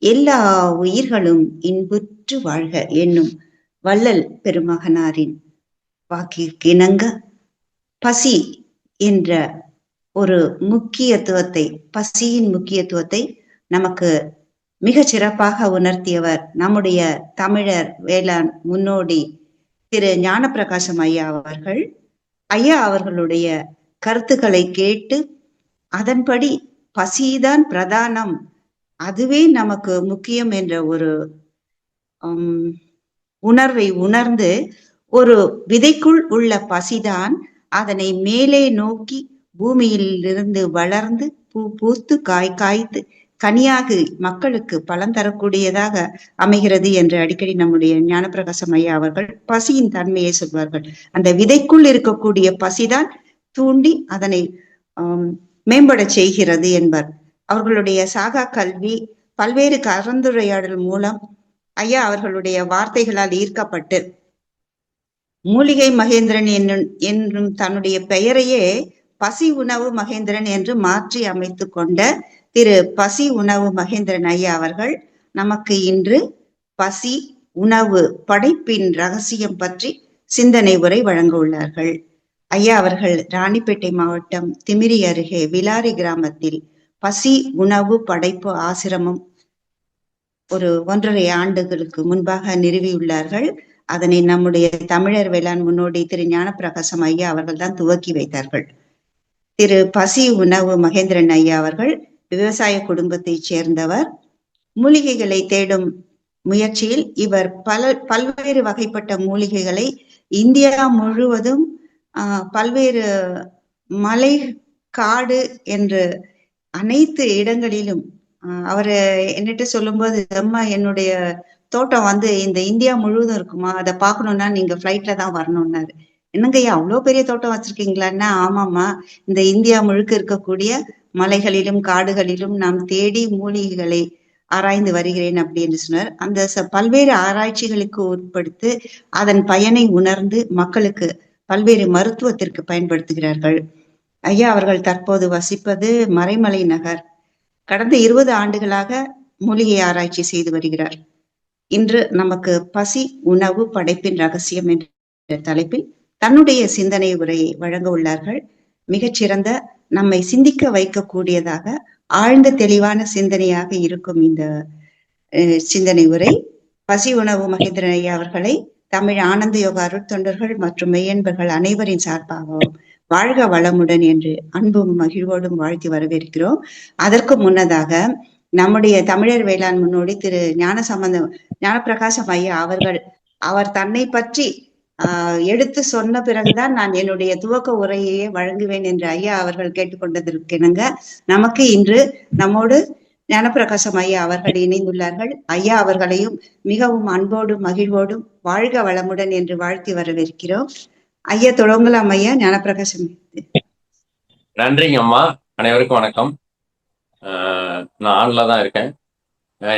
எல்லா உயிர்களும் இன்புற்று வாழ்க என்னும் வள்ளல் பெருமகனாரின் வாக்கிற்கு இணங்க பசி என்ற ஒரு பசியின் முக்கியத்துவத்தை நமக்கு மிக சிறப்பாக உணர்த்தியவர் நம்முடைய தமிழர் வேளாண் முன்னோடி திரு ஞானப்பிரகாசம் ஐயா அவர்கள். ஐயா அவர்களுடைய கருத்துக்களை கேட்டு அதன்படி பசிதான் பிரதானம், அதுவே நமக்கு முக்கியம் என்ற ஒரு உணர்வை உணர்ந்து, ஒரு விதைக்குள் உள்ள பசிதான் அதனை மேலே நோக்கி பூமியில் இருந்து வளர்ந்து பூ பூத்து காய் காய்த்து கனியாக மக்களுக்கு பலன் தரக்கூடியதாக அமைகிறது என்று அடிக்கடி நம்முடைய ஞானப்பிரகாசம் ஐயா அவர்கள் பசியின் தன்மையை சொல்வார்கள். அந்த விதைக்குள் இருக்கக்கூடிய பசிதான் தூண்டி அதனை மேம்பட செய்கிறது என்பர். அவர்களுடைய சாகா கல்வி பல்வேறு கலந்துரையாடல் மூலம் ஐயா அவர்களுடைய வார்த்தைகளால் ஈர்க்கப்பட்டு மூலிகை மகேந்திரன் என்னும் தன்னுடைய பெயரையே பசி உணவு மகேந்திரன் என்று மாற்றி அமைத்து கொண்ட திரு பசி உணவு மகேந்திரன் ஐயா அவர்கள் நமக்கு இன்று பசி உணவு படைப்பின் ரகசியம் பற்றி சிந்தனை உரை வழங்க உள்ளார்கள். ஐயா அவர்கள் ராணிப்பேட்டை மாவட்டம் திமிரி அருகே விலாரி கிராமத்தில் பசி உணவு படைப்பு ஆசிரமம் ஒரு 1.5 ஆண்டுகளுக்கு முன்பாக நிறுவியுள்ளார்கள். அதனை நம்முடைய தமிழர் வேளாண் முன்னோடி திரு ஞானப்பிரகாசம் ஐயா அவர்கள் தான் துவக்கி வைத்தார்கள். திரு பசி உணவு மகேந்திரன் ஐயா அவர்கள் விவசாய குடும்பத்தை சேர்ந்தவர். மூலிகைகளை தேடும் முயற்சியில் இவர் பல்வேறு வகைப்பட்ட மூலிகைகளை இந்தியா முழுவதும் பல்வேறு மலை காடு என்று அனைத்து இடங்களிலும் அவரு என்னட்டு சொல்லும்போது, அம்மா என்னுடைய தோட்டம் இந்த இந்தியா முழுவதும் இருக்குமா, அதை பார்க்கணும்னா நீங்க ஃபிளைட்ல தான் வரணும்னாரு. என்னங்கய்யா அவ்வளோ பெரிய தோட்டம் வச்சிருக்கீங்களான்னா, ஆமாம்மா, இந்த இந்தியா முழுக்க இருக்கக்கூடிய மலைகளிலும் காடுகளிலும் நாம் தேடி மூலிகைகளை ஆராய்ந்து வருகிறேன் அப்படின்னு சொன்னார். அந்த பல்வேறு ஆராய்ச்சிகளுக்கு உட்படுத்து அதன் பயனை உணர்ந்து மக்களுக்கு பல்வேறு மருத்துவத்திற்கு பயன்படுத்துகிறார்கள். ஐயா அவர்கள் தற்போது வசிப்பது மறைமலை நகர். கடந்த 20 ஆண்டுகளாக மூலிகை ஆராய்ச்சி செய்து வருகிறார். இன்று நமக்கு பசி உணவு படைப்பின் ரகசியம் என்ற தலைப்பில் தன்னுடைய சிந்தனை உரையை வழங்க உள்ளார்கள். மிகச்சிறந்த நம்மை சிந்திக்க வைக்கக்கூடியதாக ஆழ்ந்த தெளிவான சிந்தனையாக இருக்கும் இந்த சிந்தனை உரை. பசி உணவு மகேந்திரன் ஐயா அவர்களை தமிழ் ஆனந்த யோக அருட்தொண்டர்கள் மற்றும் மெய்யன்பர்கள் அனைவரின் சார்பாகவும் வாழ்க வளமுடன் என்று அன்பும் மகிழ்வோடும் வாழ்த்தி வரவேற்கிறோம். அதற்கு முன்னதாக நம்முடைய தமிழர் வேளாண் முன்னோடி திரு ஞானப்பிரகாசம் ஐயா அவர் தன்னை பற்றி எடுத்து சொன்ன பிறகுதான் நான் என்னுடைய துவக்க உரையையே வழங்குவேன் என்று ஐயா அவர்கள் கேட்டுக்கொண்டதற்கிணங்க நமக்கு இன்று நம்மோடு ஞானப்பிரகாசம் ஐயா அவர்கள் இணைந்துள்ளார்கள். ஐயா அவர்களையும் மிகவும் அன்போடும் மகிழ்வோடும் வாழ்க வளமுடன் என்று வாழ்த்தி வரவேற்கிறோம். ஐயா தொடங்கலாம். ஐயா ஞானப்பிரகாசம். நன்றிங்க அம்மா. அனைவருக்கும் வணக்கம். நான் ஆன்ல தான் இருக்கேன்.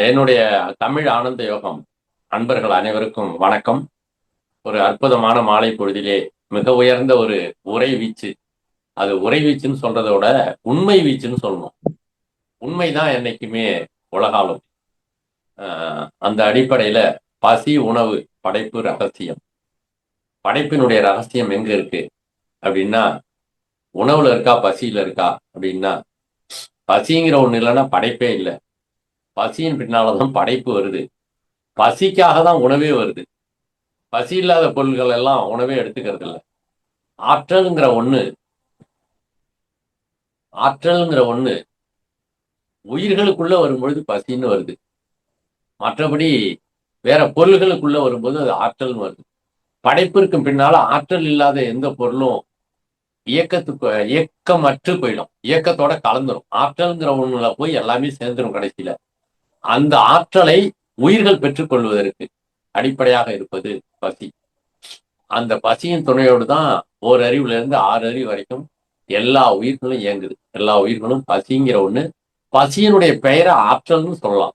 என்னுடைய தமிழ் ஆனந்த யோகம் அன்பர்கள் அனைவருக்கும் வணக்கம். ஒரு அற்புதமான மாலை பொழுதிலே மிக உயர்ந்த ஒரு உரை வீச்சு. அது உரை வீச்சுன்னு சொல்றதை விட உண்மை வீச்சுன்னு சொல்லணும். உண்மைதான் என்னைக்குமே உலகாலும். அந்த அடிப்படையில பசி உணவு படைப்பு ரகசியம். படைப்பினுடைய ரகசியம் எங்க இருக்கு அப்படின்னா, உணவுல இருக்கா பசியில இருக்கா அப்படின்னா, பசிங்கிற ஒண்ணு இல்லைன்னா படைப்பே இல்லை. பசியின் பின்னால்தான் படைப்பு வருது. பசிக்காக தான் உணவே வருது. பசி இல்லாத பொருள்கள் எல்லாம் உணவே எடுத்துக்கிறது இல்லை. ஆற்றல்ங்கிற ஒண்ணு உயிர்களுக்குள்ள வரும்பொழுது பசின்னு வருது. மற்றபடி வேற பொருள்களுக்குள்ள வரும்போது அது ஆற்றல் வருது. படைப்பிற்கு பின்னால ஆற்றல் இல்லாத எந்த பொருளும் இயக்கமற்று போயிடும், இயக்கத்தோட கலந்துரும். ஆற்றல்ங்கிற ஒண்ணுல போய் எல்லாமே சேர்ந்துடும். கடைசியில அந்த ஆற்றலை உயிர்கள் பெற்றுக்கொள்வதற்கு அடிப்படையாக இருப்பது பசி. அந்த பசியின் துணையோடு தான் 1 அறிவுல இருந்து 6 அறிவு வரைக்கும் எல்லா உயிர்களும் இயங்குது. எல்லா உயிர்களும் பசிங்கிற ஒண்ணு. பசியினுடைய பெயரை ஆற்றல்னு சொல்லலாம்.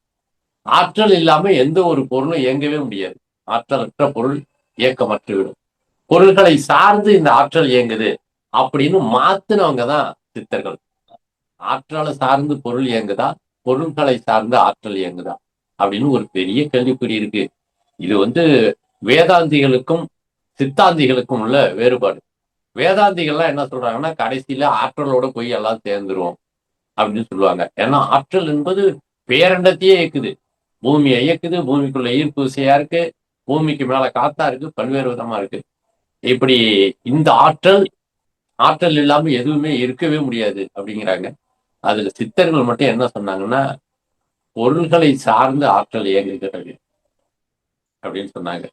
ஆற்றல் இல்லாம எந்த ஒரு பொருளும் இயங்கவே முடியாது. ஆற்றலற்ற பொருள் இயக்கமற்று விடும். பொருள்களை சார்ந்து இந்த ஆற்றல் இயங்குது அப்படின்னு மாத்தினவங்க தான் சித்தர்கள். ஆற்றலை சார்ந்து பொருள் இயங்குதா, பொருள்களை சார்ந்து ஆற்றல் இயங்குதா, அப்படின்னு ஒரு பெரிய கேள்விக்குறி இருக்கு. இது வேதாந்திகளுக்கும் சித்தாந்திகளுக்கும் உள்ள வேறுபாடு. வேதாந்திகள்லாம் என்ன சொல்றாங்கன்னா, கடைசியில ஆற்றலோட போய் எல்லாம் சேர்ந்துரும் அப்படின்னு சொல்லுவாங்க. ஏன்னா ஆற்றல் என்பது பேரண்டத்தையே இயக்குது. பூமியை இயக்குது, பூமிக்குள்ள ஈர்ப்பு விசையா இருக்கு, பூமிக்கு மேல காத்தா இருக்கு, பல்வேறு விதமா இருக்கு. இப்படி இந்த ஆற்றல் இல்லாம எதுவுமே இருக்கவே முடியாது அப்படிங்கிறாங்க. அதுல சித்தர்கள் மட்டும் என்ன சொன்னாங்கன்னா, பொருள்களை சார்ந்து ஆற்றல் இயங்குகிறது அப்படின்னு சொன்னாங்க.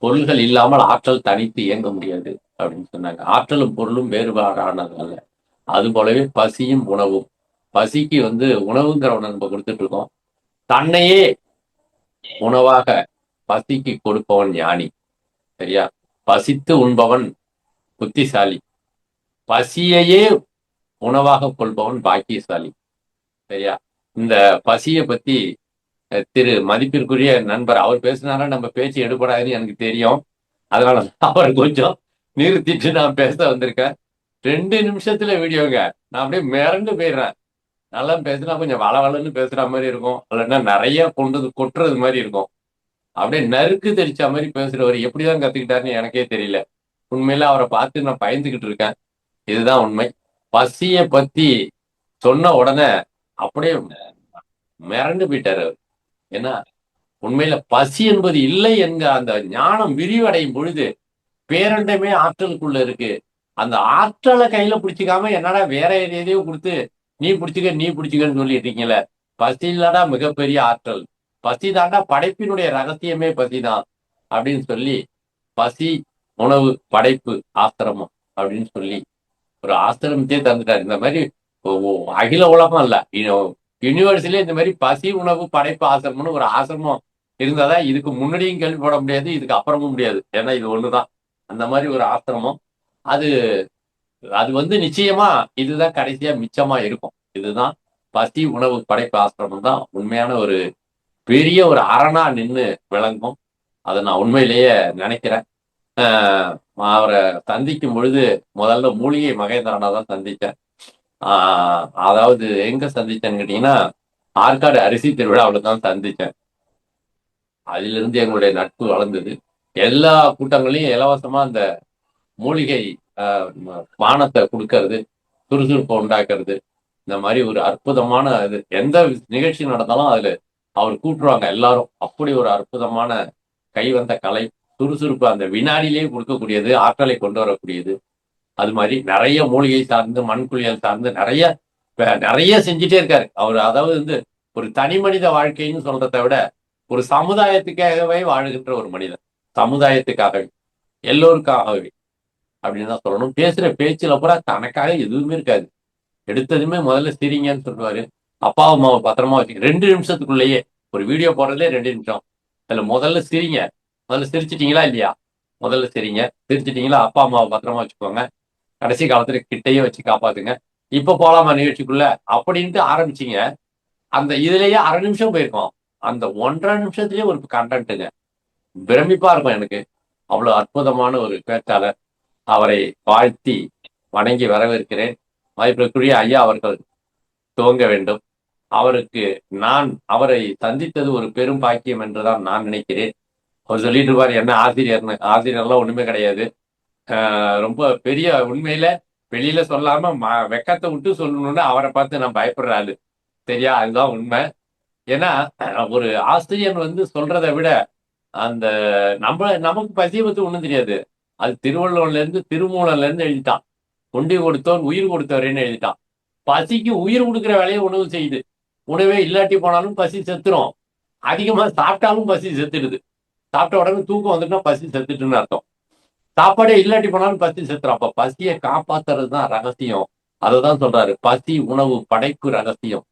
பொருள்கள் இல்லாமல் ஆற்றல் தனித்து இயங்க முடியாது அப்படின்னு சொன்னாங்க. ஆற்றலும் பொருளும் வேறுபாடானது அல்ல. அது போலவே பசியும் உணவும். பசிக்கு உணவுங்கிறவனை நம்ம கொடுத்துட்டு இருக்கோம். தன்னையே உணவாக பசிக்கு கொடுப்பவன் ஞானி. சரியா? பசித்து உண்பவன் புத்திசாலி. பசியையே உணவாக கொள்பவன் பாக்கியசாலி. சரியா? இந்த பசியை பத்தி திரு மதிப்பிற்குரிய நண்பர் அவர் பேசினாரா நம்ம பேச்சு எடுபடாதுன்னு எனக்கு தெரியும். அதனால அவர் கொஞ்சம் நிறுத்திட்டு நான் பேச வந்திருக்கேன். 2 நிமிஷத்துல வீடியோங்க. நான் அப்படியே மிரண்டு போயிடுறேன். நல்லா பேசினா கொஞ்சம் வளவளன்னு பேசுற மாதிரி இருக்கும், இல்லைன்னா நிறைய கொட்டுறது மாதிரி இருக்கும். அப்படியே நறுக்கு தெரிச்ச மாதிரி பேசுறவர் எப்படிதான் கத்துக்கிட்டாருன்னு எனக்கே தெரியல. உண்மையில அவரை பார்த்து நான் பயந்துகிட்டு இருக்கேன். இதுதான் உண்மை. பசியை பத்தி சொன்ன உடனே அப்படியே மிரண்டு போயிட்டாரு அவர். ஏன்னா உண்மையில பசி என்பது இல்லை என்க அந்த ஞானம் விரிவடையும் பொழுது பேரண்டமே ஆற்றலுக்குள்ள இருக்கு. அந்த ஆற்றலை கையில பிடிச்சிக்காம என்னடா வேற எதையோ கொடுத்து நீ பிடிச்சிக்கன்னு சொல்லிட்டு இருக்கீங்களே. பசி இல்லாடா மிகப்பெரிய ஆற்றல். பசி தாண்டா படைப்பினுடைய ரகசியமே பசிதான் அப்படின்னு சொல்லி, பசி உணவு படைப்பு ஆசிரமம் அப்படின்னு சொல்லி ஒரு ஆசிரமத்தையே தந்துட்டாரு. இந்த மாதிரி அகில உலகம் இல்ல, யூனிவர்சிலே இந்த மாதிரி பசி உணவு படைப்பு ஆசிரமம்னு ஒரு ஆசிரமம் இருந்தாதான் இதுக்கு முன்னாடியும் கேள்விப்பட முடியாது, இதுக்கு அப்புறமும் முடியாது. ஏன்னா இது ஒண்ணுதான் அந்த மாதிரி ஒரு ஆசிரமம். அது அது நிச்சயமா இதுதான் கடைசியா மிச்சமா இருக்கும். இதுதான் பசி உணவு படைப்பு ஆசிரமம் தான் உண்மையான ஒரு பெரிய ஒரு அரணா நின்று விளங்கும். அதை நான் உண்மையிலேயே நினைக்கிறேன். அவரை சந்திக்கும் பொழுது முதல்ல மூலிகை மகேந்திரனா தான் சந்திச்சேன். அதாவது எங்க சந்திச்சேன்னு கேட்டீங்கன்னா, ஆற்காடு அரிசி திருவிழாவில் தான் சந்திச்சேன். அதிலிருந்து எங்களுடைய நட்பு வளர்ந்தது. எல்லா கூட்டங்களையும் இலவசமா அந்த மூலிகை பானத்தை கொடுக்கறது, சுறுசுறுப்பை உண்டாக்குறது, இந்த மாதிரி ஒரு அற்புதமான இது. எந்த நிகழ்ச்சி நடந்தாலும் அதுல அவர் கூட்டுருவாங்க எல்லாரும். அப்படி ஒரு அற்புதமான கைவந்த கலை. சுறுசுறுப்பு அந்த வினாடியிலேயே கொடுக்கக்கூடியது, ஆற்றலை கொண்டு வரக்கூடியது. அது மாதிரி நிறைய மூலிகை சார்ந்து மண்குளியல் சார்ந்து நிறைய செஞ்சுட்டே இருக்காரு அவர். அதாவது ஒரு தனி மனித வாழ்க்கைன்னு சொல்றதை விட ஒரு சமுதாயத்துக்காகவே வாழுகின்ற ஒரு மனிதன். சமுதாயத்துக்காகவே, எல்லோருக்காகவே அப்படின்னு தான் சொல்லணும். பேசுற பேச்சுல பூரா தனக்காக எதுவுமே இருக்காது. எடுத்ததுமே முதல்ல சிரிங்கன்னு சொல்லுவாரு. அப்பா அம்மாவை பத்திரமா வச்சுக்க. 2 நிமிஷத்துக்குள்ளேயே ஒரு வீடியோ போடுறதே 2 நிமிஷம். அதுல முதல்ல சிரிங்க. முதல்ல சிரிச்சிட்டீங்களா இல்லையா? முதல்ல சிரிங்க. சிரிச்சிட்டீங்களா? அப்பா அம்மாவை பத்திரமா வச்சுக்கோங்க. கடைசி காலத்துல கிட்டையே வச்சு காப்பாத்துங்க. இப்ப போலாமா நிகழ்ச்சிக்குள்ள அப்படின்ட்டு ஆரம்பிச்சீங்க. அந்த இதுலயே 1/2 நிமிஷம் போயிருக்கோம். அந்த 1.5 நிமிஷத்துலயே ஒரு கண்டென்ட்டுங்க. பிரமிப்பா இருக்கும் எனக்கு. அவ்வளவு அற்புதமான ஒரு பேச்சாளர். அவரை வாழ்த்தி வணங்கி வரவேற்கிறேன். மதிப்பிற்குரிய ஐயா அவர்கள் துவங்க வேண்டும். அவரை சந்தித்தது ஒரு பெரும் பாக்கியம் என்றுதான் நான் நினைக்கிறேன். அவர் சொல்லிட்டு இருப்பாரு என்ன ஆசிரியர்னு. ஆசிரியர்லாம் ஒண்ணுமே கிடையாது. ரொம்ப பெரிய உண்மையில வெளியில சொல்லாம வெக்கத்தை விட்டு சொல்லணும்னு அவரை பார்த்து நான் பயப்படுற ஆளு. சரியா? அதுதான் உண்மை. ஏன்னா ஒரு ஆசிரியர் சொல்றதை விட அந்த நமக்கு பசியை பத்தி ஒண்ணும் தெரியாது. அது திருவள்ளுவர்ல இருந்து திருமூலன்ல இருந்து எழுதிட்டான். உண்டி கொடுத்தவர் உயிர் கொடுத்தவரேன்னு எழுதிட்டான். பசிக்கு உயிர் கொடுக்குற வேலையை உணவு செய்யுது. உணவே இல்லாட்டி போனாலும் பசி செத்துரும். அதிகமா சாப்பிட்டாலும் பசி செத்துடுது. சாப்பிட்ட உடனே தூக்கம் வந்துட்டா பசி செத்துட்டுன்னு அர்த்தம். சாப்பாடே இல்லாட்டி போனாலும் பசி செத்துரும். அப்ப பசியை காப்பாத்துறது தான் ரகசியம். அததான் சொல்றாரு, பசி உணவு படைப்பு ரகசியம்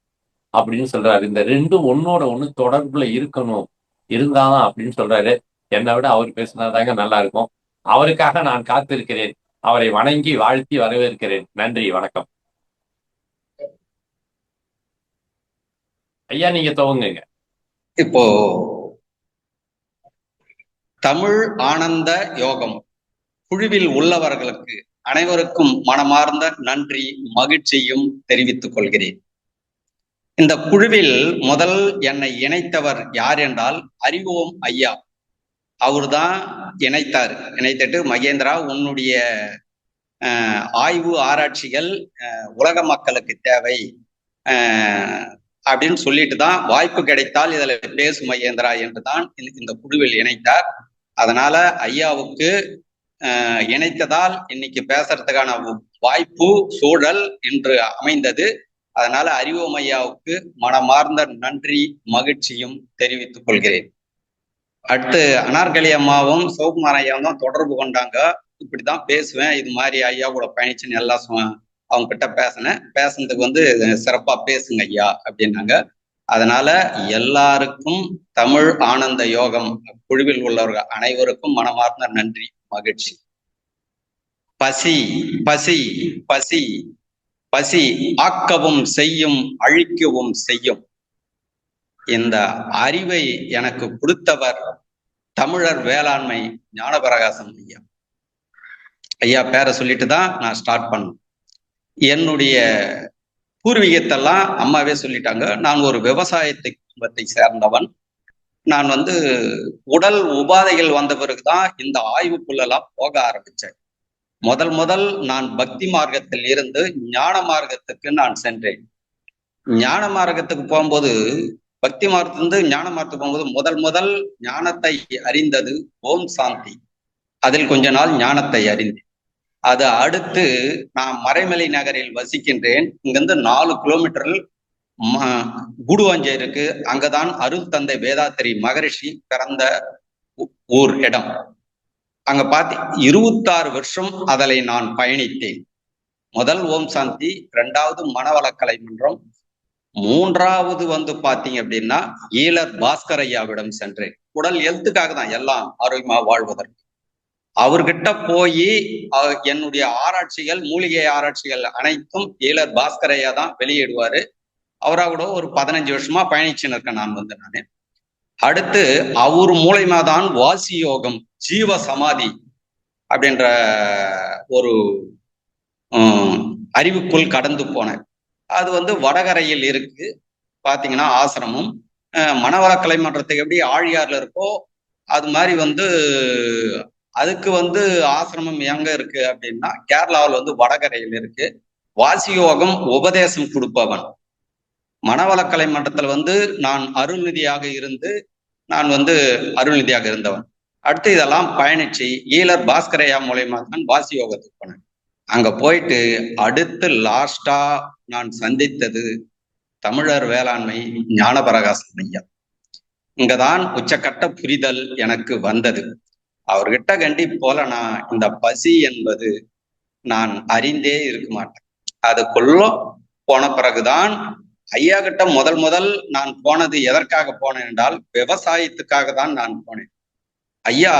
அப்படின்னு சொல்றாரு. இந்த ரெண்டும் ஒன்னோட ஒண்ணு தொடர்புல இருக்கணும், இருந்தாதான் அப்படின்னு சொல்றாரு. என்னை விட அவர் பேசினாதாங்க நல்லா இருக்கும். அவருக்காக நான் காத்திருக்கிறேன். அவரை வணங்கி வாழ்த்தி வரவேற்கிறேன். நன்றி, வணக்கம். ஐயா நீங்க துவங்குங்க. இப்போ தமிழ் ஆனந்த யோகம் குழுவில் உள்ளவர்களுக்கு அனைவருக்கும் மனமார்ந்த நன்றி மகிழ்ச்சியும் தெரிவித்துக் கொள்கிறேன். இந்த குழுவில் முதல் என்னை இணைத்தவர் யார் என்றால் அறிவோம் ஐயா. அவர்தான் இணைத்துட்டு மகேந்திரா, உன்னுடைய ஆய்வு ஆராய்ச்சிகள் உலக மக்களுக்கு தேவை அப்படின்னு சொல்லிட்டு தான் வாய்ப்பு கிடைத்தால் இதுல பேசு மகேந்திரா என்று தான் இந்த குழுவில் இணைத்தார். அதனால ஐயாவுக்கு இணைத்ததால் இன்னைக்கு பேசுறதுக்கான வாய்ப்பு சூழல் இன்று அமைந்தது. அதனால அறிவோம் ஐயாவுக்கு மனமார்ந்த நன்றி மகிழ்ச்சியும் தெரிவித்துக் கொள்கிறேன். அடுத்து அனார்கலி அம்மாவும் சிவகுமார் ஐயாவும் தான் தொடர்பு கொண்டாங்க. இப்படிதான் பேசுவேன், இது மாதிரி ஐயா கூட பயணிச்சுன்னு எல்லாம் அவங்க கிட்ட பேசுனதுக்கு சிறப்பா பேசுங்க ஐயா அப்படின்னாங்க. அதனால எல்லாருக்கும் தமிழ் ஆனந்த யோகம் குழுவில் உள்ளவர்கள் அனைவருக்கும் மனமார்ந்த நன்றி மகிழ்ச்சி. பசி பசி பசி பசி ஆக்கவும் செய்யும் அழிக்கவும் செய்யும். இந்த அறிவை எனக்கு கொடுத்தவர் தமிழர் வேளாண்மை ஞானபிரகாசம் ஐயா. ஐயா பேரை சொல்லிட்டு தான் நான் ஸ்டார்ட் பண்ணேன். என்னுடைய பூர்வீகத்தெல்லாம் அம்மாவே சொல்லிட்டாங்க. நான் ஒரு விவசாயத்தை குடும்பத்தை சேர்ந்தவன். நான் உடல் உபாதைகள் வந்த பிறகுதான் இந்த ஆய்வுக்குள்ளெல்லாம் போக ஆரம்பிச்சேன். முதல் நான் பக்தி மார்க்கத்தில் இருந்து ஞான மார்க்கத்துக்கு நான் சென்றேன். ஞான மார்க்கத்துக்கு போகும்போது, பக்தி மார்க்கத்திலிருந்து ஞான மார்க்கத்துக்கு போகும்போது முதல் ஞானத்தை அறிந்தது ஓம் சாந்தி. அதில் கொஞ்ச நாள் ஞானத்தை அறிந்தேன். அது அடுத்து நான் மறைமலை நகரில் வசிக்கின்றேன். இங்கிருந்து 4 கிலோமீட்டரில் குடுவாஞ்சை இருக்கு. அங்கதான் அருள் தந்தை வேதாத்திரி மகரிஷி பிறந்த ஊர் இடம். அங்க 26 வருஷம் அதில் நான் பயணித்தேன். முதல் ஓம் சாந்தி, 2வது மனவளக்கலை மன்றம், 3வது பாத்தீங்க அப்படின்னா ஈழர் பாஸ்கர் ஐயாவிடம் சென்றேன். உடல் ஹெல்த்துக்காக தான், எல்லாம் ஆரோக்கியமா வாழ்வதற்கு. அவர்கிட்ட போய் என்னுடைய ஆராய்ச்சிகள், மூலிகை ஆராய்ச்சிகள் அனைத்தும் ஈழர் பாஸ்கர் ஐயா தான் வெளியிடுவாரு. அவரா கூட ஒரு 15 வருஷமா பயணிச்சுன்னு இருக்கேன் நானு. அடுத்து அவர் மூலமா தான் வாசி யோகம், ஜீவ சமாதி அப்படின்ற ஒரு அறிவுக்குள் கடந்து போனேன். அது வடகரையில் இருக்கு. பாத்தீங்கன்னா ஆசிரமம் மனவளக்கலை மன்றத்துக்கு எப்படி ஆழியார்ல இருக்கோ அது மாதிரி அதுக்கு ஆசிரமம் எங்க இருக்கு அப்படின்னா கேரளாவில் வடகரையில் இருக்கு. வாசியோகம் உபதேசம் கொடுப்பவன். மனவளக்கலை மன்றத்துல நான் அருள்நிதியாக இருந்து அருள்நிதியாக இருந்தவன். அடுத்து இதெல்லாம் பயணிச்சு ஈழர் பாஸ்கரையா மூலயமா தான் வாசியோகத்துக்கு போனேன். அங்க போயிட்டு அடுத்து லாஸ்டா நான் சந்தித்தது தமிழர் வேளாண்மை ஞானபிரகாசம் ஐயா. இங்கதான் உச்சக்கட்ட புரிதல் எனக்கு வந்தது. அவர்கிட்ட கண்டி போல நான் இந்த பசி என்பது நான் அறிந்தே இருக்க மாட்டேன். அதுக்குள்ள போன பிறகுதான் ஐயா கிட்ட முதல் நான் போனது எதற்காக போனேன் என்றால் விவசாயத்துக்காக தான் நான் போனேன். ஐயா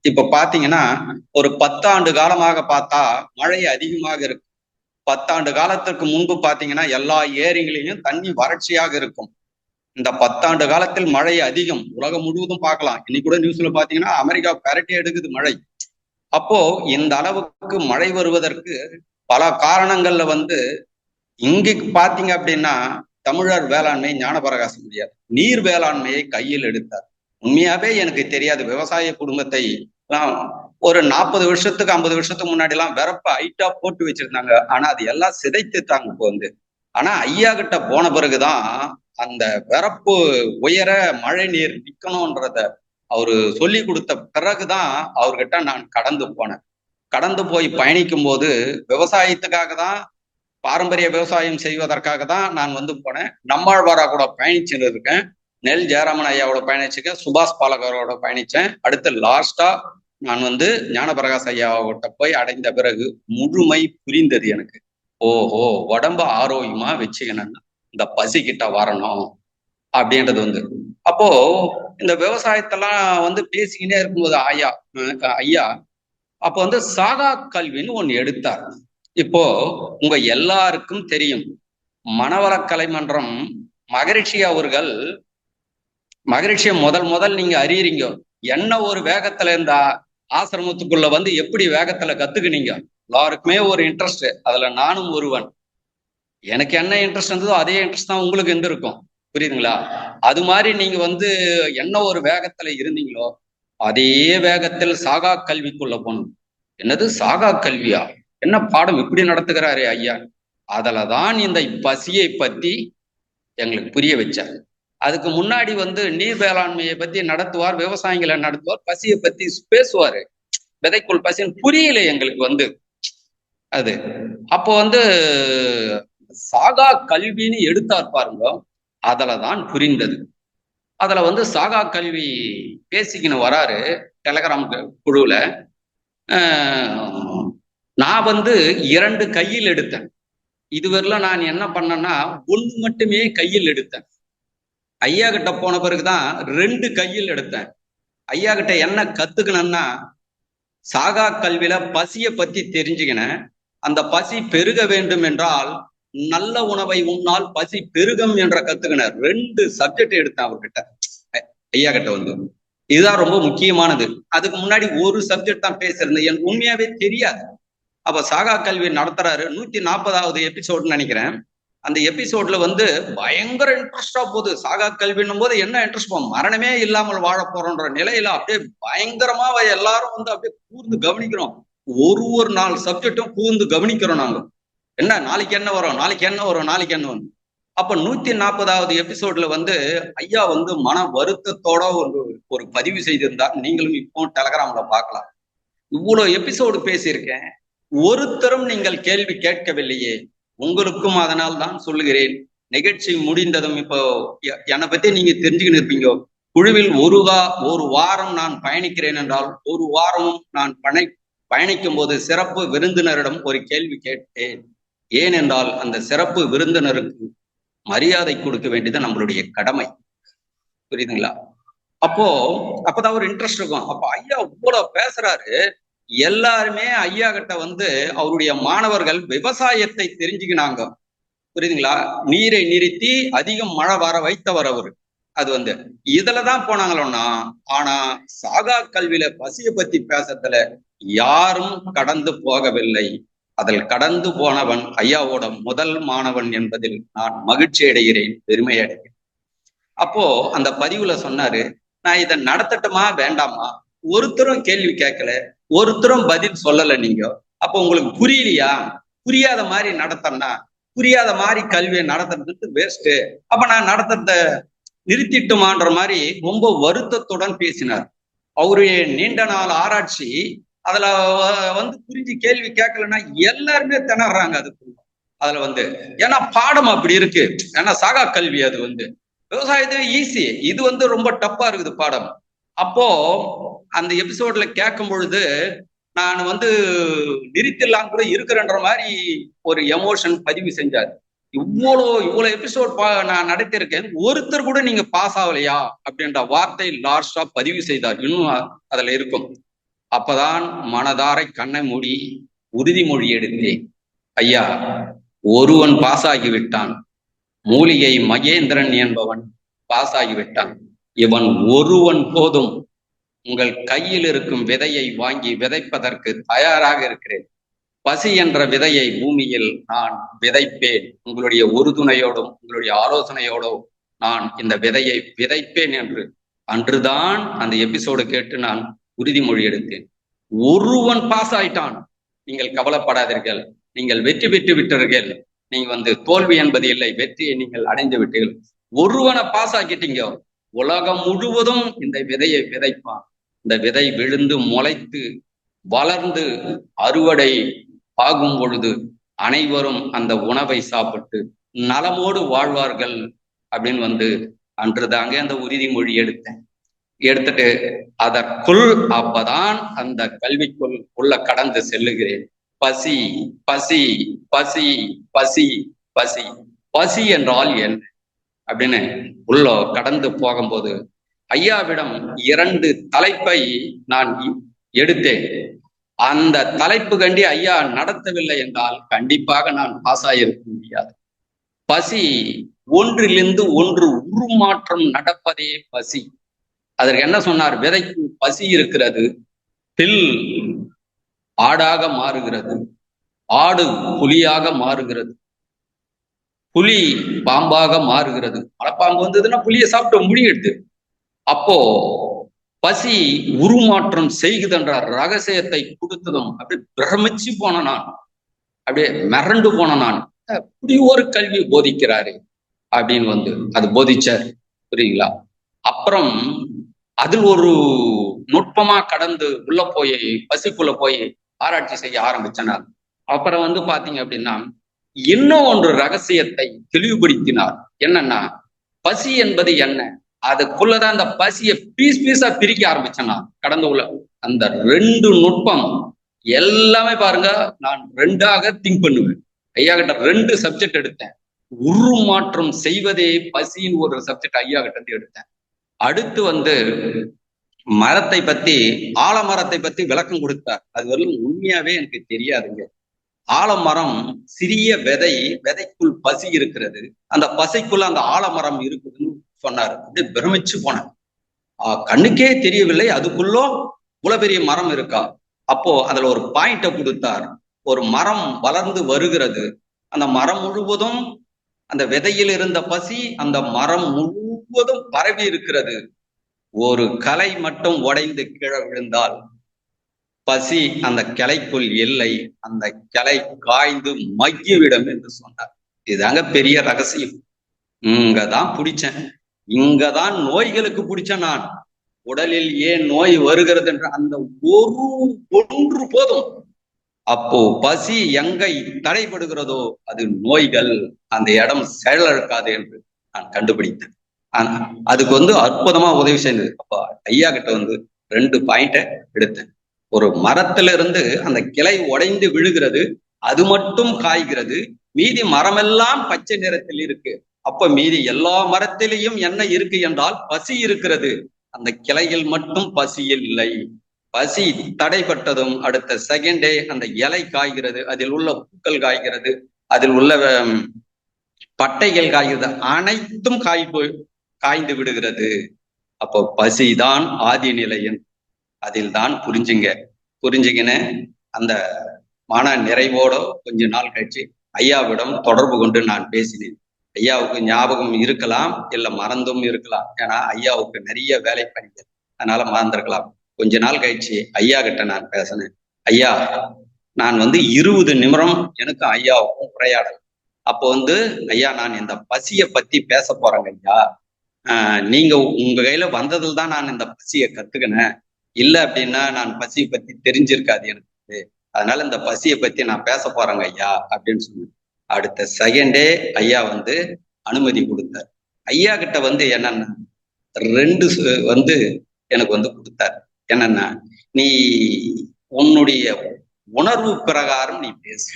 இப்ப பாத்தீங்கன்னா ஒரு 10 ஆண்டு காலமாக பார்த்தா மழை அதிகமாக இருக்கு. 10 ஆண்டு காலத்திற்கு முன்பு பாத்தீங்கன்னா எல்லா ஏரிகளிலும் தண்ணி வறட்சியாக இருக்கும். இந்த 10 ஆண்டு காலத்தில் மழை அதிகம், உலகம் முழுவதும் பார்க்கலாம். இன்னைக்கு கூட நியூஸ்ல பாத்தீங்கன்னா அமெரிக்கா பெரட்டி எடுக்குது மழை. அப்போ இந்த அளவுக்கு மழை வருவதற்கு பல காரணங்கள்ல இங்க பாத்தீங்க அப்படின்னா தமிழர் வேளாண்மை ஞானபிரகாசம் முடியாது நீர் வேளாண்மையை கையில் எடுத்தார். உண்மையாவே எனக்கு தெரியாது. விவசாய குடும்பத்தை ஒரு 40 வருஷத்துக்கு 50 வருஷத்துக்கு முன்னாடி எல்லாம் வெறப்ப ஹைட்டா போட்டு வச்சிருந்தாங்க. ஆனா அது எல்லாம் சிதைத்துட்டாங்க இப்போ ஆனா ஐயா கிட்ட போன பிறகுதான் அந்த வெறப்பு உயர மழை நீர் நிக்கணும்ன்றத அவரு சொல்லி கொடுத்த பிறகுதான் அவர்கிட்ட நான் கடந்து போனேன். கடந்து போய் பயணிக்கும் போது விவசாயத்துக்காக தான், பாரம்பரிய விவசாயம் செய்வதற்காக தான் நான் போனேன். நம்மாழ்வாரா கூட பயணிச்சுன்னு இருக்கேன். நெல் ஜெயராமன் ஐயாவோட பயணிச்சிருக்கேன். சுபாஷ் பாலகரோட பயணிச்சேன். அடுத்து லாஸ்டா நான் ஞானபிரகாஷ் ஐயாவோட போய் அடைந்த பிறகு முழுமை புரிந்தது எனக்கு. ஓஹோ, உடம்ப ஆரோக்கியமா வச்சுக்கணும்னா இந்த பசி கிட்ட வரணும் அப்படின்றது அப்போ இந்த விவசாயத்தெல்லாம் பேசிக்கிட்டே இருக்கும்போது ஐயா அப்போ சாகா கல்வின்னு ஒண்ணு எடுத்தார். இப்போ உங்க எல்லாருக்கும் தெரியும், மனவளக்கலை மன்றம் மகரிஷிய முதல் நீங்க அறியறீங்க. என்ன ஒரு வேகத்துல இந்த ஆசிரமத்துக்குள்ள எப்படி வேகத்துல கத்துக்குனீங்க. எல்லாருக்குமே ஒரு இன்ட்ரெஸ்ட், அதுல நானும் ஒருவன். எனக்கு என்ன இன்ட்ரெஸ்ட் இருந்ததோ அதே இன்ட்ரெஸ்ட் தான் உங்களுக்கு இருந்திருக்கும். புரியுதுங்களா? அது மாதிரி நீங்க வந்து என்ன ஒரு வேகத்துல இருந்தீங்களோ அதே வேகத்தில் சாகா கல்விக்குள்ள போகணும். என்னது சாகா கல்வியா? என்ன பாடம் இப்படி நடத்துகிறாரே ஐயா? அதுலதான் இந்த பசியை பத்தி எங்களுக்கு புரிய வச்சார். அதுக்கு முன்னாடி வந்து நீர் வேளாண்மையை பத்தி நடத்துவார், விவசாயிகளை நடத்துவார், பசியை பத்தி பேசுவாரு. விதைக்குள் பசின்னு புரியல எங்களுக்கு வந்து அது. அப்போ வந்து சாகா கல்வின்னு எடுத்தார் பாருங்க, அதுலதான் புரிந்தது. அதுல வந்து சாகா கல்வி பேசிக்கின்னு வராரு டெலகிராம் குழுவுல. நான் வந்து 2 கையில் எடுத்தேன். இதுவரையிலும் நான் என்ன பண்ணேன்னா 1 மட்டுமே கையில் எடுத்தேன். ஐயா கிட்ட போன பிறகுதான் 2 கையில் எடுத்தேன். ஐயா கிட்ட என்ன கத்துக்கணும்னா, சாகா கல்வியில பசியை பத்தி தெரிஞ்சுக்கினேன். அந்த பசி பெருக வேண்டும் என்றால் நல்ல உணவை உண்ணால் பசி பெருகும் என்ற கத்துக்கினார். 2 சப்ஜெக்ட் எடுத்தேன் அவர்கிட்ட, ஐயா கிட்ட வந்து. இதுதான் ரொம்ப முக்கியமானது. அதுக்கு முன்னாடி ஒரு சப்ஜெக்ட் தான் பேசியிருந்தேன், எனக்கு உண்மையாவே தெரியாது. அப்ப சாகா கல்வி நடத்துறாரு. 140வது எபிசோடுன்னு நினைக்கிறேன். அந்த எபிசோட்ல வந்து பயங்கர இன்ட்ரெஸ்டா போகுது. சாகா கல்வின்னும் போது என்ன இன்ட்ரெஸ்ட் போகும், மரணமே இல்லாமல் வாழ போறோன்ற நிலையில அப்படியே பயங்கரமா எல்லாரும் வந்து அப்படியே கூர்ந்து கவனிக்கிறோம். ஒரு நாள் சப்ஜெக்டும் கூர்ந்து கவனிக்கிறோம் நாங்க. என்ன நாளைக்கு என்ன வரும், நாளைக்கு என்ன வரும், நாளைக்கு என்ன வரும். அப்ப 140வது எபிசோட்ல வந்து ஐயா வந்து மன வருத்தத்தோட ஒரு பதிவு செய்திருந்தார். நீங்களும் இப்போ டெலகிராம்ல பார்க்கலாம். இவ்வளவு எபிசோடு பேசியிருக்கேன், ஒருத்தரும் நீங்கள் கேள்வி கேட்கவில்லையே. உங்களுக்கும் அதனால் தான் சொல்லுகிறேன். நிகழ்ச்சி முடிந்ததும் இப்போ என்னை பத்தி நீங்க தெரிஞ்சுக்கின்னு இருப்பீங்க. குழுவில் ஒரு வாரம் நான் பயணிக்கிறேன் என்றால், ஒரு வாரமும் நான் பயணிக்கும் போது சிறப்பு விருந்தினரிடம் ஒரு கேள்வி கேட்டேன். ஏனென்றால் அந்த சிறப்பு விருந்தினருக்கு மரியாதை கொடுக்க வேண்டியது நம்மளுடைய கடமை. புரியுதுங்களா? அப்பதான் ஒரு இன்ட்ரெஸ்ட் இருக்கும். அப்ப ஐயா இவ்வளவு பேசுறாரு. எல்லாருமே ஐயா கிட்ட வந்து அவருடைய மாணவர்கள் விவசாயத்தை தெரிஞ்சுக்கினாங்க. புரியுதுங்களா? நீரை நிறுத்தி அதிகம் மழை வர வைத்தவர் அவரு. அது வந்து இதுலதான் போனாங்களோன்னா, ஆனா சாகா கல்வியில பசியை பத்தி பேசத்துல யாரும் கடந்து போகவில்லை. அதில் கடந்து போனவன் ஐயாவோட முதல் மாணவன் என்பதில் நான் மகிழ்ச்சி அடைகிறேன், பெருமை அடைகிறேன். அப்போ அந்த பதிவுல சொன்னாரு, நான் இதை நடத்தட்டுமா வேண்டாமா? ஒருத்தரும் கேள்வி கேட்கல, ஒருத்தரும் பதில் சொல்லல. நீங்க அப்போ உங்களுக்கு புரியலையா? புரியாத மாதிரி நடத்தனா, புரியாத மாதிரி கல்வியை நடத்துறதுக்கு வேஸ்ட். அப்ப நான் நடத்துறத நிறுத்திட்டுமான்ற மாதிரி ரொம்ப வருத்தத்துடன் பேசினார். அவருடைய நீண்ட நாள் ஆராய்ச்சி அதுல வந்து புரிஞ்சு கேள்வி கேட்கலன்னா எல்லாருமே திணறாங்க. அதுல வந்து ஏன்னா பாடம் அப்படி இருக்கு. ஏன்னா சாகா கல்வி அது வந்து விவசாயத்துல ஈஸி, இது வந்து ரொம்ப டப்பா இருக்குது பாடம். அப்போ அந்த எபிசோட்ல கேட்கும் பொழுது நான் வந்து நிறுத்திடலாம் கூட இருக்கிறன்ற மாதிரி ஒரு எமோஷன் பதிவு செஞ்சார். இவ்வளவு எபிசோட் நான் நடத்திருக்கேன், ஒருத்தர் கூட நீங்க பாஸ் ஆகலையா அப்படின்ற வார்த்தை லாஸ்டா பதிவு செய்தார். இன்னும் அதுல இருக்கும். அப்பதான் மனதாரை கண்ணை மூடி உறுதிமொழி எடுத்தேன். ஐயா, ஒருவன் பாஸ் ஆகிவிட்டான். மூலிகை மகேந்திரன் என்பவன் பாஸ் ஆகிவிட்டான். இவன் ஒருவன் போதும். உங்கள் கையில் இருக்கும் விதையை வாங்கி விதைப்பதற்கு தயாராக இருக்கிறேன். பசி என்ற விதையை பூமியில் நான் விதைப்பேன். உங்களுடைய உறுதுணையோடும் உங்களுடைய ஆலோசனையோடும் நான் இந்த விதையை விதைப்பேன் என்று அன்றுதான் அந்த எபிசோடு கேட்டு நான் உறுதிமொழி எடுத்தேன். ஒருவன் பாஸ் ஆயிட்டான், நீங்கள் கவலைப்படாதீர்கள், நீங்கள் வெற்றி பெற்று விட்டீர்கள். நீங்க வந்து தோல்வி என்பது இல்லை, வெற்றியை நீங்கள் அடைந்து விட்டீர்கள். ஒருவனை பாஸ் ஆக்கிட்டீங்க, உலகம் முழுவதும் இந்த விதையை விதைப்பான். இந்த விதை விழுந்து முளைத்து வளர்ந்து அறுவடை ஆகும் பொழுது அனைவரும் அந்த உணவை சாப்பிட்டு நலமோடு வாழ்வார்கள் அப்படின்னு வந்து அன்றுதாங்க அந்த உறுதிமொழி எடுத்துட்டு அதற்குள் அப்பதான் அந்த கல்விக்குள் உள்ள கடந்து செல்லுகிறேன். பசி பசி பசி பசி பசி பசி என்றால் என்ன அப்படின்னு உள்ள கடந்து போகும்போது ஐயாவிடம் 2 தலைப்பை நான் எடுத்தேன். அந்த தலைப்பு கண்டி ஐயா நடத்தவில்லை என்றால் கண்டிப்பாக நான் பாஸ் ஆகியிருக்க முடியாது. பசி, ஒன்றிலிருந்து ஒன்று உருமாற்றம் நடப்பதே பசி. அதற்கு என்ன சொன்னார்? விதைக்கு பசி இருக்கிறது, பில் ஆடாக மாறுகிறது, ஆடு புலியாக மாறுகிறது. புலி பாம்பாக மாறுகிறது. மலைப்பாம்பு வந்ததுன்னா புலியை சாப்பிட்டு முடியிடுது. அப்போ பசி உருமாற்றம் செய்குதுன்ற ரகசியத்தை கொடுத்ததும் அப்படியே பிரமிச்சு போன நான், அப்படியே மிரண்டு போன நான். அப்படி ஒரு கல்வி போதிக்கிறாரு அப்படின்னு அது போதிச்சார். புரியுங்களா? அப்புறம் அதில் ஒரு நுட்பமா கடந்து உள்ள போய் பசிக்குள்ள போய் ஆராய்ச்சி செய்ய ஆரம்பிச்சேன். அப்புறம் பாத்தீங்க அப்படின்னா இன்னும் ஒன்று ரகசியத்தை தெளிவுபடுத்தினார். என்னன்னா, பசி என்பது என்ன, அதுக்குள்ளதான் அந்த பசியை பீஸா பிரிக்க ஆரம்பிச்சேன் நான். கடந்து உள்ள அந்த 2 நுட்பம் எல்லாமே பாருங்க, நான் 2ஆக திங்க் பண்ணுவேன். ஐயா கிட்ட 2 சப்ஜெக்ட் எடுத்தேன். உருமாற்றம் செய்வதே பசின்னு ஒரு சப்ஜெக்ட் ஐயா கிட்ட இருந்து எடுத்தேன். அடுத்து மரத்தை பத்தி, ஆலமரத்தை பத்தி விளக்கம் கொடுத்தார். அது வரலும் உண்மையாவே எனக்கு தெரியாதுங்க. ஆலமரம் சிறிய விதைக்குள் பசி இருக்கிறது, அந்த பசிக்குள்ள அந்த ஆலமரம் இருக்குதுன்னு சொன்னார். அப்படியே பிரமிச்சு போனேன். கண்ணுக்கே தெரியவில்லை அதுக்குள்ளோ இவ்வளவு பெரிய மரம் இருக்கா. அப்போ அதுல ஒரு பாயிண்ட கொடுத்தார். ஒரு மரம் வளர்ந்து வருகிறது, அந்த மரம் முழுவதும் அந்த விதையில் இருந்த பசி அந்த மரம் முழுவதும் பரவி இருக்கிறது. ஒரு கிளை மட்டும் உடைந்து கீழே விழுந்தால் பசி அந்த கிளைக்குள் இல்லை, அந்த கிளை காய்ந்து மக்கிவிடும் என்று சொன்னார். இதுதாங்க பெரிய ரகசியம். இங்கதான் பிடிச்சேன். இங்கதான் நோய்களுக்கு பிடிச்சேன் நான். உடலில் ஏன் நோய் வருகிறது என்ற அந்த ஒன்று போதும். அப்போ பசி எங்கை தடைபடுகிறதோ அது நோய்கள், அந்த இடம் செயலிழக்காது என்று நான் கண்டுபிடித்தேன். அதுக்கு அற்புதமா உதவி செய்தது. அப்ப ஐயா கிட்ட 2 பாயிண்ட எடுத்தேன். ஒரு மரத்திலிருந்து அந்த கிளை உடைந்து விழுகிறது, அது மட்டும் காய்கிறது, மீதி மரமெல்லாம் பச்சை நிறத்தில் இருக்கு. அப்ப மீதி எல்லா மரத்திலையும் என்ன இருக்கு என்றால் பசி இருக்கிறது, அந்த கிளையில் மட்டும் பசி இல்லை. பசி தடைப்பட்டதும் அடுத்த செகண்டே அந்த இலை காய்கிறது, அதில் உள்ள பூக்கள் காய்கிறது, அதில் உள்ள பட்டைகள் காய்கிறது, அனைத்தும் காய்ந்து விடுகிறது. அப்போ பசிதான் ஆதி நிலையன். அதில் தான் புரிஞ்சுக்கின்னு அந்த மன நிறைவோட கொஞ்ச நாள் கழிச்சு ஐயாவிடம் தொடர்பு கொண்டு நான் பேசினேன். ஐயாவுக்கு ஞாபகம் இருக்கலாம், இல்ல மறந்தும் இருக்கலாம். ஏன்னா ஐயாவுக்கு நிறைய வேலை பணிகள், அதனால மறந்திருக்கலாம். கொஞ்ச நாள் கழிச்சு ஐயா கிட்ட நான் பேசினேன். ஐயா, நான் 20 நிமிடம் எனக்கும் ஐயாவுக்கும் உரையாடல். அப்போ ஐயா, நான் இந்த பசியை பத்தி பேச போறேங்க ஐயா. நீங்க உங்க கையில வந்ததில் தான் நான் இந்த பசியை கத்துக்கினேன். இல்ல அப்படின்னா நான் பசியை பத்தி தெரிஞ்சிருக்காது எனக்கு. அதனால இந்த பசியை பத்தி நான் பேச போறேங்க ஐயா அப்படின்னு சொன்னேன். அடுத்த செகண்டே ஐயா அனுமதி கொடுத்தார். ஐயா கிட்ட என்னன்னா 2 எனக்கு கொடுத்தார். என்னன்னா, நீ உன்னுடைய உணர்வு பிரகாரம் நீ பேசு,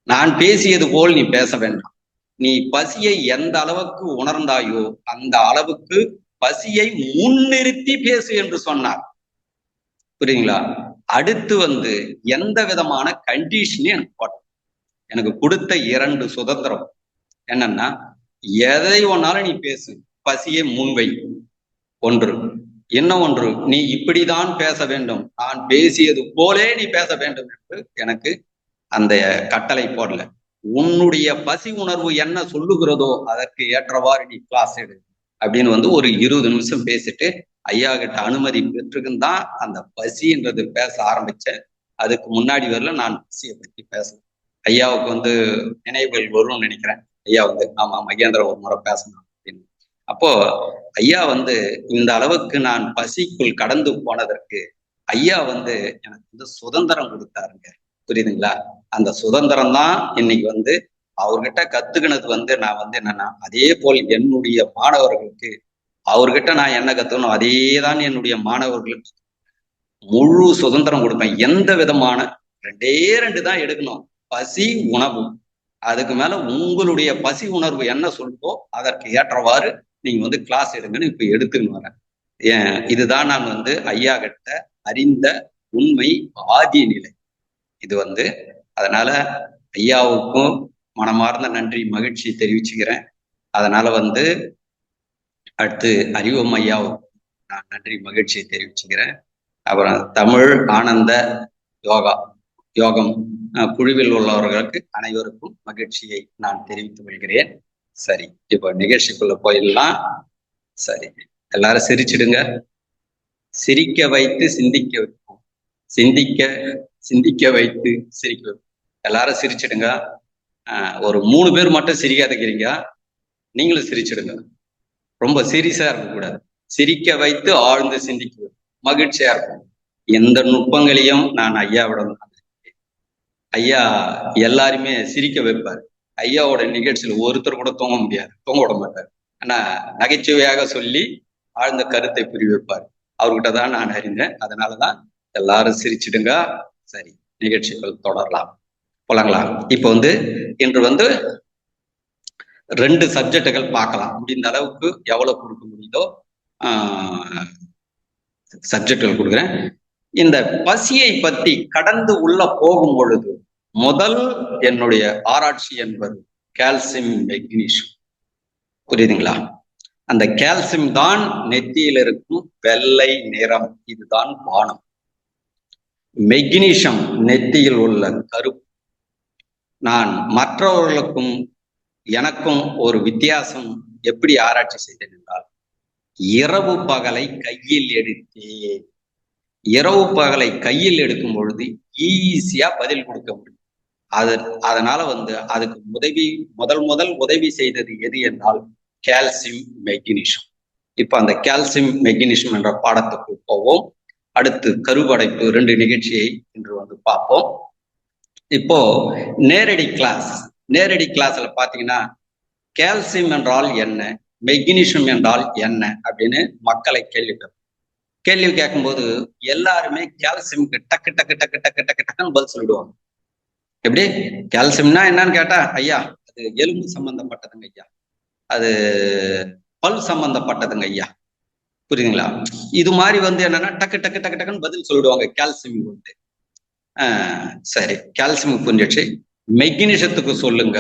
நான் பேசியது போல் நீ பேச வேண்டாம். நீ பசியை எந்த அளவுக்கு உணர்ந்தாயோ அந்த அளவுக்கு பசியை முன்னிறுத்தி பேசு என்று சொன்னார். புரியுங்களா? அடுத்து எந்த விதமான கண்டிஷனையும் எனக்கு போட்ட. எனக்கு கொடுத்த 2 சுதந்திரம் என்னன்னா, எதை ஒன்னாலும் நீ பேசு, பசியை முன்வை. ஒன்று. இன்னும் ஒன்று, நீ இப்படிதான் பேச வேண்டும், நான் பேசியது போலே நீ பேச வேண்டும் என்று எனக்கு அந்த கட்டளை போடல. உன்னுடைய பசி உணர்வு என்ன சொல்லுகிறதோ அதற்கு ஏற்றவாறு நீ கிளாஸ் எடு அப்படின்னு ஒரு 20 நிமிஷம் பேசிட்டு ஐயா கிட்ட அனுமதி பெற்றுக்குந்தான் அந்த பசின்றது பேச ஆரம்பிச்சேன். அதுக்கு முன்னாடி வரல நான் பசியை பத்தி பேசணும். ஐயாவுக்கு நினைவுகள் வரும்னு நினைக்கிறேன். ஐயா ஆமா மகேந்திரன் ஒரு முறை பேசணும் அப்படின்னு. அப்போ ஐயா இந்த அளவுக்கு நான் பசிக்குள் கடந்து போனதற்கு ஐயா எனக்கு சுதந்திரம் கொடுத்தாருங்க. புரியுதுங்களா? அந்த சுதந்திரம் தான் இன்னைக்கு அவர்கிட்ட கத்துக்கினது நான் என்னன்னா, அதே போல் என்னுடைய மாணவர்களுக்கு அவர்கிட்ட நான் என்ன கத்துக்கணும் அதே தான் என்னுடைய மாணவர்களுக்கு முழு சுதந்திரம் கொடுப்பேன். எந்த விதமான 2 தான் எடுக்கணும், பசி உணவு. அதுக்கு மேல உங்களுடைய பசி உணர்வு என்ன சொல்லுதோ அதற்கு ஏற்றவாறு நீங்க கிளாஸ் எடுங்கன்னு இப்ப எடுத்துன்னு வரேன். இதுதான் நான் ஐயா கிட்ட அறிந்த உண்மை ஆதி நிலை. இது அதனால ஐயாவுக்கும் மனமார்ந்த நன்றி மகிழ்ச்சி தெரிவிச்சுக்கிறேன். அதனால அடுத்து அறிவம் ஐயாவுக்கும் நான் நன்றி மகிழ்ச்சியை தெரிவிச்சுக்கிறேன். அப்புறம் தமிழ் ஆனந்த யோகம் குழுவில் உள்ளவர்களுக்கு அனைவருக்கும் மகிழ்ச்சியை நான் தெரிவித்துக் கொள்கிறேன். சரி, இப்போ நிகழ்ச்சிக்குள்ள போயிடலாம். சரி, எல்லாரும் சிரிச்சிடுங்க. சிரிக்க வைத்து சிந்திக்க வைப்போம், சிந்திக்க வைத்து சிரிக்க வைப்போம். எல்லாரும் சிரிச்சிடுங்க. ஒரு 3 பேர் மட்டும் சிரிக்காதீங்க, நீங்களும் சிரிச்சிடுங்க. ரொம்ப சீரியஸா இருக்கக்கூடாது. சிரிக்க வைத்து ஆழ்ந்து சிந்திக்க மகிழ்ச்சியா இருக்கும். எந்த நுட்பங்களையும் நான் ஐயாவிடம் ஐயா எல்லாருமே சிரிக்க வைப்பார். ஐயாவோட நிகழ்ச்சியில் ஒருத்தர் கூட தூங்க முடியாது, தூங்க விட மாட்டார். ஆனா நகைச்சுவையாக சொல்லி ஆழ்ந்த கருத்தை புரிய வைப்பார். அவர்கிட்ட தான் நான் அறிந்தேன். அதனாலதான் எல்லாரும் சிரிச்சிடுங்க. சரி, நிகழ்ச்சிகள் தொடரலாம், போலாங்களா? இப்ப இன்று 2 சப்ஜெக்டுகள் பார்க்கலாம். முடிந்த அளவுக்கு எவ்வளவு கொடுக்க முடியுதோ சப்ஜெக்டுகள் கொடுக்குறேன். இந்த பசியை பத்தி கடந்து உள்ள போகும் பொழுது முதல் என்னுடைய ஆராய்ச்சி என்பது கால்சியம் மெக்னீசியம். புரியுதுங்களா? அந்த கால்சியம் தான் நெத்தியில் இருக்கும் வெள்ளை நிறம், இதுதான் பானம். மெக்னீசியம் நெத்தியில் உள்ள கருப்பு. நான் மற்றவர்களுக்கும் எனக்கும் ஒரு வித்தியாசம் எப்படி ஆராய்ச்சி செய்தேன் என்றால், இரவு பகலை கையில் எடுத்தேன். இரவு பகலை கையில் எடுக்கும் பொழுது ஈஸியா பதில் கொடுக்க முடியும். அதனால அதுக்கு முதல் உதவி செய்தது எது என்றால் கால்சியம் மெக்னீசியம். இப்ப அந்த கால்சியம் மெக்னீசியம் என்ற பாடத்துக்கு போவோம். அடுத்து கருவடைப்பு 2 நிகழ்ச்சியை இன்று பார்ப்போம். இப்போ நேரடி கிளாஸ்ல பாத்தீங்கன்னா கால்சியம் என்றால் என்ன, மெக்னீசியம் என்றால் என்ன அப்படின்னு மக்களை கேள்வி கேட்கும்போது எல்லாருமே கால்சியம்க்கு டக்கு டக்கு டக்கு டக்கு டக்கு டக்குன்னு பதில் சொல்லிடுவாங்க. எப்படி கால்சியம்னா என்னன்னு கேட்டா, ஐயா அது எலும்பு சம்பந்தப்பட்டதுங்க ஐயா, அது பல் சம்பந்தப்பட்டதுங்க ஐயா. புரியுதுங்களா? இது மாதிரி என்னன்னா டக்கு டக்கு டக்கு டக்குன்னு பதில் சொல்லிடுவாங்க கால்சியம். சரி, கால்சியம் புரிஞ்சிடுச்சு. மெக்னீசியத்துக்கு சொல்லுங்க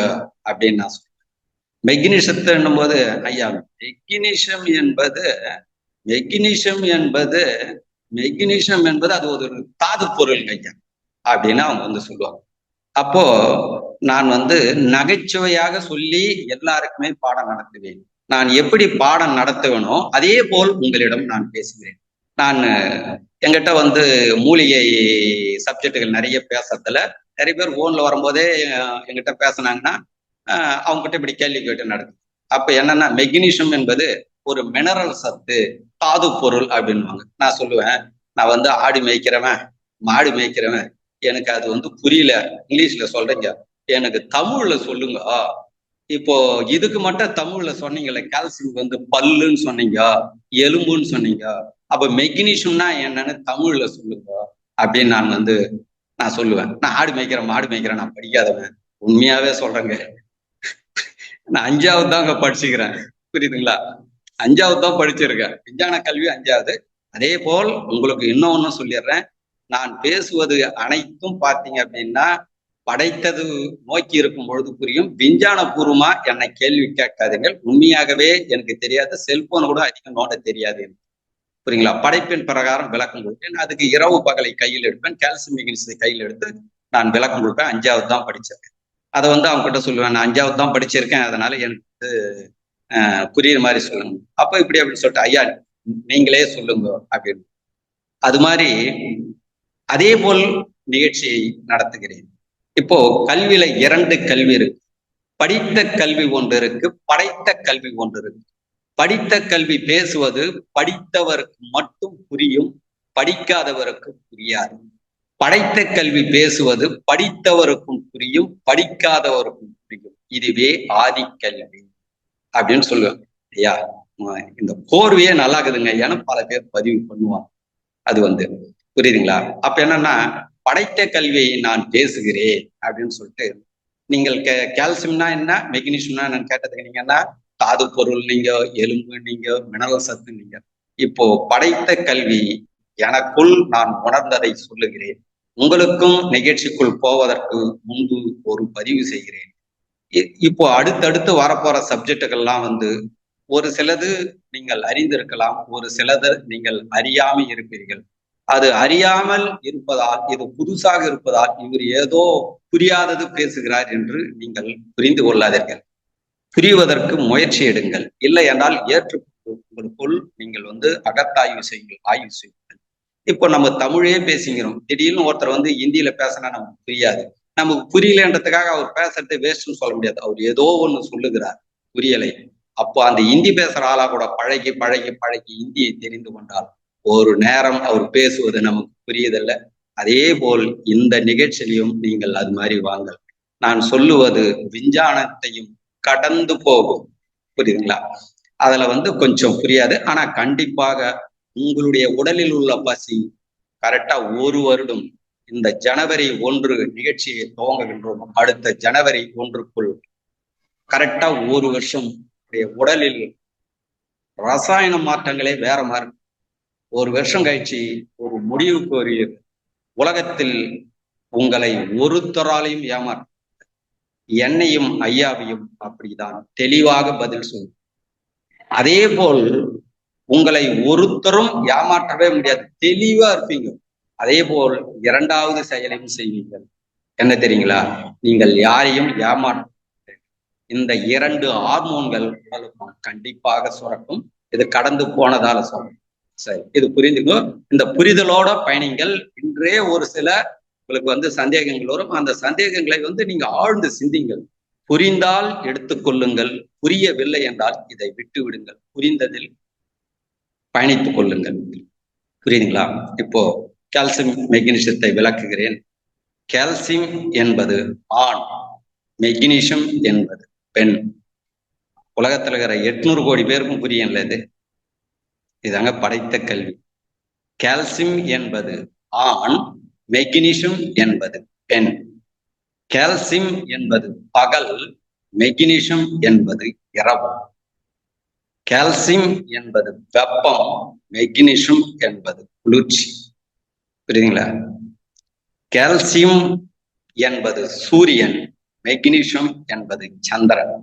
அப்படின்னு நான் சொல்றேன். மெக்னீசியத்தை என்னும் போது, ஐயா மெக்னீசியம் என்பது அது ஒரு தாது பொருள் ஐயா அப்படின்னு அவங்க சொல்லுவாங்க. அப்போ நான் நகைச்சுவையாக சொல்லி எல்லாருக்குமே பாடம் நடத்துவேன். நான் எப்படி பாடம் நடத்துவேனோ அதே போல் உங்களிடம் நான் பேசுகிறேன். நான் என்கிட்ட மூலிகை சப்ஜெக்டுகள் நிறைய பேசுறதுல நிறைய பேர் போன்ல வரும்போதே என்கிட்ட பேசினாங்கன்னா அவங்க கிட்ட இப்படி கேள்வி கேட்டு நடக்கும். அப்ப என்னன்னா, மெக்னீசியம் என்பது ஒரு மினரல் சத்து, தாது பொருள் அப்படின்வாங்க. நான் சொல்லுவேன், நான் ஆடு மேய்க்கிறவன், மாடு மேய்க்கிறவன், எனக்கு அது புரியல, இங்கிலீஷ்ல சொல்றீங்க, எனக்கு தமிழ்ல சொல்லுங்க. இப்போ இதுக்கு மட்டும் தமிழ்ல சொன்னீங்கல்ல, கால்சியம் பல்லுன்னு சொன்னீங்க, எலும்புன்னு சொன்னீங்க, அப்ப மெக்னீசியம்னா என்னன்னு தமிழ்ல சொல்லுங்க அப்படின்னு நான் சொல்லுவேன். நான் ஆடு மேய்க்கிறேன், மாடு மேய்க்கிறேன், நான் படிக்காதவன், உண்மையாவே சொல்றேங்க. நான் 5வது தாங்க படிச்சுக்கிறேன். புரியுதுங்களா? 5வது தான் படிச்சிருக்கேன். விஞ்ஞான கல்வி 5வது. அதே போல் உங்களுக்கு இன்னொன்னு சொல்லிடுறேன். நான் பேசுவது அனைத்தும் பாத்தீங்க அப்படின்னா படைத்தது நோக்கி இருக்கும் பொழுது புரியும். விஞ்ஞான பூர்வமா என்னை கேள்வி கேட்காதீங்க. உண்மையாகவே எனக்கு தெரியாது, செல்போன் கூட அதிகம் நோண்ட தெரியாது. புரியுங்களா? படைப்பின் பிரகாரம் விளக்கம் கொடுப்பேன். அதுக்கு இரவு பகலை கையில் எடுப்பேன். கால்சியம் மெக்னீசியத்தை கையில் எடுத்து நான் விளக்கம் கொடுப்பேன். 5வது தான் படிச்சிருக்கேன். அதை அவங்க கிட்ட சொல்லுவேன், நான் 5வது தான் படிச்சிருக்கேன், அதனால எனக்கு புரியுற மாதிரி சொல்லுங்க. அப்ப இப்படி அப்படின்னு சொல்லிட்டு, ஐயா நீங்களே சொல்லுங்க அப்படின்னு. அது மாதிரி அதே போல் நிகழ்ச்சியை நடத்துகிறேன். இப்போ கல்வியில 2 கல்வி இருக்கு. படித்த கல்வி ஒன்று இருக்கு, படைத்த கல்வி ஒன்று இருக்கு. படித்த கல்வி பேசுவது படித்தவருக்கு மட்டும் புரியும், படிக்காதவருக்கு புரியாது. படைத்த கல்வி பேசுவது படித்தவருக்கும் புரியும், படிக்காதவருக்கும் புரியும். இதுவே ஆதி கல்வி அப்படின்னு சொல்லுவாங்க. ஐயா இந்த கோர்வையே நல்லா இருக்குதுங்க ஐயான்னு பல பேர் பதிவு பண்ணுவாங்க. அது புரியுதுங்களா? அப்ப என்னன்னா, படைத்த கல்வியை நான் பேசுகிறேன் அப்படின்னு சொல்லிட்டு, நீங்கள் கால்சியம்னா என்ன, மெக்னீசியம்னா என்னன்னு கேட்டதுக்கு நீங்க என்ன, தாது பொருள் நீங்க, எலும்பு நீங்க, மினரல் சத்து நீங்க. இப்போ படைத்த கல்வி எனக்குள் நான் உணர்ந்ததை சொல்லுகிறேன். உங்களுக்கும் நிகழ்ச்சிக்குள் போவதற்கு முன்பு ஒரு பதிவு செய்கிறேன். இப்போ அடுத்தடுத்து வரப்போற சப்ஜெக்டுகள்லாம் ஒரு சிலது நீங்கள் அறிந்திருக்கலாம், ஒரு சிலது நீங்கள் அறியாமல் இருப்பீர்கள். அது அறியாமல் இருப்பதால், இது புதுசாக இருப்பதால் இவர் ஏதோ புரியாதது பேசுகிறார் என்று நீங்கள் புரிந்து கொள்ளாதீர்கள். புரிவதற்கு முயற்சி எடுங்கள். இல்லை என்றால் உங்களுக்குள் நீங்கள் அகத்தாய்வு செய்யுங்கள், ஆய்வு செய்யுங்கள். இப்போ நம்ம தமிழே பேசிக்கிறோம். திடீர்னு ஒருத்தர் ஹிந்தியில பேசினா நமக்கு புரியாது. நமக்கு புரியலன்றதுக்காக அவர் பேசுறது வேஸ்ட்னு சொல்ல முடியாது. அவர் ஏதோ ஒண்ணு சொல்லுகிறார், புரியலை. அப்போ அந்த ஹிந்தி பேசுற ஆளா கூட பழகி பழகி பழகி இந்தியை தெரிந்து கொண்டால் ஒரு நேரம் அவர் பேசுவது நமக்கு புரியுதில்ல. அதே போல் இந்த நிகழ்ச்சியிலையும் நீங்கள் அது மாதிரி வாங்கள். நான் சொல்லுவது விஞ்ஞானத்தையும் கடந்து போகும், புரியுதுங்களா? அதுல கொஞ்சம் புரியாது. ஆனா கண்டிப்பாக உங்களுடைய உடலில் உள்ள பசி கரெக்டா 1 வருடம், இந்த ஜனவரி 1 நிகழ்ச்சியை துவங்குகின்றோம். அடுத்த ஜனவரி 1க்குள் கரெக்டா 1 வருஷம் உடலில் ரசாயன மாற்றங்களே வேற மாதிரி 1 வருஷம் கழிச்சு ஒரு முடிவுக்கு வருகிறது. உலகத்தில் உங்களை ஒருத்தராலையும் ஏமாற்ற, என்னையும் ஐயாவையும் அப்படிதான் தெளிவாக பதில் சொல்லும். அதே போல் உங்களை ஒருத்தரும் ஏமாற்றவே முடியாது, தெளிவா இருப்பீங்க. அதே போல் 2வது செயலையும் செய்வீர்கள். என்ன தெரியுங்களா? நீங்கள் யாரையும் ஏமாற்ற, இந்த 2 ஹார்மோன்கள் கண்டிப்பாக சுரக்கும். இது கடந்து போனதால சொல்றேன். சரி, இது புரிந்துங்க. இந்த புரிதலோட பயணிங்கள். இன்றே ஒரு சில உங்களுக்கு சந்தேகங்கள் வரும். அந்த சந்தேகங்களை நீங்க ஆழ்ந்து சிந்திங்கள். புரிந்தால் எடுத்துக்கொள்ளுங்கள், புரியவில்லை என்றால் இதை விட்டு விடுங்கள். புரிந்ததில் பயணித்துக் கொள்ளுங்கள். புரியுதுங்களா? இப்போ கால்சியம் மெக்னீசியத்தை விளக்குகிறேன். கால்சியம் என்பது ஆண், மெக்னீசியம் என்பது பெண். உலகத்துல இருக்கிற 800 கோடி பேருக்கும் புரியல இது. இதாங்க படைத்த கல்வி. கால்சியம் என்பது ஆண், மெக்னீசியம் என்பது பெண். கால்சியம் என்பது பகல், மெக்னீசியம் என்பது இரவு. கால்சியம் என்பது வெப்பம், மெக்னீசியம் என்பது குளிர்ச்சி. புரியுதுங்களா? கால்சியம் என்பது சூரியன், மெக்னீசியம் என்பது சந்திரன்.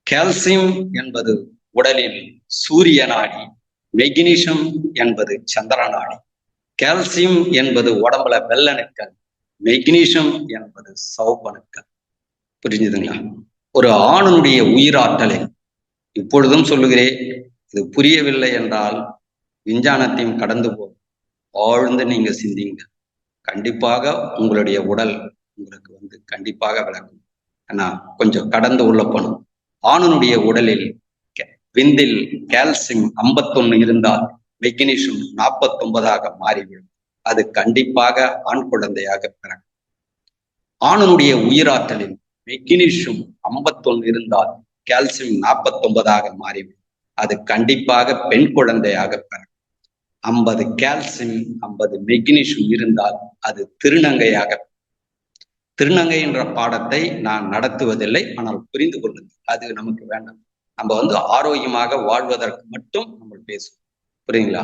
கால்சியம் என்பது உடலில் சூரிய நாடி, மெக்னீசியம் என்பது சந்திர நாடி. கால்சியம் என்பது உடம்புல வெள்ளணுக்கள், மெக்னீசியம் என்பது சவுப்பணுக்கள். புரிஞ்சுதுங்களா? ஒரு ஆணுடைய உயிராற்றலை இப்பொழுதும் சொல்லுகிறேன். இது புரியவில்லை என்றால் விஞ்ஞானத்தையும் கடந்து போகும். ஆழ்ந்து நீங்க சிந்திங்க. கண்டிப்பாக உங்களுடைய உடல் உங்களுக்கு கண்டிப்பாக விளக்கும். ஆனா கொஞ்சம் கடந்து உள்ள போனோம். ஆணுடைய உடலில் விந்தில் கால்சியம் 51 இருந்தால் மெக்னீசியம் 49 மாறிவிடும். அது கண்டிப்பாக ஆண் குழந்தையாக பிறக்கும். ஆணுடைய உயிராற்றலில் மெக்னீசியம் 51 இருந்தால் கால்சியம் 49 மாறிவிடும். அது கண்டிப்பாக பெண் குழந்தையாக பிறக்கும். 50 கால்சியம் 50 மெக்னீசியம் இருந்தால் அது திருநங்கையாக. திருநங்கை என்ற பாடத்தை நான் நடத்துவதில்லை, ஆனால் புரிந்து கொள்ளுங்கள். அது நமக்கு வேண்டாம். நம்ம ஆரோக்கியமாக வாழ்வதற்கு மட்டும் நம்ம பேசுவோம். புரியுங்களா?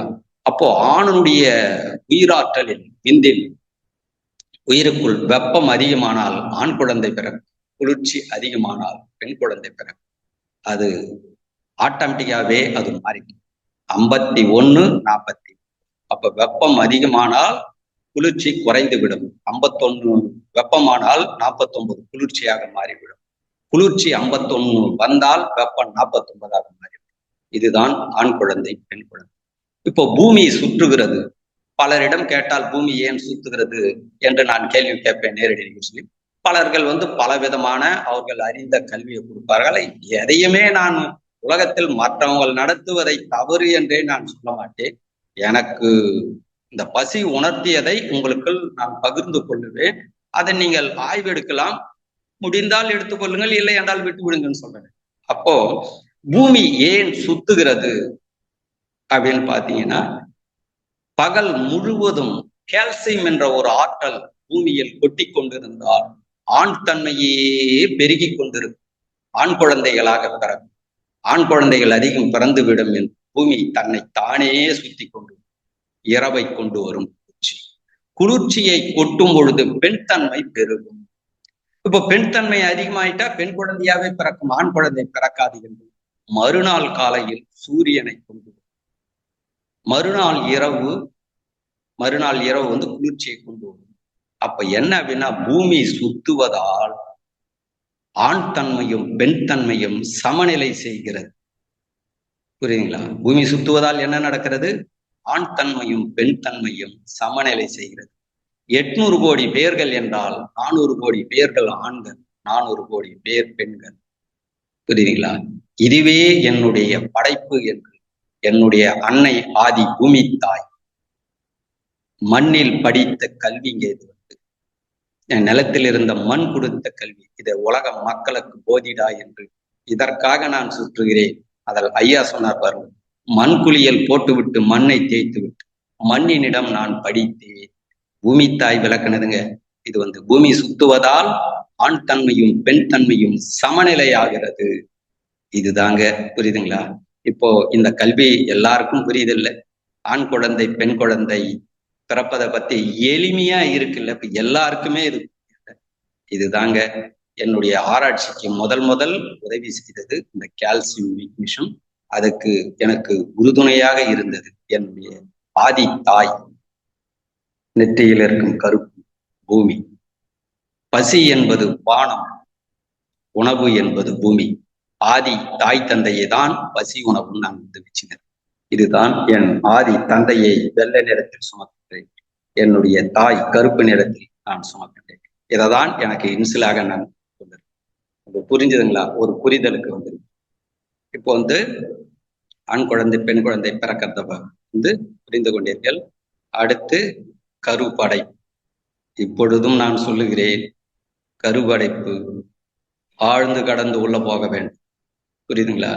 அப்போ ஆணுடைய உயிராற்றலில் விந்தில் உயிருக்குள் வெப்பம் அதிகமானால் ஆண் குழந்தை பிறக்கும், குளிர்ச்சி அதிகமானால் பெண் குழந்தை பிறக்கும். அது ஆட்டோமேட்டிக்காவே அது மாறிக்கும். 51 40. அப்ப வெப்பம் அதிகமானால் குளிர்ச்சி குறைந்து விடும். 51 வெப்பமானால் 49 குளிர்ச்சியாக மாறிவிடும். குளிர்ச்சி 51 வந்தால் வெப்பம் 49 மாறிவிடும். இதுதான் ஆண் குழந்தை, பெண் குழந்தை. இப்போ பூமி சுற்றுகிறது. பலரிடம் கேட்டால் பூமி ஏன் சுத்துகிறது என்று நான் கேள்வி கேட்பேன் நேரடி நிகழ்ச்சியில். பலர்கள் பலவிதமான அவர்கள் அறிந்த கல்வியை கொடுப்பார்கள். எதையுமே நான் உலகத்தில் மற்றவங்கள் நடத்துவதை தவறு என்றே நான் சொல்ல மாட்டேன். எனக்கு இந்த பசி உணர்த்தியதை உங்களுக்கு நான் பகிர்ந்து கொள்ளுவேன். அதை நீங்கள் ஆய்வு எடுக்கலாம். முடிந்தால் எடுத்துக்கொள்ளுங்கள், இல்லை என்றால் விட்டு விடுங்கன்னு சொல்றேன். அப்போ பூமி ஏன் சுத்துகிறது அப்படின்னு பாத்தீங்கன்னா, பகல் முழுவதும் கால்சியம் என்ற ஒரு ஆற்றல் பூமியில் கொட்டி கொண்டிருந்தால் ஆண் தன்மையே பெருகி கொண்டிருக்கும். ஆண் குழந்தைகளாக பிறக்கும். ஆண் குழந்தைகள் அதிகம் பிறந்துவிடும் என்று பூமி தன்னை தானே சுத்தி கொண்டு இரவை கொண்டு வரும் குளிர்ச்சி. குளிர்ச்சியை கொட்டும் பொழுது பெண் தன்மை பெருகும். இப்ப பெண் தன்மை அதிகமாயிட்டா பெண் குழந்தையாவே பிறக்கும், ஆண் குழந்தை பிறக்காது என்று மறுநாள் காலையில் சூரியனை கொண்டு, மறுநாள் இரவு மறுநாள் இரவு வந்து குளிர்ச்சியை கொண்டு வரும். அப்ப என்ன அப்படின்னா, பூமி சுத்துவதால் ஆண் தன்மையும் பெண் தன்மையும் சமநிலை செய்கிறது. புரியுதுங்களா? பூமி சுத்துவதால் என்ன நடக்கிறது? ஆண் தன்மையும் பெண் தன்மையும் சமநிலை செய்கிறது. 800 கோடி பேர்கள் என்றால் 400 கோடி பேர்கள் ஆண்கள், 400 கோடி பேர் பெண்கள். புரியுதுங்களா? இதுவே என்னுடைய படைப்பு என்று என்னுடைய அன்னை ஆதி பூமி தாய் மண்ணில் படித்த கல்விங்க. இது வந்து என் நிலத்தில் இருந்த மண் கொடுத்த கல்வி. இதை உலக மக்களுக்கு போதிடா என்று இதற்காக நான் சுற்றுகிறேன். அதில் ஐயா சொன்னார் பாருங்க, மண் குளியல் போட்டுவிட்டு மண்ணை தேய்த்து விட்டு மண்ணினிடம் நான் படித்தேன். பூமி தாய் விளக்குனதுங்க. இது வந்து பூமி சுத்துவதால் ஆண் தன்மையும் பெண் தன்மையும் சமநிலையாகிறது. இதுதாங்க. புரியுதுங்களா? இப்போ இந்த கல்வி எல்லாருக்கும் புரியுதில்லை. ஆண் குழந்தை பெண் குழந்தை பிறப்பதை பத்தி எளிமையா இருக்குல்ல, இப்ப எல்லாருக்குமே இது இதுதாங்க என்னுடைய ஆராய்ச்சிக்கு முதல் உதவி செய்தது இந்த கால்சியம் மிஷன். அதுக்கு எனக்கு உறுதுணையாக இருந்தது என்னுடைய ஆதி தாய். நெற்றியில் இருக்கும் கருப்பு பூமி. பசி என்பது வானம், உணவு என்பது பூமி. ஆதி தாய் தந்தையை தான் பசி உணவுன்னு நான் வந்து வச்சுக்கிறேன். இதுதான் என் ஆதி தந்தையை வெள்ளை நிறத்தில் சுமக்கிறேன், என்னுடைய தாய் கருப்பு நிறத்தில் நான் சுமக்கிறேன். இதைதான் எனக்கு இன்சிலாக நான் சொல்றேன். புரிஞ்சுதுங்களா? ஒரு புரிதலுக்கு வந்து இப்போ வந்து ஆண் குழந்தை பெண் குழந்தை பிறக்கிறத வந்து புரிந்து கொண்டீர்கள். அடுத்து கருப்படை. இப்பொழுதும் நான் சொல்லுகிறேன், கருவடைப்பு ஆழ்ந்து கடந்து உள்ள போக வேண்டும். புரியுதுங்களா?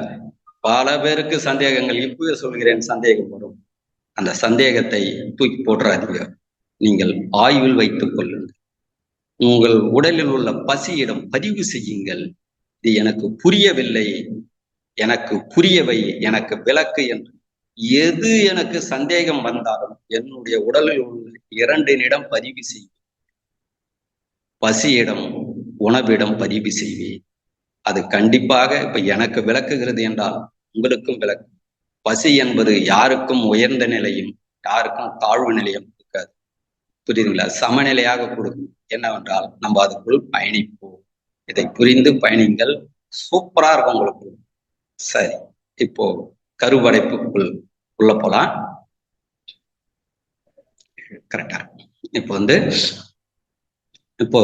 பல பேருக்கு சந்தேகங்கள். இப்பவே சொல்கிறேன், சந்தேகம் வரும். அந்த சந்தேகத்தை தூக்கி போட்டுறாதீங்க. நீங்கள் ஆய்வில் வைத்துக் கொள்ளுங்கள். உங்கள் உடலில் உள்ள பசியிடம் பதிவு செய்யுங்கள். இது எனக்கு புரியவில்லை, எனக்கு புரியவை, எனக்கு விளக்கு என்று எது எனக்கு சந்தேகம் வந்தாலும் என்னுடைய உடலில் உள்ள 2 பதிவு செய்வேன். பசியிடம் உணவிடம் பதிவு செய்வேன். அது கண்டிப்பாக இப்ப எனக்கு விளக்குகிறது என்றால் உங்களுக்கும் விளக்கு. பசி என்பது யாருக்கும் உயர்ந்த நிலையும் யாருக்கும் தாழ்வு நிலையும் கொடுக்காது. புரியுதுங்களா? சமநிலையாக கொடுக்கும். என்னவென்றால் நம்ம அதுக்குள் பயணிப்போம். இதை புரிந்து பயணிங்கள். சூப்பரா இருக்கும் உங்களுக்கு. சரி, இப்போ கருவடைப்புக்குள் உள்ள போலாம். கரெக்டா? இப்போ வந்து இப்போ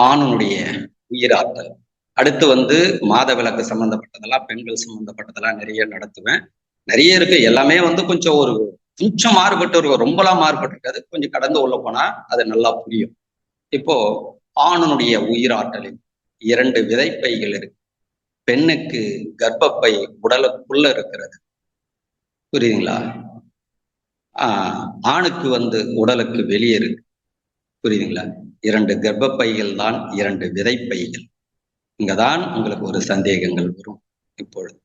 ஆணுடைய உயிராற்றல். அடுத்து வந்து மாத விளக்கு சம்பந்தப்பட்டதெல்லாம், பெண்கள் சம்பந்தப்பட்டதெல்லாம் நிறைய நடத்துவேன். நிறைய இருக்கு. எல்லாமே வந்து கொஞ்சம் மாறுபட்டு இருக்கும். ரொம்பலாம் மாறுபட்டு இருக்காது. கொஞ்சம் கடந்து உள்ள போனா அது நல்லா புரியும். இப்போ ஆணுடைய உயிராற்றலில் 2 விதைப்பைகள் இருக்கு. பெண்ணுக்கு கர்ப்பப்பை உடலுக்குள்ள இருக்கிறது. புரியுதுங்களா? ஆணுக்கு வந்து உடலுக்கு வெளியே இருக்கு. புரியுதுங்களா? 2 கர்ப்பப்பைகள் தான் 2 விதைப்பைகள். இங்கதான் உங்களுக்கு ஒரு சந்தேகங்கள் வரும். இப்பொழுது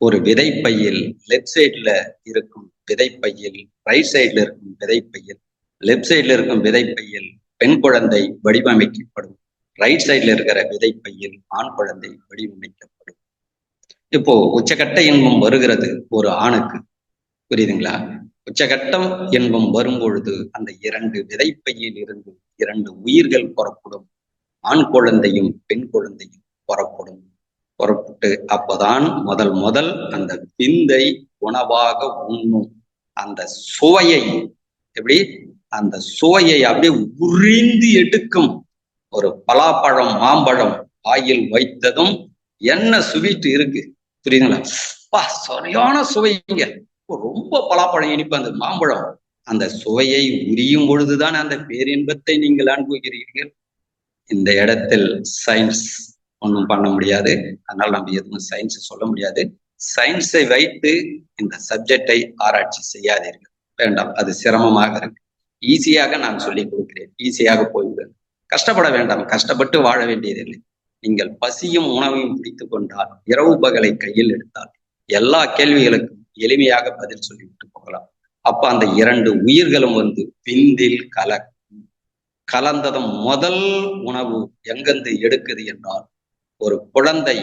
ஒரு விதைப்பையில் லெப்ட் சைட்ல இருக்கும் விதைப்பையில், ரைட் சைட்ல இருக்கும் விதைப்பையில், லெப்ட் சைட்ல இருக்கும் விதைப்பையில் பெண் குழந்தை வடிவமைக்கப்படும். ரைட் சைட்ல இருக்கிற விதைப்பையில் ஆண் குழந்தை வடிவமைக்கப்படும். இப்போ உச்சகட்ட இன்பம் வருகிறது ஒரு ஆணுக்கு. புரியுதுங்களா? உச்சகட்டம் இன்பம் வரும் பொழுது அந்த 2 விதைப்பையில் இருந்து 2 உயிர்கள் புறப்படும். ஆண் குழந்தையும் பெண் குழந்தையும் புறப்படும். புறப்பட்டு அப்பதான் முதல் அந்த விந்தை உணவாக உண்ணும். அந்த சுவையை எப்படி, அந்த சுவையை அப்படியே உறிந்து எடுக்கும். ஒரு பலாப்பழம் மாம்பழம் வாயில் வைத்ததும் என்ன சுவீட்டு இருக்கு. புரியுதுங்களா? சரியான சுவைங்க. ரொம்ப பலாப்பழம் இனிப்பு அந்த மாம்பழம். அந்த சுவையை உரியும் பொழுதுதான் அந்த பேரின்பத்தை நீங்கள் அனுபவிக்கிறீர்கள். இந்த இடத்தில் சயின்ஸ் ஒன்றும் பண்ண முடியாது. அதனால நம்ம எதுவும் சயின்ஸ் சொல்ல முடியாது. சயின்ஸை வைத்து இந்த சப்ஜெக்டை ஆராய்ச்சி செய்யாதீர்கள், வேண்டாம். அது சிரமமாக இருக்கு. ஈஸியாக நான் சொல்லிக் கொடுக்கிறேன். ஈஸியாக போய்விடும். கஷ்டப்பட வேண்டாம். கஷ்டப்பட்டு வாழ வேண்டியதில்லை. நீங்கள் பசியும் உணவையும் பிடித்துக் கொண்டால், இரவு பகலை கையில் எடுத்தால் எல்லா கேள்விகளுக்கும் எளிமையாக பதில் சொல்லிவிட்டு போகலாம். அப்ப அந்த 2 உயிர்களும் வந்து விந்தில் கலந்ததும் முதல் உணவு எங்கிருந்து எடுக்குது என்றால், ஒரு குழந்தை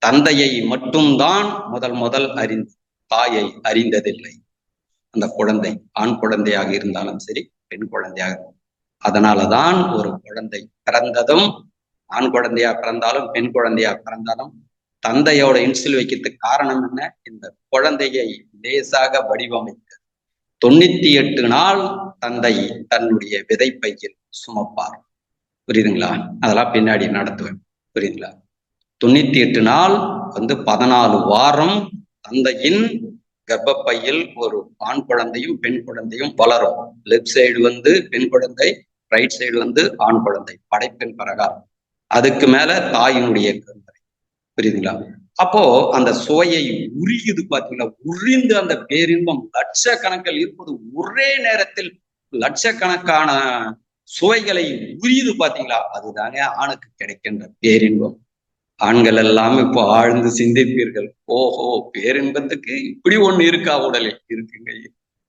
தந்தையை மட்டும்தான் முதல் தாயை அறிந்ததில்லை. அந்த குழந்தை ஆண் குழந்தையாக இருந்தாலும் சரி, பெண் குழந்தையாக. அதனாலதான் ஒரு குழந்தை பிறந்ததும், ஆண் குழந்தையா பிறந்தாலும் பெண் குழந்தையா பிறந்தாலும், தந்தையோட இன்சில் வைக்கிறதுக்கு காரணம் என்ன? இந்த குழந்தையை லேசாக வடிவமைக்க 98 நாள் தந்தை தன்னுடைய விதைப்பையில் சுமப்பார். புரியுதுங்களா? அதெல்லாம் பின்னாடி நடத்துவேன். புரியுதுங்களா? 98 நாள் 14 வாரம் தந்தையின் கர்ப்பப்பையில் ஒரு ஆண் குழந்தையும் பெண் குழந்தையும் வளரும். லெப்ட் சைடு பெண் குழந்தை, ரைட் சைடு ஆண் குழந்தை, படைப்பின் பிரகாரம். அதுக்கு மேல தாயினுடைய கருவறை. புரியுதுங்களா? அப்போ அந்த சுவையை உரியுது பாத்தீங்களா? உரிந்து அந்த பேரின்பம் லட்சக்கணக்கில் இருப்பது ஒரே நேரத்தில் லட்சக்கணக்கான சுவைகளை உரியுது பாத்தீங்களா? அதுதானே ஆணுக்கு கிடைக்கின்ற பேரின்பம். ஆண்கள் எல்லாம் இப்போ ஆழ்ந்து சிந்திப்பீர்கள். ஓஹோ, பேரின்பத்துக்கு இப்படி ஒண்ணு இருக்கா? உடலில் இருக்குங்க.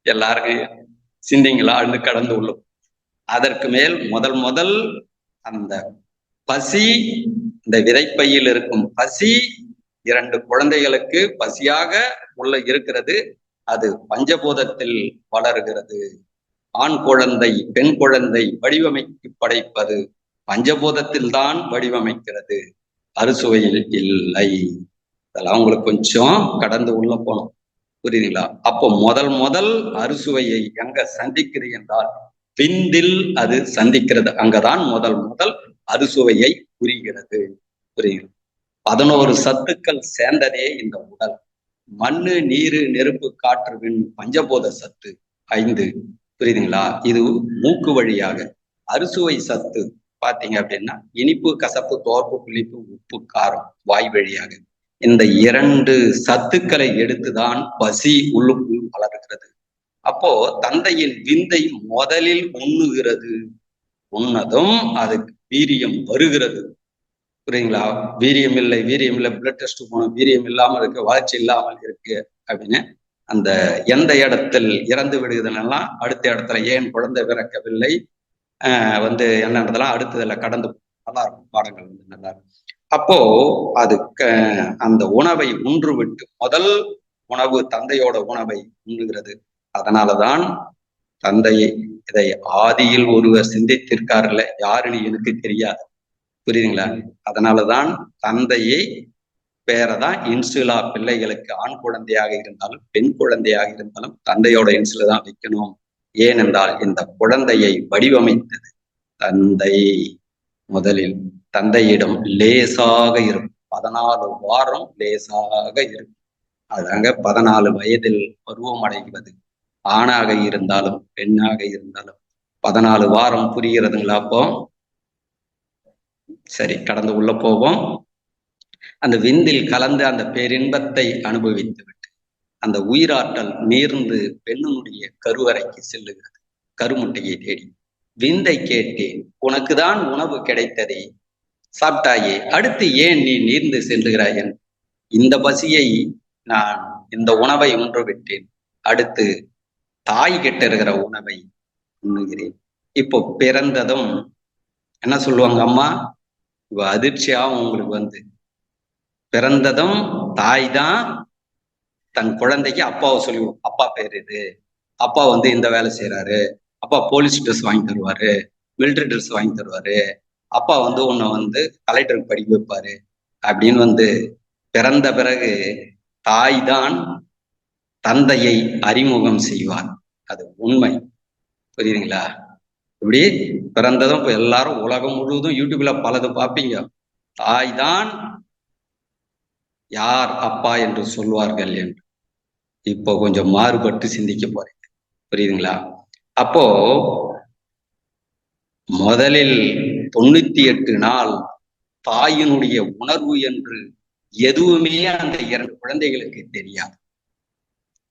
எல்லாருக்கும் சிந்திங்களா? ஆழ்ந்து கடந்து உள்ளோம். அதற்கு மேல் முதல் அந்த பசி, இந்த விதைப்பையில் இருக்கும் பசி 2 குழந்தைகளுக்கு பசியாக உள்ள இருக்கிறது. அது பஞ்சபூதத்தில் வளருகிறது. ஆண் குழந்தை பெண் குழந்தை வடிவமைக்கு படைப்பது பஞ்சபூதத்தில் தான் வடிவமைக்கிறது, அறுசுவையில் இல்லை. அதெல்லாம் உங்களுக்கு கொஞ்சம் கடந்து உள்ள போனோம். புரியுதுங்களா? அப்போ முதல் அறுசுவையை எங்க சந்திக்கிறது என்றால் விந்தில் அது சந்திக்கிறது. அங்கதான் முதல் அறுசுவையை புரிகிறது. புரியுது? 11 சத்துக்கள் சேர்ந்ததே இந்த உடல். மண்ணு, நீரு, நெருப்பு, காற்று, விண், பஞ்சபூத சத்து 5. புரியுதுங்களா? இது மூக்கு வழியாக. அறுசுவை சத்து பாத்தீங்க அப்படின்னா இனிப்பு, கசப்பு, தோற்பு, புளிப்பு, உப்பு, காரம் வாய் வழியாக. இந்த 2 சத்துக்களை எடுத்துதான் பசி உள்ளுக்குள் வளர்கிறது. அப்போ தந்தையின் விந்தை முதலில் உண்ணுகிறது. உண்ணதும் அதுக்கு வீரியம் வருகிறது. புரியுதுங்களா? வீரியம் இல்லை பிளட் டெஸ்ட் போனோம், வீரியம் இல்லாமல் இருக்கு, வளர்ச்சி இல்லாமல் இருக்கு அப்படின்னு அந்த எந்த இடத்தில் இறந்து விடுகிறதுலாம் அடுத்த இடத்துல ஏன் குழந்தை பிறக்கவில்லை என்னன்றதெல்லாம் அடுத்ததுல கடந்து நல்லா இருக்கும். பாடங்கள் நல்லா இருக்கும். அப்போ அதுக்கு அந்த உணவை உன்று விட்டு முதல் உணவு தந்தையோட உணவை உண்ணுகிறது. அதனாலதான் தந்தையை இதை ஆதியில் ஒருவர் சிந்தித்திருக்காருல்ல, யாருன்னு எனக்கு தெரியாது. புரியுதுங்களா? அதனாலதான் தந்தையை பேரதான் இன்சுலா பிள்ளைகளுக்கு ஆண் குழந்தையாக இருந்தாலும் பெண் குழந்தையாக இருந்தாலும் தந்தையோட இன்சுல தான் வைக்கணும். ஏனென்றால் இந்த குழந்தையை வடிவமைத்தது தந்தை. முதலில் தந்தையிடம் லேசாக இருக்கும். 14 வாரம் லேசாக இருக்கும். அதாங்க 14 வயதில் பருவம் அடைவது. ஆணாக இருந்தாலும் பெண்ணாக இருந்தாலும் 14 வாரம். புரிகிறதுங்களா? அப்போ சரி, கடந்து உள்ள போவோம். அந்த விந்தில் கலந்து அந்த பேரின்பத்தை அனுபவித்து விட்டு அந்த உயிராற்றல் நீர்ந்து பெண்ணுடைய கருவறைக்கு செல்லுகிறது. கருமுட்டையை தேடி விந்தை கேட்டேன், உனக்குதான் உணவு கிடைத்ததே, சாப்பிட்டாயே, அடுத்து ஏன் நீ நீர்ந்து செல்லுகிறாய்? இந்த பசியை நான் இந்த உணவை உன்று விட்டேன், அடுத்து தாய் கிட்ட இருக்கிற உணவை உண்ணுகிறேன். இப்போ பிறந்ததும் என்ன சொல்லுவாங்க? அம்மா இவ அதிர்ச்சியாவும் உங்களுக்கு பிறந்ததும் தாய் தான் தன் குழந்தைக்கு அப்பாவை சொல்லிவிடும். அப்பா பேர் இது, அப்பா இந்த வேலை செய்யறாரு, அப்பா போலீஸ் ட்ரெஸ் வாங்கி தருவாரு, மிலிட்டரி ட்ரெஸ் வாங்கி தருவாரு, அப்பா உன்னை கலெக்டருக்கு படிக்க வைப்பாரு அப்படின்னு பிறந்த பிறகு தாய் தான் தந்தையை அறிமுகம் செய்வார். அது உண்மை. புரியுதுங்களா? இப்படி பிறந்ததும் இப்ப எல்லாரும் உலகம் முழுவதும் யூடியூப்ல பலது பார்ப்பீங்க. தாய் தான் யார் அப்பா என்று சொல்வார்கள் என்று இப்போ கொஞ்சம் மாறுபட்டு சிந்திக்க போறீங்க. புரியுதுங்களா? அப்போ முதலில் 98 நாள் தாயினுடைய உணர்வு என்று எதுவுமே அந்த 2 குழந்தைகளுக்கு தெரியாது.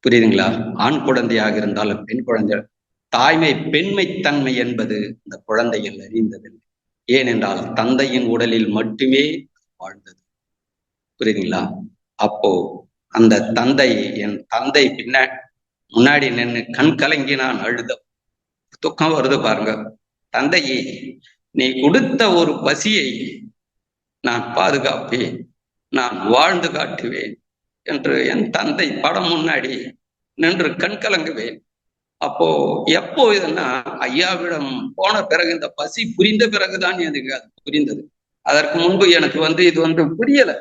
புரியுதுங்களா? ஆண் குழந்தையாக இருந்தாலும் பெண் குழந்தை தாய்மை பெண்மைத்தன்மை என்பது இந்த குழந்தைகள் அறிந்ததில்லை. ஏனென்றால் தந்தையின் உடலில் மட்டுமே வாழ்ந்தது. புரியுதுங்களா? அப்போ அந்த தந்தை, என் தந்தை முன்னாடி நின்று கண் கலங்கி நான் அழுத துக்கம் வருது பாருங்க. தந்தையே, நீ கொடுத்த ஒரு பசியை நான் பாதுகாப்பேன், நான் வாழ்ந்து காட்டுவேன் என்று என் தந்தை படம் முன்னாடி நின்று கண் கலங்குவேன். அப்போ எப்போ இதுன்னா ஐயாவிடம் போன பிறகு, இந்த பசி புரிந்த பிறகுதான் எனக்கு அது புரிந்தது. அதற்கு முன்பு எனக்கு இது புரியல.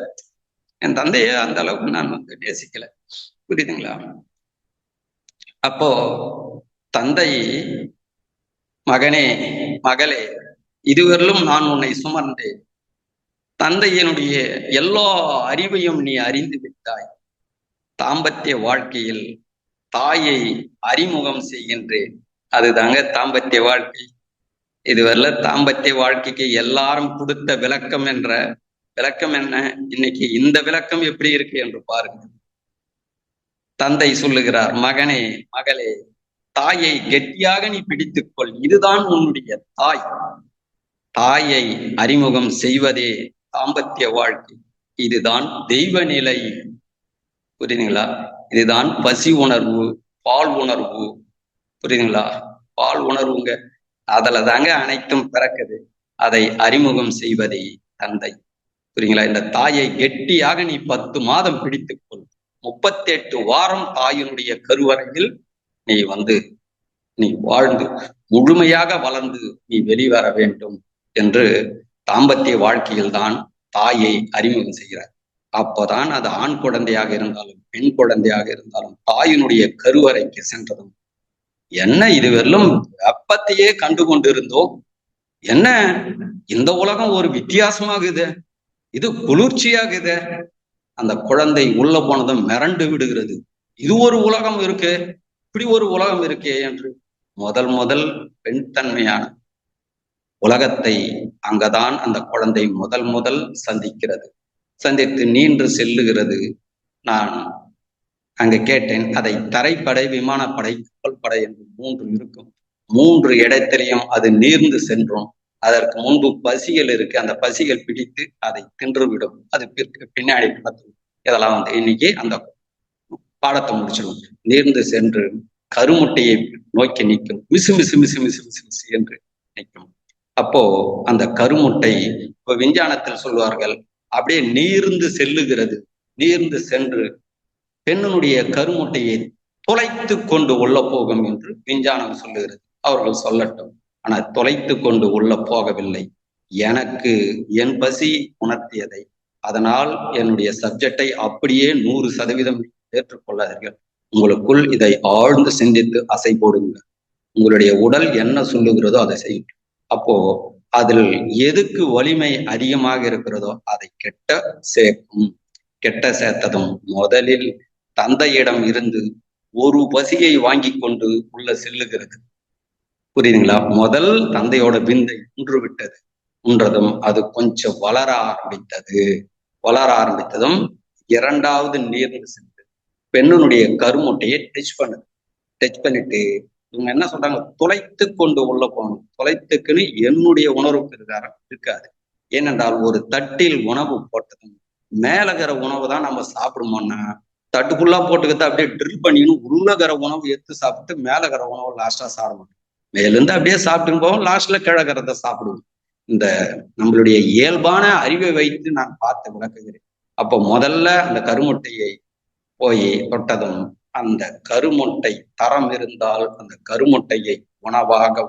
என் தந்தைய அந்த அளவுக்கு நான் நேசிக்கல. புரியுதுங்களா? அப்போ தந்தை, மகனே, மகளே, இதுவரையிலும் நான் உன்னை சுமந்தேன். தந்தையினுடைய எல்லா அறிவையும் நீ அறிந்து விட்டாய். தாம்பத்திய வாழ்க்கையில் தாயை அறிமுகம் செய்கின்றேன். அதுதாங்க தாம்பத்திய வாழ்க்கை. இதுவரையில தாம்பத்திய வாழ்க்கைக்கு எல்லாரும் கொடுத்த விளக்கம் என்ன? இன்னைக்கு இந்த விளக்கம் எப்படி இருக்கு என்று பாருங்க. தந்தை சொல்லுகிறார், மகனே, மகளே, தாயை கெட்டியாக நீ பிடித்துக்கொள். இதுதான் உன்னுடைய தாய். தாயை அறிமுகம் செய்வதே தாம்பத்திய வாழ்க்கை. இதுதான் தெய்வ நிலை. புரியுதுங்களா? இதுதான் பசி உணர்வு, பால் உணர்வு. புரியுதுங்களா? பால் உணர்வுங்க. அதுல தாங்க அனைத்தும் பிறக்குது. அதை அறிமுகம் செய்வதே தந்தை. புரியுங்களா? இந்த தாயை கெட்டியாக நீ 10 மாதம் பிடித்துக்கொள். 38 வாரம் தாயினுடைய கருவறையில் நீ வாழ்ந்து முழுமையாக வளர்ந்து நீ வெளிவர வேண்டும் என்று தாம்பத்திய வாழ்க்கையில் தான் தாயை அறிமுகம் செய்கிறார். அப்போதான் அது ஆண் குழந்தையாக இருந்தாலும் பெண் குழந்தையாக இருந்தாலும் தாயினுடைய கருவறைக்கு சென்றதும், என்ன இதுவரையிலும் வெப்பத்தையே கண்டு கொண்டிருந்தோம், என்ன இந்த உலகம் ஒரு வித்தியாசமாகுது, இது குளிர்ச்சியாகுது. அந்த குழந்தை உள்ள போனதும் மிரண்டு விடுகிறது. இது ஒரு உலகம் இருக்கு, இப்படி ஒரு உலகம் இருக்கே என்று முதல் பெண் தன்மையான உலகத்தை அங்கதான் அந்த குழந்தை முதல் சந்திக்கிறது. சந்தித்து நீண்டு செல்லுகிறது. நான் அங்க கேட்டேன், அதை தரைப்படை, விமானப்படை, கப்பல் படை என்று 3 இருக்கும். 3 இடத்திலையும் அது நீர்ந்து சென்றோம். அதற்கு முன்பு பசிகள் இருக்கு. அந்த பசிகள் பிடித்து அதை தின்றுவிடும். அது பின்னாடி நடத்தும். இதெல்லாம் இன்னைக்கு அந்த பாடத்தை முடிச்சிடும். நீர்ந்து சென்று கருமுட்டையை நோக்கி நிற்கும். மிசு மிசு மிசு மிசு மிசு மிசு என்று நிற்கும். அப்போ அந்த கருமுட்டை, இப்ப விஞ்ஞானத்தில் சொல்வார்கள், அப்படியே நீர்ந்து செல்லுகிறது. நீர்ந்து சென்று பெண்ணுடைய கருமுட்டையை தொலைத்து கொண்டு உள்ள போகும் என்று விஞ்ஞானம் சொல்லுகிறது. அவர்கள் சொல்லட்டும். ஆனா தொலைத்து கொண்டு உள்ள போகவில்லை. எனக்கு என் பசி உணர்த்தியதை, அதனால் என்னுடைய சப்ஜெக்டை அப்படியே 100% ஏற்றுக்கொள்ளாதீர்கள். உங்களுக்குள் இதை ஆழ்ந்து சிந்தித்து அசை போடுங்க. உங்களுடைய உடல் என்ன சொல்லுகிறதோ அதை செய்யும். அப்போ அதில் எதுக்கு வலிமை அதிகமாக இருக்கிறதோ அதை கெட்ட சேர்க்கும். கெட்ட சேர்த்ததும் முதலில் தந்தையிடம் இருந்து ஒரு பசியை வாங்கி கொண்டு உள்ள செல்லுகிறது. புரியுதுங்களா? முதல் தந்தையோட விந்தை உன்று விட்டது. உன்றதும் அது கொஞ்சம் வளர ஆரம்பித்ததும் 2வது நீர்ந்து சென்று பெண்ணுடைய கருமுட்டையை டச் பண்ணிட்டு இவங்க என்ன சொல்றாங்க, தொலைத்து கொண்டு உள்ள போகணும். தொலைத்துக்குன்னு என்னுடைய உணர்வுக்கு இருக்காது. ஏனென்றால் ஒரு தட்டில் உணவு போட்டதும் மேலகிற உணவு தான் நம்ம சாப்பிடுமோன்னா, தட்டுக்குள்ளா போட்டுக்கிட்டு அப்படியே ட்ரில் பண்ணின்னு உள்ளகிற உணவு எடுத்து சாப்பிட்டு மேலகிற உணவு லாஸ்டா சாப்பிட மாட்டோம். மேலிருந்து அப்படியே சாப்பிட்டு போவோம், லாஸ்ட்ல கிழகிறத சாப்பிடுவோம். இந்த நம்மளுடைய இயல்பான அறிவை வைத்து நான் பார்த்து விளக்குகிறேன். அப்போ முதல்ல அந்த கருமுட்டையை போய் தொட்டதும், அந்த கருமுட்டை தரம் இருந்தால் அந்த கருமுட்டையை உணவாக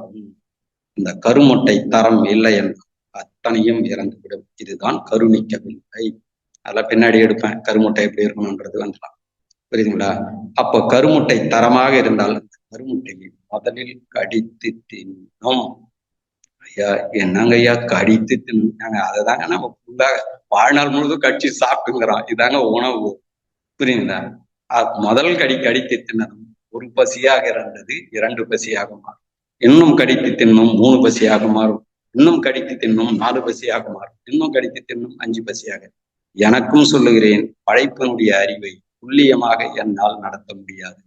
இந்த கருமுட்டை தரம் இல்லை என்றால் அத்தனையும் இறந்துவிடும். இதுதான் கருணிக்கவில்லை. அதெல்லாம் பின்னாடி எடுப்பேன், கருமுட்டை எப்படி இருக்கணும்ன்றது வந்துடலாம். புரியுதுங்களா? அப்போ கருமுட்டை தரமாக இருந்தால் அந்த கருமுட்டையை முதலில் கடித்து தின்னும். ஐயா என்னங்க ஐயா கடித்து தின்னாங்க? அதை தாங்க நம்ம ஃபுல்லாக வாழ்நாள் முழுதும் கடிச்சு சாப்பிட்டுங்கிறோம். இதாங்க உணவு. புரியுதுங்களா? முதல் கடித்து தின்னதும் ஒரு பசியாக இருந்தது 2 பசியாக மாறும். இன்னும் கடித்து தின்னும் 3 பசியாக மாறும். இன்னும் கடித்து தின்னும் 4 பசியாக மாறும். இன்னும் கடித்து தின்னும் 5 பசியாக. எனக்கும் சொல்லுகிறேன், படைப்பினுடைய அறிவை துல்லியமாக என்னால் நடத்த முடியாது.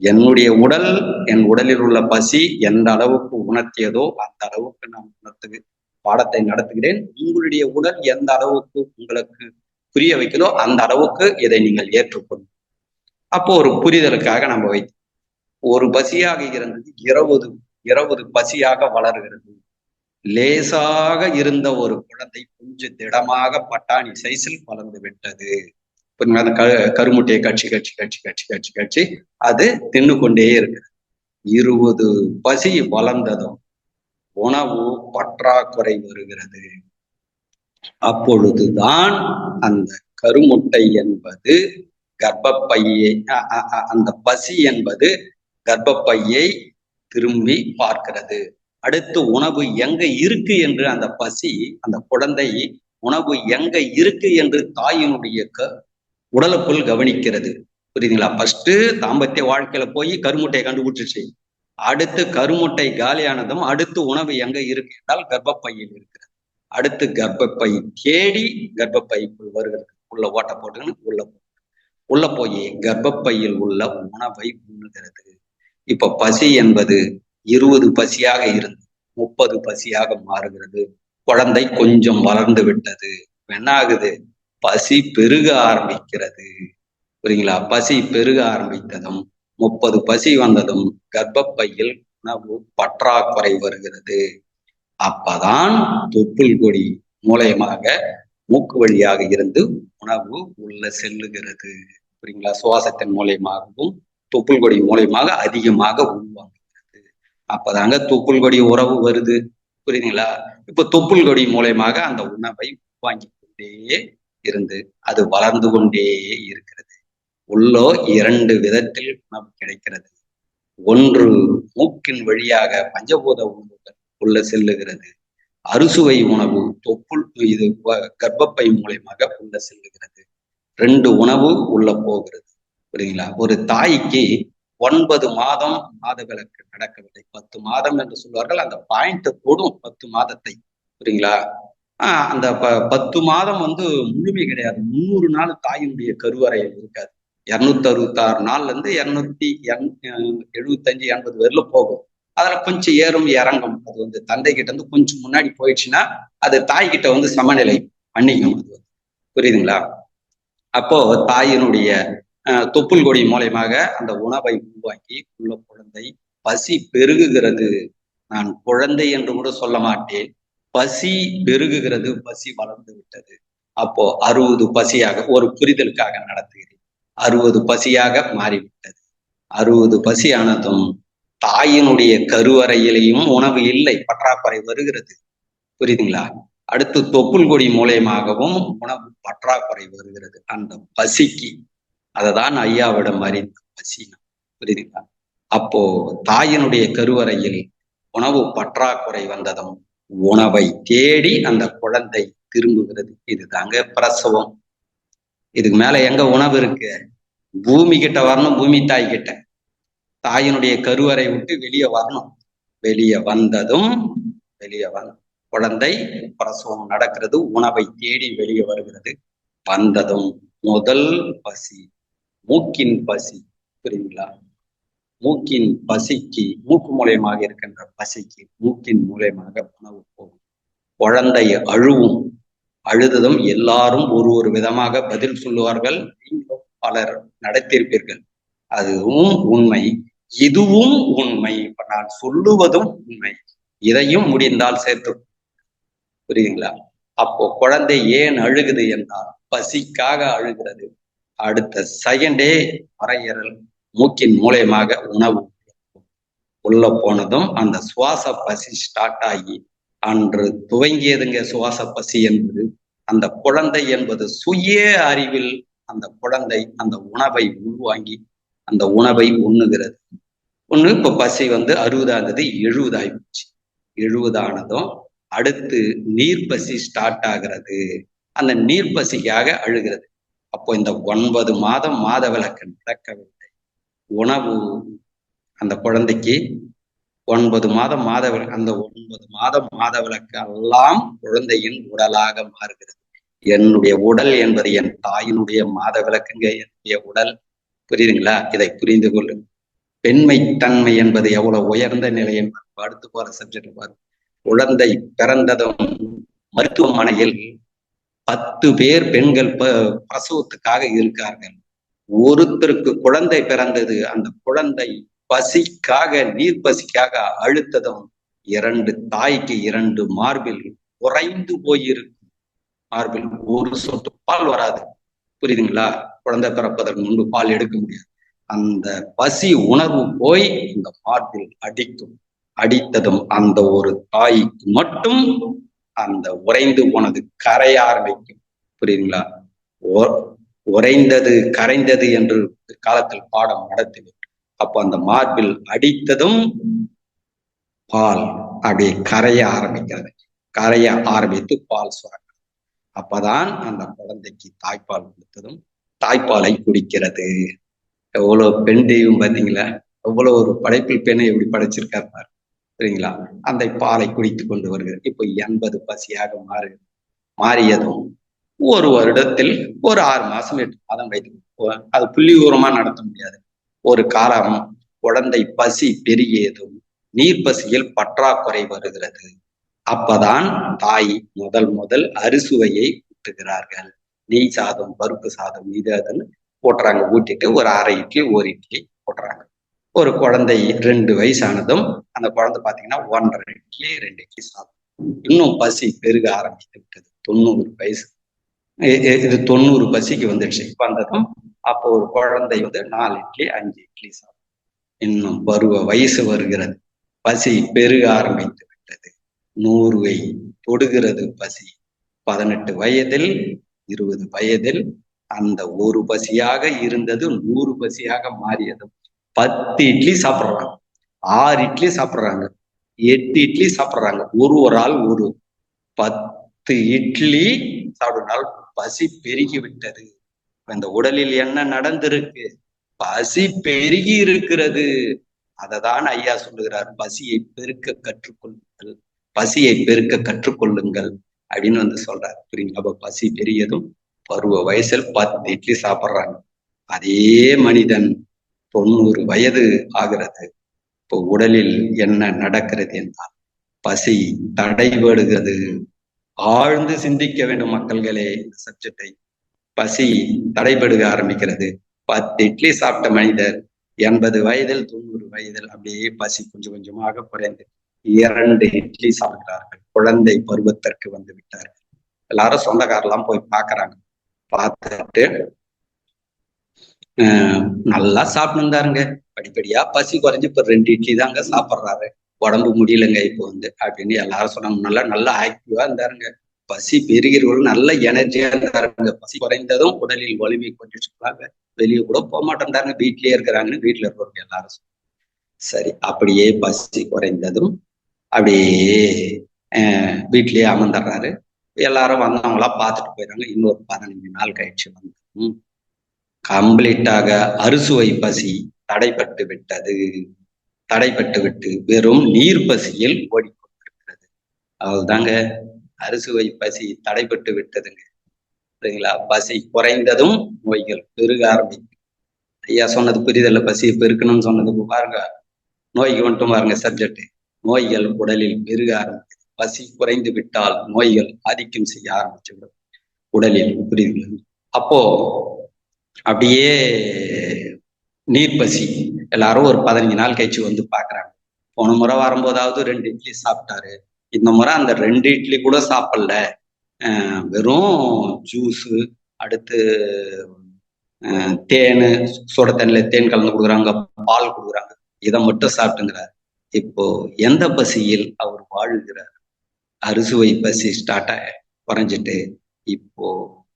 என்னுடைய உடல், என் உடலில் உள்ள பசி எந்த அளவுக்கு உணர்த்தியதோ அந்த அளவுக்கு நான் பாடத்தை நடத்துகிறேன். உங்களுடைய உடல் எந்த அளவுக்கு உங்களுக்கு புரிய வைக்கிறதோ அந்த அளவுக்கு இதை நீங்கள் ஏற்றுக்கொள்ளும். அப்போ ஒரு புரிதலுக்காக நம்ம வைத்து ஒரு பசியாக இருந்தது 20 பசியாக வளர்கிறது. லேசாக இருந்த ஒரு குழந்தை கொஞ்சம் திடமாக பட்டாணி சைஸில் வளர்ந்து விட்டது. புரியுங்களா? அந்த கருமுட்டையை கட்சி அது தின்னு கொண்டே இருக்கு. 20 பசி வளர்ந்ததும் உணவு பற்றாக்குறை வருகிறது. அப்பொழுதுதான் அந்த கருமுட்டை என்பது கர்ப்பப்பையை அந்த பசி என்பது கர்ப்பப்பையை திரும்பி பார்க்கிறது. அடுத்து உணவு எங்க இருக்கு என்று அந்த பசி, அந்த குழந்தை உணவு எங்க இருக்கு என்று தாயினுடைய உடலுக்குள் கவனிக்கிறது. புரியுதுங்களா? ஃபர்ஸ்ட் தாம்பத்திய வாழ்க்கையில போய் கருமுட்டையை கண்டுபிடிச்சிச்சு. அடுத்து கருமுட்டை காலியானதும் அடுத்து உணவு எங்க இருக்கு என்றால் கர்ப்பப்பையில் இருக்கிறது. அடுத்து கர்ப்பப்பை தேடி கர்ப்பப்பைக்குள் வருகிறது. உள்ள ஓட்ட போட்டுன்னு உள்ள போய் கர்ப்பப்பையில் உள்ள உணவை உண்ணுகிறது. இப்ப பசி என்பது 20 பசியாக இருந்து 30 பசியாக மாறுகிறது. குழந்தை கொஞ்சம் வளர்ந்து விட்டது. என்ன ஆகுது? பசி பெருக ஆரம்பிக்கிறது. புரியுங்களா? பசி பெருக ஆரம்பித்ததும் 30 பசி வந்ததும் கர்ப்பப்பையில் உணவு பற்றாக்குறை வருகிறது. அப்பதான் தொப்புள் கொடி மூலயமாக மூக்கு வழியாக இருந்து உணவு உள்ள செல்லுகிறது. புரியுங்களா? சுவாசத்தின் மூலயமாகவும் தொப்புள் கொடி மூலயமாக அதிகமாக உள்வாங்குகிறது. அப்பதாங்க தொப்புள் கொடி உறவு வருது. புரியுதுங்களா? இப்ப தொப்புள் கொடி மூலயமாக அந்த உணவை உள்வாங்கி கொண்டே இருந்து அது வளர்ந்து கொண்டே இருக்கிறது. உள்ளோ 2 விதத்தில் உணவு கிடைக்கிறது. ஒன்று மூக்கின் வழியாக பஞ்சபூத உணவுகள் உள்ள செல்லுகிறது. அறுசுவை உணவு தொப்புள் இது கர்ப்பப்பை மூலயமாக உள்ள செல்லுகிறது. 2 உணவு உள்ள போகிறது. புரியுங்களா? ஒரு தாய்க்கு 9 மாதம் மாதவிலக்கு நடக்கவில்லை. 10 மாதம் என்று சொல்வார்கள். அந்த பாயிண்ட் போடும் 10 மாதத்தை. புரியுங்களா? அந்த 10 மாதம் முழுமை கிடையாது. 300 நாள் தாயினுடைய கருவறையில் இருக்காது. 266 நாள்ல இருந்து 275 80 வரையில போகும். அதுல கொஞ்சம் ஏறும் இறங்கும். அது தந்தை கிட்ட இருந்து கொஞ்சம் முன்னாடி போயிடுச்சுன்னா அது தாய் கிட்ட சமநிலை பண்ணிக்கும். அது புரியுதுங்களா? அப்போ தாயினுடைய தொப்புள் கொடி மூலயமாக அந்த உணவை உருவாக்கி உள்ள குழந்தை பசி பெருகுகிறது. நான் குழந்தை என்று கூட சொல்ல மாட்டேன். பசி பெருகுகிறது. பசி வளர்ந்து விட்டது. அப்போ 60 பசியாக ஒரு புரிதலுக்காக நடத்துகிறேன். 60 பசியாக மாறிவிட்டது. 60 பசியானதும் தாயினுடைய கருவறையிலையும் உணவு இல்லை, பற்றாக்குறை வருகிறது. புரியுதுங்களா? அடுத்து தொப்புள் கொடி மூலயமாகவும் உணவு பற்றாக்குறை வருகிறது. அந்த பசிக்கு அததான் ஐயாவிடம் அறிந்த பசி. புரியுதுங்களா? அப்போ தாயினுடைய கருவறையில் உணவு பற்றாக்குறை வந்ததும் உணவை தேடி அந்த குழந்தை திரும்புகிறது. இதுதாங்க பிரசவம். இதுக்கு மேல எங்க உணவு இருக்கு? பூமி கிட்ட வரணும். பூமி தாய் கிட்ட தாயினுடைய கருவறை விட்டு வெளியே வரணும். வெளியே வந்ததும் குழந்தை பிரசவம் நடக்கிறது. உணவை தேடி வெளியே வருகிறது. வந்ததும் முதல் பசி மூக்கின் பசி. புரியுங்களா? மூக்கின் பசிக்கு மூக்கு மூலயமாக இருக்கின்ற பசிக்கு மூக்கின் மூலயமாக உணவு போகும். குழந்தை அழுவும். அழுததும் எல்லாரும் ஒரு விதமாக பதில் சொல்லுவார்கள். நீங்களும் பலர் நடத்தியிருப்பீர்கள். அதுவும் உண்மை, இதுவும் உண்மை. இப்ப நான் சொல்லுவதும் உண்மை. இதையும் முடிந்தால் சேர்த்து. புரியுதுங்களா? அப்போ குழந்தை ஏன் அழுகுது என்றால் பசிக்காக அழுகிறது. அடுத்த செகண்டே வரையறல் மூக்கின் மூலயமாக உணவு உள்ள போனதும் அந்த சுவாச பசி ஸ்டார்ட் ஆகி அன்று துவங்கியதுங்க சுவாச பசி என்பது. அந்த குழந்தை என்பது சுய அறிவில் அந்த குழந்தை அந்த உணவை உள்வாங்கி அந்த உணவை உண்ணுகிறது. இப்ப பசி 60 ஆகுது, 70 ஆயிடுச்சு. 70 ஆனதும் அடுத்து நீர்ப்பசி ஸ்டார்ட் ஆகிறது. அந்த நீர்ப்பசிக்காக அழுகிறது. அப்போ இந்த 9 மாதம் மாதவிலக்கு நடக்கவில்லை. உணவு அந்த குழந்தைக்கு 9 மாதம் அந்த 9 மாதம் மாதவிலக்கு எல்லாம் குழந்தையின் உடலாக மாறுகிறது. என்னுடைய உடல் என்பது என் தாயினுடைய மாதவிலக்குங்க. என்னுடைய உடல். புரியுதுங்களா? இதை புரிந்து கொள்ளுங்க. பெண்மைத்தன்மை என்பது எவ்வளவு உயர்ந்த நிலை என்பது அடுத்து போற சப்ஜெக்ட் பாரு. குழந்தை பிறந்ததும் மருத்துவமனையில் 10 பேர் பெண்கள் பிரசவத்துக்காக இருக்கார்கள். ஒருத்தருக்கு குழந்தை பிறந்தது. அந்த குழந்தை பசிக்காக நீர் பசிக்காக அழுத்ததும் 2 தாய்க்கு 2 மார்பில் குறைந்து போயிருக்கும். மார்பில் ஒரு சொட்டு பால் வராது. புரியுதுங்களா? குழந்தை பிறப்பதற்கு முன்பு பால் எடுக்க முடியாது. அந்த பசி உணர்வு போய் இந்த மார்பில் அடிக்கும். அடித்ததும் அந்த ஒரு தாய்க்கு மட்டும் அந்த உறைந்து போனது கரைய ஆரம்பிக்கும். புரியுதுங்களா? உறைந்தது கரைந்தது என்று காலத்தில் பாடம் நடத்துவேன். அப்போ அந்த மார்பில் அடித்ததும் பால் அப்படியே கரைய ஆரம்பிக்கிறது. கரைய ஆரம்பித்து பால் சுரக்கும். அப்பதான் அந்த குழந்தைக்கு தாய்ப்பால் கொடுத்ததும் தாய்ப்பாலை குடிக்கிறது. எவ்வளவு பெண் தெய்வம் பார்த்தீங்களா? எவ்வளவு ஒரு படைப்பில் பெண்ணை எப்படி படைச்சிருக்காரு பாரு. சரிங்களா? அந்த பாலை குடித்து கொண்டு வருகிறது. இப்போ 80 பசியாக மாறியதும் ஒரு வருடத்தில் ஒரு 6 மாசம் 8 மாதம் வைத்து அது புள்ளி விவரமா நடத்த முடியாது. ஒரு காலம் குழந்தை பசி பெருகியதும் நீர் பசியில் பற்றாக்குறை வருகிறது. அப்பதான் தாய் முதல் அறுசுவையை ஊட்டுகிறார்கள். நெய் சாதம், பருப்பு சாதம், இது அதுன்னு போட்டுறாங்க. ஊட்டிட்டு ஒரு 1/2 இட்லி 1 இட்லி போட்டுறாங்க. ஒரு குழந்தை 2 வயசானதும் அந்த குழந்தை பாத்தீங்கன்னா 1.5 இட்லி 2 இட்லி சாப்பிடும். இன்னும் பசி பெருக ஆரம்பித்து விட்டது. 90 வயசு, இது 90 பசிக்கு வந்துடுச்சு. வந்ததும் அப்போ ஒரு குழந்தை 4 இட்லி 5 இட்லி சாப்பிடும். இன்னும் பருவ வயசு வருகிறது. பசி பெருக ஆரம்பித்து விட்டது. 100வை தொடுகிறது பசி. 18 வயதில் 20 வயதில் அந்த ஒரு பசியாக இருந்தது 100 பசியாக மாறியதும் 10 இட்லி சாப்பிட்றாங்க, 6 இட்லி சாப்பிட்றாங்க, 8 இட்லி சாப்பிட்றாங்க. ஒரு ஆள் 10 இட்லி சாப்பிடுனால் பசி பெருகி விட்டது. இந்த உடலில் என்ன நடந்திருக்கு? பசி பெருகி இருக்கிறது. அததான் ஐயா சொல்லுகிறார், பசியை பெருக்க கற்றுக்கொள்ளுங்கள், பசியை பெருக்க கற்றுக்கொள்ளுங்கள் அப்படின்னு சொல்றாரு. புரியுங்களா? அப்ப பசி பெரியதும் பருவ வயசில் 10 இட்லி சாப்பிட்றாங்க. அதே மனிதன் 90 வயது ஆகிறது. இப்போ உடலில் என்ன நடக்கிறது என்றால் பசி தடைபடுகிறது. ஆழ்ந்து சிந்திக்க வேண்டும் மக்கள்களே இந்த சப்ஜெக்டை. பசி தடைபடுக ஆரம்பிக்கிறது. 10 இட்லி சாப்பிட்ட மனிதர் 80 வயதில் 90 வயதில் அப்படியே பசி கொஞ்சம் கொஞ்சமாக குறைந்து 2 இட்லி சாப்பிடுகிறார்கள். குழந்தை பருவத்திற்கு வந்து விட்டார்கள். எல்லாரும் சொந்தக்காரெல்லாம் போய் பார்க்கறாங்க. பார்த்துட்டு நல்லா சாப்பிட்டு இருந்தாருங்க. படிப்படியா பசி குறைஞ்சு இப்ப 2 இட்லி தாங்க சாப்பிட்றாரு. உடம்பு முடியலங்க இப்போ அப்படின்னு எல்லாரும் சொன்னாங்க. நல்லா ஆக்டிவா இருந்தாருங்க. பசி பெருகிறவர்கள் நல்ல எனர்ஜியா இருந்தாருங்க. பசி குறைந்ததும் உடலில் வலிமை கொஞ்சம் சொல்றாங்க. வெளியே கூட போக மாட்டேன்றாங்க, வீட்லயே இருக்கிறாங்கன்னு வீட்டுல இருக்கிறவங்க எல்லாரும். சரி, அப்படியே பசி குறைந்ததும் அப்படியே வீட்லயே அமர்ந்துடுறாரு. எல்லாரும் வந்தவங்களா பார்த்துட்டு போயிடுறாங்க. இன்னொரு 15 நாள் கழிச்சு வந்து கம்ப்ளீட்டாக அறுசுவை பசி தடைப்பட்டு விட்டது. தடைப்பட்டு விட்டு வெறும் நீர் பசியில் ஓடிக்கொண்டிருக்கிறது. அவ்வளவுதாங்க, அறுசுவை பசி தடைப்பட்டு விட்டதுங்க. சரிங்களா? பசி குறைந்ததும் நோய்கள் பெருக ஆரம்பிக்கும். ஐயா சொன்னது புரிதல்ல? பசியை பெருக்கணும்னு சொன்னதுக்கு பாருங்க, நோய்க்கு மட்டும் பாருங்க சப்ஜெக்ட். நோய்கள் உடலில் பெருக ஆரம்பிக்குது. பசி குறைந்து விட்டால் நோய்கள் ஆதிக்கம் செய்ய ஆரம்பிச்சுவிடும் உடலில். புரியுதுங்களா? அப்போ அப்படியே நீர் பசி எல்லாரும் ஒரு 15 நாள் கழிச்சு வந்து பாக்குறாங்க. போன முறை வரும்போதாவது 2 இட்லி சாப்பிட்டாரு. இந்த முறை அந்த 2 இட்லி கூட சாப்பிடல, வெறும் ஜூஸு, அடுத்து தேனு, சுட தண்ணில தேன் கலந்து கொடுக்குறாங்க, பால் கொடுக்குறாங்க, இதை மட்டும் சாப்பிட்டுங்கிறார். இப்போ எந்த பசியில் அவர் வாழுகிறார்? அறுசுவை பசி ஸ்டார்ட் குறைஞ்சிட்டு இப்போ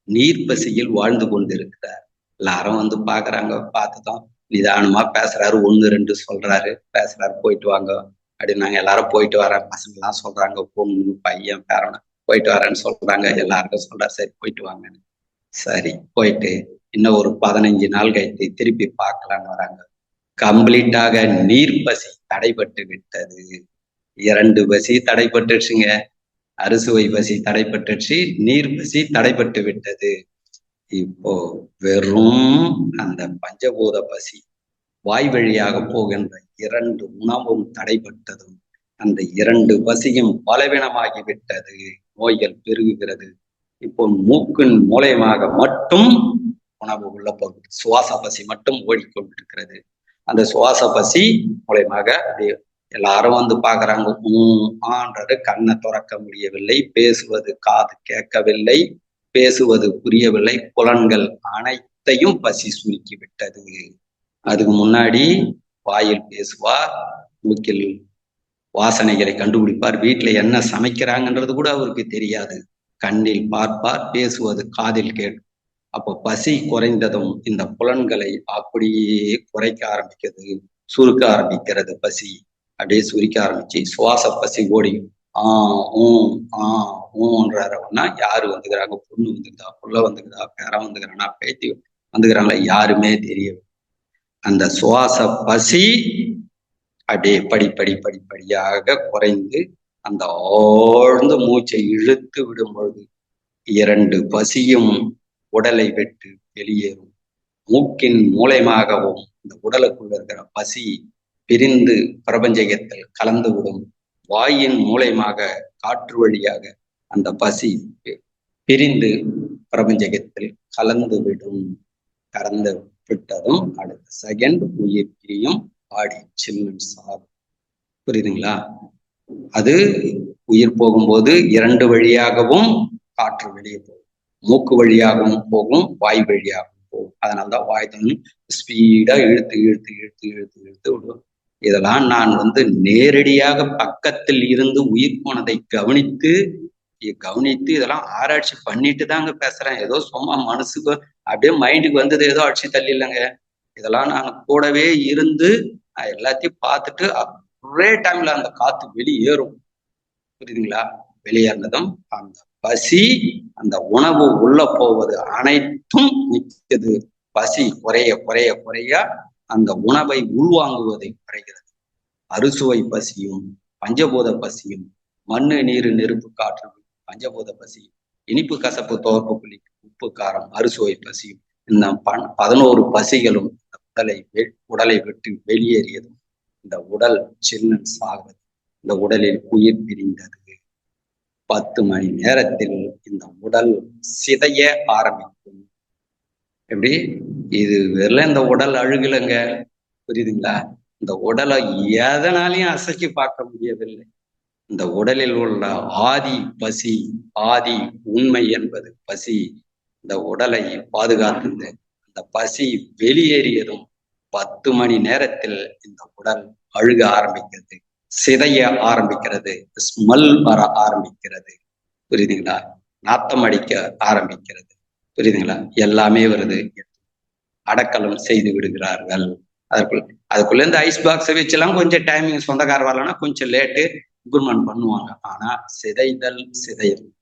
நீர் பசியில் வாழ்ந்து கொண்டு இருக்கிறார். எல்லாரும் வந்து பாக்குறாங்க. பார்த்துதான் நிதானமா பேசுறாரு, 1 2 சொல்றாரு, பேசுறாரு. போயிட்டு வாங்க அப்படின்னு நாங்க எல்லாரும் போயிட்டு வரேன். பசங்க எல்லாம் சொல்றாங்க, பொண்ணு பையன் பேரனை போயிட்டு வரேன்னு சொல்றாங்க. எல்லாருக்கும் சொல்றாரு, சரி போயிட்டு வாங்கன்னு. சரி போயிட்டு இன்னும் ஒரு 15 நாள் கழித்து திருப்பி பார்க்கலான்னு வராங்க. கம்ப்ளீட்டாக நீர் பசி தடைபட்டு விட்டது. 2 பசி தடைபட்டுச்சுங்க. அறுசுவை பசி தடைபட்டுச்சு, நீர் பசி தடைபட்டு விட்டது. இப்போ வெறும் அந்த பஞ்சபூத பசி, வாய் வழியாக போகின்ற 2 உணவும் தடைபட்டதும் அந்த 2 பசியும் பலவீனமாகி விட்டது. நோய்கள் பெருகுகிறது. இப்போ மூக்கின் மூலயமாக மட்டும் உணவு உள்ள போகுது. சுவாச பசி மட்டும் ஓடிக்கொண்டிருக்கிறது. அந்த சுவாச பசி மூலயமாக எல்லாரும் வந்து பாக்குறாங்க. ஆன்றது கண்ணை துறக்க முடியவில்லை, பேசுவது காது கேட்கவில்லை, பேசுவது புரியவில்லை, புலன்கள் அனைத்தையும் பசி சுருக்கி விட்டது. அதுக்கு முன்னாடி வாயில் பேசுவார், மூக்கில் வாசனைகளை கண்டுபிடிப்பார், வீட்டுல என்ன சமைக்கிறாங்கன்றது கூட அவருக்கு தெரியாது. கண்ணில் பார்ப்பார், பேசுவது காதில் கேட்கும். அப்போ பசி குறைந்ததும் இந்த புலன்களை அப்படியே குறைக்க ஆரம்பிக்கிறது, சுருக்க ஆரம்பிக்கிறது. பசி அப்படியே சுருக்க ஆரம்பிச்சு சுவாச பசி ஓடி ஊன்றாருன்னா யாரு வந்துக்கிறாங்க, பொண்ணு வந்துக்குதா, புள்ள வந்துக்குதா, பேரன் வந்துக்கிறானா, பேத்தி வந்துக்கிறாங்களா, யாருமே தெரியவில்லை. அந்த சுவாச பசி அப்படியே படிப்படியாக குறைந்து அந்த ஆழ்ந்த மூச்சை இழுத்து விடும் பொழுது 2 பசியும் உடலை விட்டு வெளியேறும். மூக்கின் மூலமாகவும் இந்த உடலுக்குள்ள இருக்கிற பசி பிரிந்து பிரபஞ்சத்தில் கலந்து விடும். வாயின் மூலமாக காற்று வழியாக அந்த பசி பிரிந்து பிரபஞ்சத்தில் கலந்து விடும். கலந்து விட்டதும் அடுத்த செகண்ட் உயிர் பிரியும், பாடி சில்லுன்னு சாகும். புரியுதுங்களா? அது உயிர் போகும்போது 2 வழியாகவும் காற்று வெளியே போகும், மூக்கு வழியாகவும் போகும், வாய் வழியாகவும் போகும். அதனால்தான் வாய் தண்ணி ஸ்பீடா இழுத்து விடுவோம். இதெல்லாம் நான் நேரடியாக பக்கத்தில் இருந்து உயிர் போனதை கவனித்து இதெல்லாம் ஆராய்ச்சி பண்ணிட்டு தாங்க பேசுறேன். ஏதோ சும்மா மனசுக்கு அப்படியே மைண்டுக்கு வந்தது ஏதோ அடிச்சு தள்ளி இல்லைங்க. இதெல்லாம் நான் கூடவே இருந்து நான் எல்லாத்தையும் பார்த்துட்டு ஒரே டைம்ல அந்த காத்து வெளியேறும். புரியுதுங்களா? வெளியேறினதும் அந்த பசி, அந்த உணவு உள்ள போவது அனைத்தும் நிற்கிறது. பசி குறைய அந்த உணவை உள்வாங்குவதை குறைகிறது. அறுசுவை பசியும் பஞ்சபூத பசியும், மண்ணு நீரு நெருப்பு காற்று பஞ்சபூத பசியும், இனிப்பு கசப்பு துவர்ப்பு புள்ளி உப்பு காரம் அறுசுவை பசியும், இந்த 11 பசிகளும் உடலை விட்டு வெளியேறியதும் இந்த உடல் சின்ன சாகிறது. இந்த உடலில் உயிர் பிரிந்தது. 10 மணி நேரத்தில் இந்த உடல் சிதைய ஆரம்பிக்கும். எப்படி? இது வெறும் இந்த உடல் அழுகலைங்க. புரியுதுங்களா? இந்த உடலை எதனாலையும் அசைச்சு பார்க்க முடியவில்லை. இந்த உடலில் உள்ள ஆதி பசி, ஆதி உண்மை என்பது பசி இந்த உடலை பாதுகாத்தது. அந்த பசி வெளியேறியதும் 10 மணி நேரத்தில் இந்த உடல் அழுக ஆரம்பிக்கிறது, சிதைய ஆரம்பிக்கிறது, ஸ்மெல் வர ஆரம்பிக்கிறது. புரியுதுங்களா? நாத்தம் அடிக்க ஆரம்பிக்கிறது. புரியுதுங்களா? எல்லாமே வருது. அடக்கலம் செய்து விடுகிறார்கள். அதுக்குள்ள இருந்து ஐஸ் பாக்ஸை வச்செல்லாம் கொஞ்சம் டைமிங் சொந்தக்கார வரலன்னா கொஞ்சம் லேட்டு இம்ப்ரூவ்மெண்ட் பண்ணுவாங்க. ஆனா சிதைதல்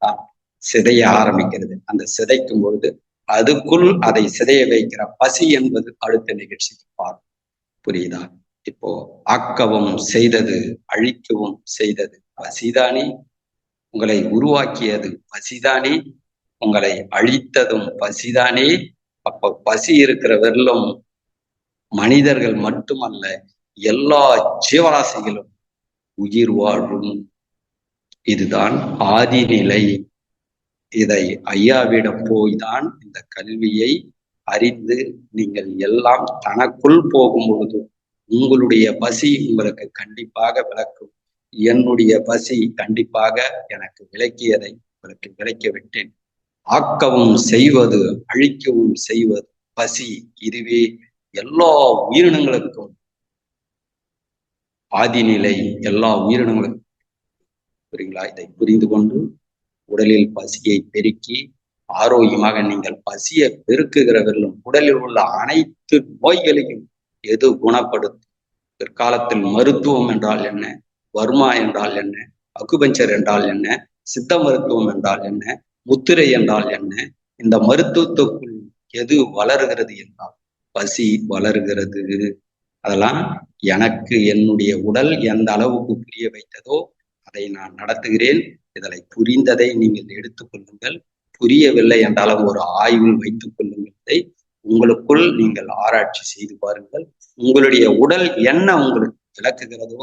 தான் சிதைய ஆரம்பிக்கிறது. அந்த சிதைக்கும் பொழுது அதுக்குள் அதை சிதைய வைக்கிற பசி என்பது அடுத்த நிகழ்ச்சிக்கு பார்க்கும். புரியுதா? இப்போ ஆக்கவும் செய்தது, அழிக்கவும் செய்தது பசிதானே. உங்களை உருவாக்கியது பசிதானே, உங்களை அழித்ததும் பசிதானே. அப்ப பசி இருக்கிற வெறும் மனிதர்கள் மட்டுமல்ல, எல்லா ஜீவராசிகளும் உயிர் வாழும். இதுதான் ஆதிநிலை. இதை ஐயாவிடம் போய்தான் இந்த கல்வியை அறிந்து நீங்கள் எல்லாம் தனக்குள் போகும் பொழுது உங்களுடைய பசி உங்களுக்கு கண்டிப்பாக விளக்கும். என்னுடைய பசி கண்டிப்பாக எனக்கு விளக்கியதை உங்களுக்கு விளக்கி விட்டேன். ஆக்கவும் செய்வது, அழிக்கவும் செய்வது பசி. இதுவே எல்லா உயிரினங்களுக்கும் ஆதிநிலை, எல்லா உயிரினங்களுக்கும். புரியுங்களா? இதை புரிந்து கொண்டு உடலில் பசியை பெருக்கி ஆரோக்கியமாக நீங்கள் பசியை பெருக்குகிறவர்களும் உடலில் உள்ள அனைத்து நோய்களையும் எது குணப்படுத்தும்? பிற்காலத்தில் மருத்துவம் என்றால் என்ன, வர்மா என்றால் என்ன, அக்குபஞ்சர் என்றால் என்ன, சித்த மருத்துவம் என்றால் என்ன, முத்திரை என்றால் என்ன, இந்த மருத்துவத்துக்குள் எது வளர்கிறது என்றால் பசி வளர்கிறது. அதெல்லாம் எனக்கு என்னுடைய உடல் எந்த அளவுக்கு புரிய வைத்ததோ அதை நான் நடத்துகிறேன். இதனை புரிந்ததை நீங்கள் எடுத்துக்கொள்ளுங்கள். புரியவில்லை என்றாலும் ஒரு ஆய்வில் வைத்துக் கொள்ளுங்கள். உங்களுக்குள் நீங்கள் ஆராய்ச்சி செய்து பாருங்கள். உங்களுடைய உடல் என்ன உங்களுக்கு விளக்குகிறதோ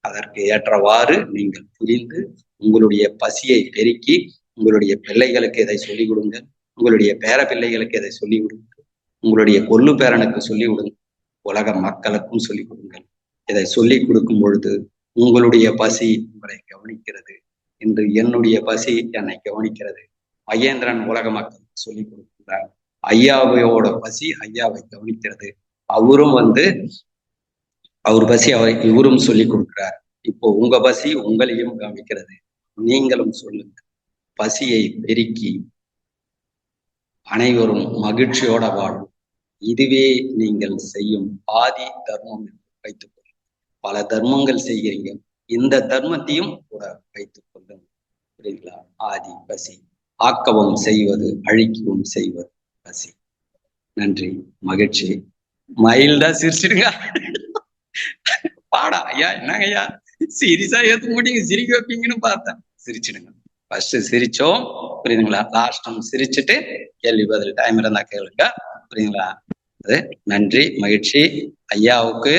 அதற்கு ஏற்றவாறு நீங்கள் புரிந்து உங்களுடைய பசியை பெருக்கி உங்களுடைய பிள்ளைகளுக்கு இதை சொல்லிக் கொடுங்கள். உங்களுடைய பேர பிள்ளைகளுக்கு இதை சொல்லிக் கொடுங்கள். உங்களுடைய கொள்ளு பேரனுக்கு சொல்லிக் கொடுங்கள். உலக மக்களுக்கும் சொல்லிக் கொடுங்கள். இதை சொல்லிக் கொடுக்கும் பொழுது உங்களுடைய பசி உங்களை கவனிக்கிறது. இன்று என்னுடைய பசி என்னை கவனிக்கிறது. மகேந்திரன் உலக மக்களுக்கு சொல்லிக் கொடுக்கிறார். ஐயாவோட பசி ஐயாவை கவனிக்கிறது. அவரும் வந்து அவர் பசி இவரும் சொல்லி கொடுக்கிறார். இப்போ உங்க பசி உங்களையும் கவனிக்கிறது. நீங்களும் சொல்லுங்க. பசியை பெருக்கி அனைவரும் மகிழ்ச்சியோட வாழும். இதுவே நீங்கள் செய்யும் ஆதி தர்மம் என்று வைத்துக் கொள்ளுங்கள். பல தர்மங்கள் செய்கிறீங்க, இந்த தர்மத்தையும் கூட வைத்துக் கொள்ளுங்கள். புரியுங்களா? ஆதி பசி, ஆக்கவும் செய்வது அழிக்கவும் செய்வது பசி. நன்றி, மகிழ்ச்சி. மயில் தான் சிரிச்சிடுங்க. பாடா ஐயா, என்னங்க ஐயா சீரியஸா ஏத்துக்க முடியுங்க, சிரிக்க வைப்பீங்கன்னு பார்த்தேன். சிரிச்சிடுங்க. ஃபர்ஸ்ட் சிரிச்சோம், புரியுதுங்களா? லாஸ்டும் சிரிச்சுட்டு கேள்வி பதில் டைம் இருந்தா கேளுங்க, புரியுதுங்களா? அது நன்றி, மகிழ்ச்சி. ஐயாவுக்கு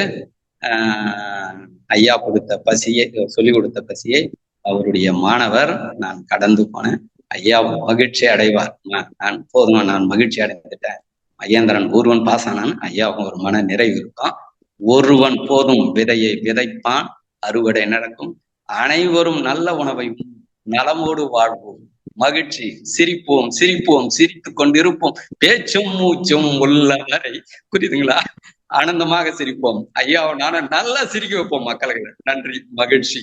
ஐயா கொடுத்த பசியை, சொல்லிக் கொடுத்த பசியை அவருடைய மாணவர் நான் கடந்து போனேன். ஐயா மகிழ்ச்சி அடைவார். நான் போதுமா, நான் மகிழ்ச்சி அடைந்துட்டேன். மகேந்திரன் ஒருவன் பாஸ் ஆனான், ஐயாவுக்கும் ஒரு மன நிறைவு இருக்கும். ஒருவன் போதும் விதையை விதைப்பான், அறுவடை நடக்கும். அனைவரும் நல்ல உணவையும் நலமோடு வாழ்வோம். மகிழ்ச்சி, சிரிப்போம் சிரிப்போம், சிரித்துக் கொண்டிருப்போம். பேச்சும் மூச்சும் உள்ளவரை, புரியுதுங்களா? ஆனந்தமாக சிரிப்போம். ஐயாவை நானும் நல்லா சிரிக்க வைப்போம் மக்களுக்கு. நன்றி, மகிழ்ச்சி.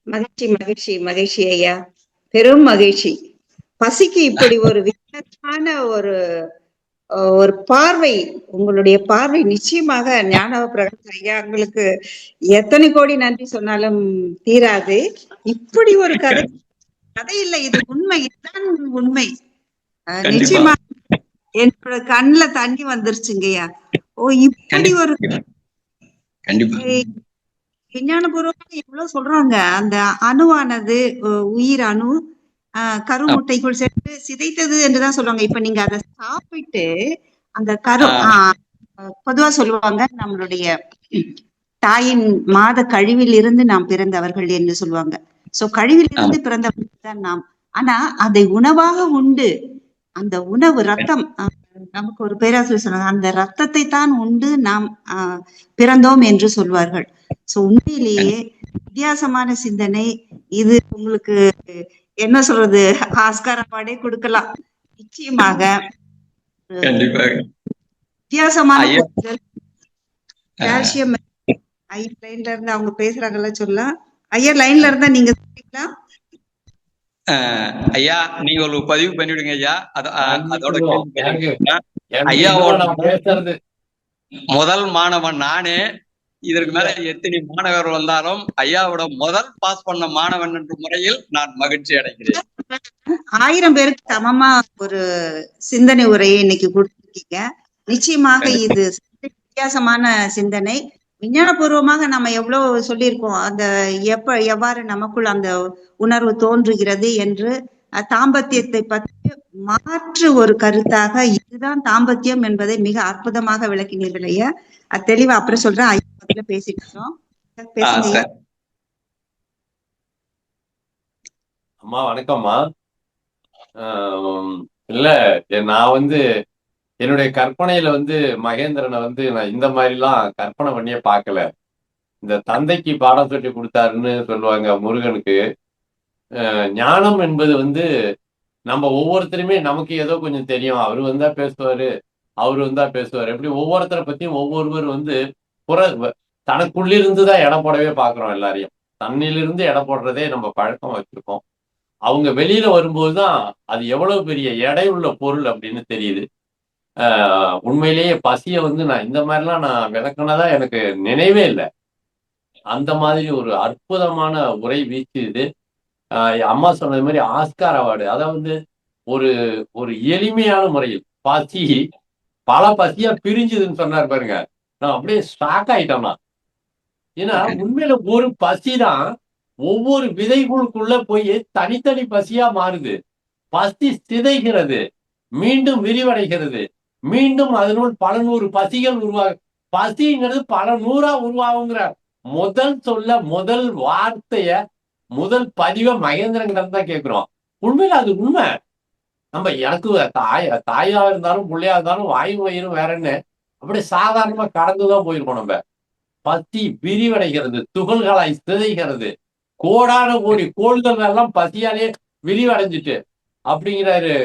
மகிழ்ச்சி மகிழ்ச்சி மகிழ்ச்சி ஐயா, பெரும் மகிழ்ச்சி. பசிக்கு இப்படி ஒரு வித்தியாசமான ஒரு பார்வை, உங்களுடைய பார்வை நிச்சயமாக ஞான பிரகாஷ் ஐயா, உங்களுக்கு எத்தனை கோடி நன்றி சொன்னாலும் தீராது. இப்படி ஒரு கதை இல்லை, இது உண்மை, இதுதான் உண்மை. நிச்சயமா என்னோட கண்ணுல தண்ணி வந்துருச்சுங்கய்யா. ஓ, இப்படி ஒரு விஞ்ஞானபூர்வமா எவ்வளவு சொல்றாங்க. அந்த அணுவானது உயிர் அணு கருமுட்டைக்குள் சேர்த்து சிதைத்தது என்றுதான் சொல்லுவாங்க. இப்ப நீங்க அதை சாப்பிட்டு அந்த பொதுவா சொல்லுவாங்க, நம்மளுடைய தாயின் மாத கழிவில் இருந்து நாம் பிறந்தவர்கள் என்று சொல்லுவாங்க. சோ கழிவில் இருந்து பிறந்தவர்கள் தான் நாம். ஆனா அதை உணவாக உண்டு, அந்த உணவு ரத்தம், நமக்கு ஒரு பேராசிரியர் சொன்னாங்க, அந்த ரத்தத்தை தான் உண்டு நாம் பிறந்தோம் என்று சொல்வார்கள். சோ உண்மையிலேயே வித்தியாசமான சிந்தனை இது. உங்களுக்கு என்ன சொல்றது, ஆஸ்கார் அவார்டே கொடுக்கலாம் நிச்சயமாக. வித்தியாசமான கால்சியம். ஐயா லைன்ல இருந்து அவங்க பேசுறாங்கல்ல, சொல்லலாம். ஐயா லைன்ல இருந்தா நீங்க சொல்றீங்களா? ஐயா நீங்க ஒரு பதிவு பண்ணிவிடுங்க ஐயா. அதோட ஐயாவோட முதல் மாணவன் நானே. இதற்கு மேல எத்தனை மாணவர் வந்தாலும் ஐயாவோட முதல் பாஸ் பண்ண மாணவன் என்ற முறையில் நான் மகிழ்ச்சி அடைகிறேன். 1000 பேருக்கு சமமா ஒரு சிந்தனை உரையை இன்னைக்கு கொடுத்திருக்கீங்க. நிச்சயமாக இது வித்தியாசமான சிந்தனை. விஞ்ஞானபூர்வமாக நம்ம எவ்வளவு சொல்லியிருக்கோம், அந்த எவ்வாறு நமக்குள் அந்த உணர்வு தோன்றுகிறது என்று. தாம்பத்தியத்தை பற்றி மாற்று ஒரு கருத்தாக இதுதான் தாம்பத்தியம் என்பதை மிக அற்புதமாக விளக்கினீர்கள் ஐயா. தெளிவா அப்புறம் சொல்றேன். ஐயா பேசிட்டோம், பேசுங்க. அம்மா வணக்கம்மா. இல்ல, நான் என்னுடைய கற்பனையில மகேந்திரனை நான் இந்த மாதிரி எல்லாம் கற்பனை பண்ணியே பார்க்கல. இந்த தந்தைக்கு பாடம் சொல்லி கொடுத்தாருன்னு சொல்லுவாங்க முருகனுக்கு. ஞானம் என்பது நம்ம ஒவ்வொருத்தருமே நமக்கு ஏதோ கொஞ்சம் தெரியும், அவரு வந்தா பேசுவாரு, அவரு வந்தா பேசுவாரு, எப்படி ஒவ்வொருத்தரை பத்தியும் ஒவ்வொருவர் தனக்குள்ளிருந்துதான் எடை போடவே பாக்குறோம். எல்லாரையும் தன்னிலிருந்து எடை போடுறதே நம்ம பழக்கம் வச்சிருக்கோம். அவங்க வெளியில வரும்போதுதான் அது எவ்வளவு பெரிய எடை உள்ள பொருள் அப்படின்னு தெரியுது. உண்மையிலேயே பசிய நான் இந்த மாதிரிலாம் நான் விளக்குனதா எனக்கு நினைவே இல்லை. அந்த மாதிரி ஒரு அற்புதமான உரை வீச்சு இது. அம்மா சொன்னது மாதிரி ஆஸ்கார் அவார்டு, அதாவது ஒரு ஒரு எளிமையான முறையில் பசி பல பசியா பிரிஞ்சுதுன்னு சொன்னார் பாருங்க. நான் அப்படியே ஷாக் ஆயிட்டேன்னா. ஏன்னா உண்மையில ஒரு பசிதான் ஒவ்வொரு விதைகளுக்குள்ள போய் தனித்தனி பசியா மாறுது. பசி சிதைகிறது, மீண்டும் விரிவடைகிறது, மீண்டும் அதனுள் பல நூறு பசிகள் உருவாகும். பசிங்கிறது பல நூறா உருவாகுங்கிற முதல் சொல்ல, முதல் வார்த்தைய, முதல் பதிவை மகேந்திரங்கிட்ட தான் கேட்கிறோம். உண்மையில அது உண்மை. நம்ம எனக்கு தாயா இருந்தாலும் பிள்ளையா இருந்தாலும் வாயும் வயிறும் வேறன்னு அப்படி சாதாரணமா கடந்துதான் போயிருக்கோம். நம்ம பசி விரிவடைகிறது, துகள்களாய் சிதைகிறது, கோடான கோடி கோள்கள் எல்லாம் பசியாலே விரிவடைஞ்சிட்டு அப்படிங்கிறாரு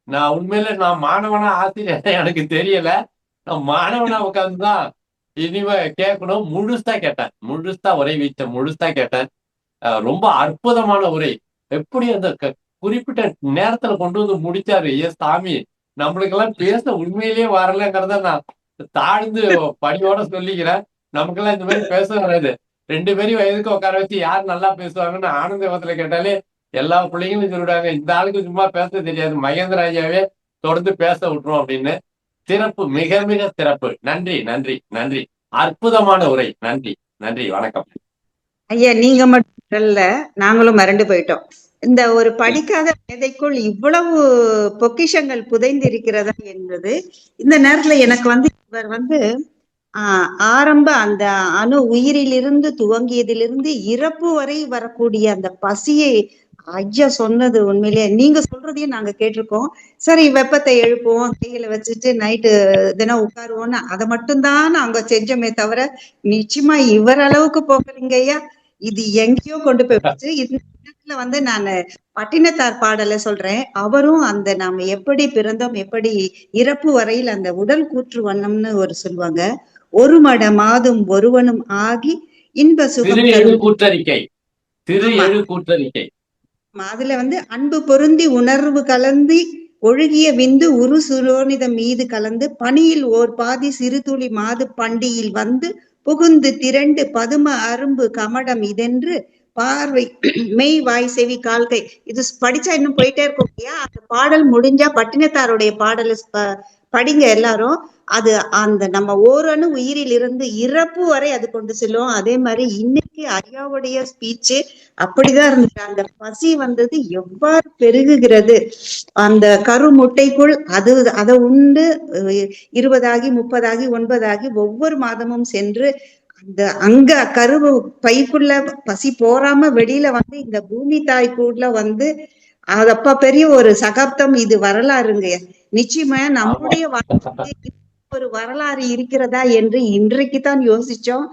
நான் உண்மையில நான் மாணவனா ஆசிரியர் எனக்கு தெரியல. நான் மாணவனா உட்கார்ந்துதான் இனிமே கேட்கணும். முழுசா உரை வீச்ச முழுசா கேட்டேன். ரொம்ப அற்புதமான உரை. எப்படி அந்த குறிப்பிட்ட நேரத்துல கொண்டு வந்து முடிச்சாரு. சாமி, நம்மளுக்கு எல்லாம் பேச உண்மையிலேயே வரலங்கிறத நான் தாழ்ந்து பணியோட சொல்லிக்கிறேன். நமக்கெல்லாம் இந்த மாதிரி பேச வராது. 2 பேரையும் வயதுக்கு உட்கார வச்சு யார் நல்லா பேசுவாங்கன்னு ஆனந்த யோகத்துல கேட்டாலே எல்லா பிள்ளைங்களும் சொல்லிவிடாங்க, இந்த ஆளுக்கு சும்மா பேச தெரியாது, மகேந்திர ஐயாவே தொடர்ந்து பேச விட்டுரும் அப்படின்னு. சிறப்பு, மிக மிக சிறப்பு. நன்றி நன்றி நன்றி. அற்புதமான உரை. நன்றி நன்றி. வணக்கம் ஐயா. நீங்க மட்டும் இல்ல, நாங்களும் மறந்து போயிட்டோம். இந்த ஒரு படிக்காத மேதைக்குள் இவ்வளவு பொக்கிஷங்கள் புதைந்து இருக்கிறதா என்பது இந்த நேரத்துல எனக்கு இவர் ஆரம்ப அந்த அணு உயிரிலிருந்து துவங்கியதிலிருந்து இறப்பு வரை வரக்கூடிய அந்த பசியை ஐயா சொன்னது உண்மையிலேயே நீங்க சொல்றதையும் நாங்க கேட்டிருக்கோம். சரி, வெப்பத்தை எழுப்புவோம், கையில வச்சுட்டு நைட்டு தினம் உட்காருவோம்னு அதை மட்டும்தான் நாங்க செஞ்சோமே தவிர நிச்சயமா இவர் அளவுக்கு போகிறீங்க ஐயா. இது எங்கேயோ கொண்டு போய் வச்சு இந்த நான் பட்டினத்தார் பாடலை சொல்றேன். அவரும் அந்த நாம எப்படி பிறந்தோம், எப்படி இறப்பு வரையில் அந்த உடல் கூற்று வண்ணம்னு ஒரு சொல்லுவாங்க. ஒரு மட மாதும் ஒருவனும் ஆகி இன்ப சுகம் கூற்றறிக்கை. அதுல அன்பு பொருந்தி உணர்வு கலந்து ஒழுகிய விந்து உரு சுரோனிதம் மீது கலந்து பணியில் ஓர் பாதி சிறு துளி மாது பண்டியில் புகுந்து திரண்டு பதும அரும்பு கமடம் இதென்று பார்வை மெய் வாய் செவி கால்கை. இது படிச்சா இன்னும் போயிட்டே இருக்கும் இல்லையா? அந்த பாடல் முடிஞ்சா பட்டினத்தாருடைய பாடல் படிங்க எல்லாரும். அது அந்த நம்ம ஓரணு உயிரில் இருந்து இறப்பு வரை அது கொண்டு செல்லும். அதே மாதிரி இன்னைக்கு ஐயாவுடைய ஸ்பீச்சு அப்படிதான் இருந்துச்சு. அந்த பசி எவ்வாறு பெருகுகிறது அந்த கரு முட்டைக்குள். அதை உண்டு 20 ஆகி 30 ஆகி 9 ஆகி ஒவ்வொரு மாதமும் சென்று அங்க கருவு பைக்குள்ள பசி போறாம வெளியில இந்த பூமி தாய்க்குள்ள அதப்ப பெரிய ஒரு சகாப்தம். இது வரலாறுங்க. நிச்சயமா நம்முடைய ஒரு வரலாறு இருக்கிறதா என்று இன்றைக்குத்தான் யோசிச்சோம்.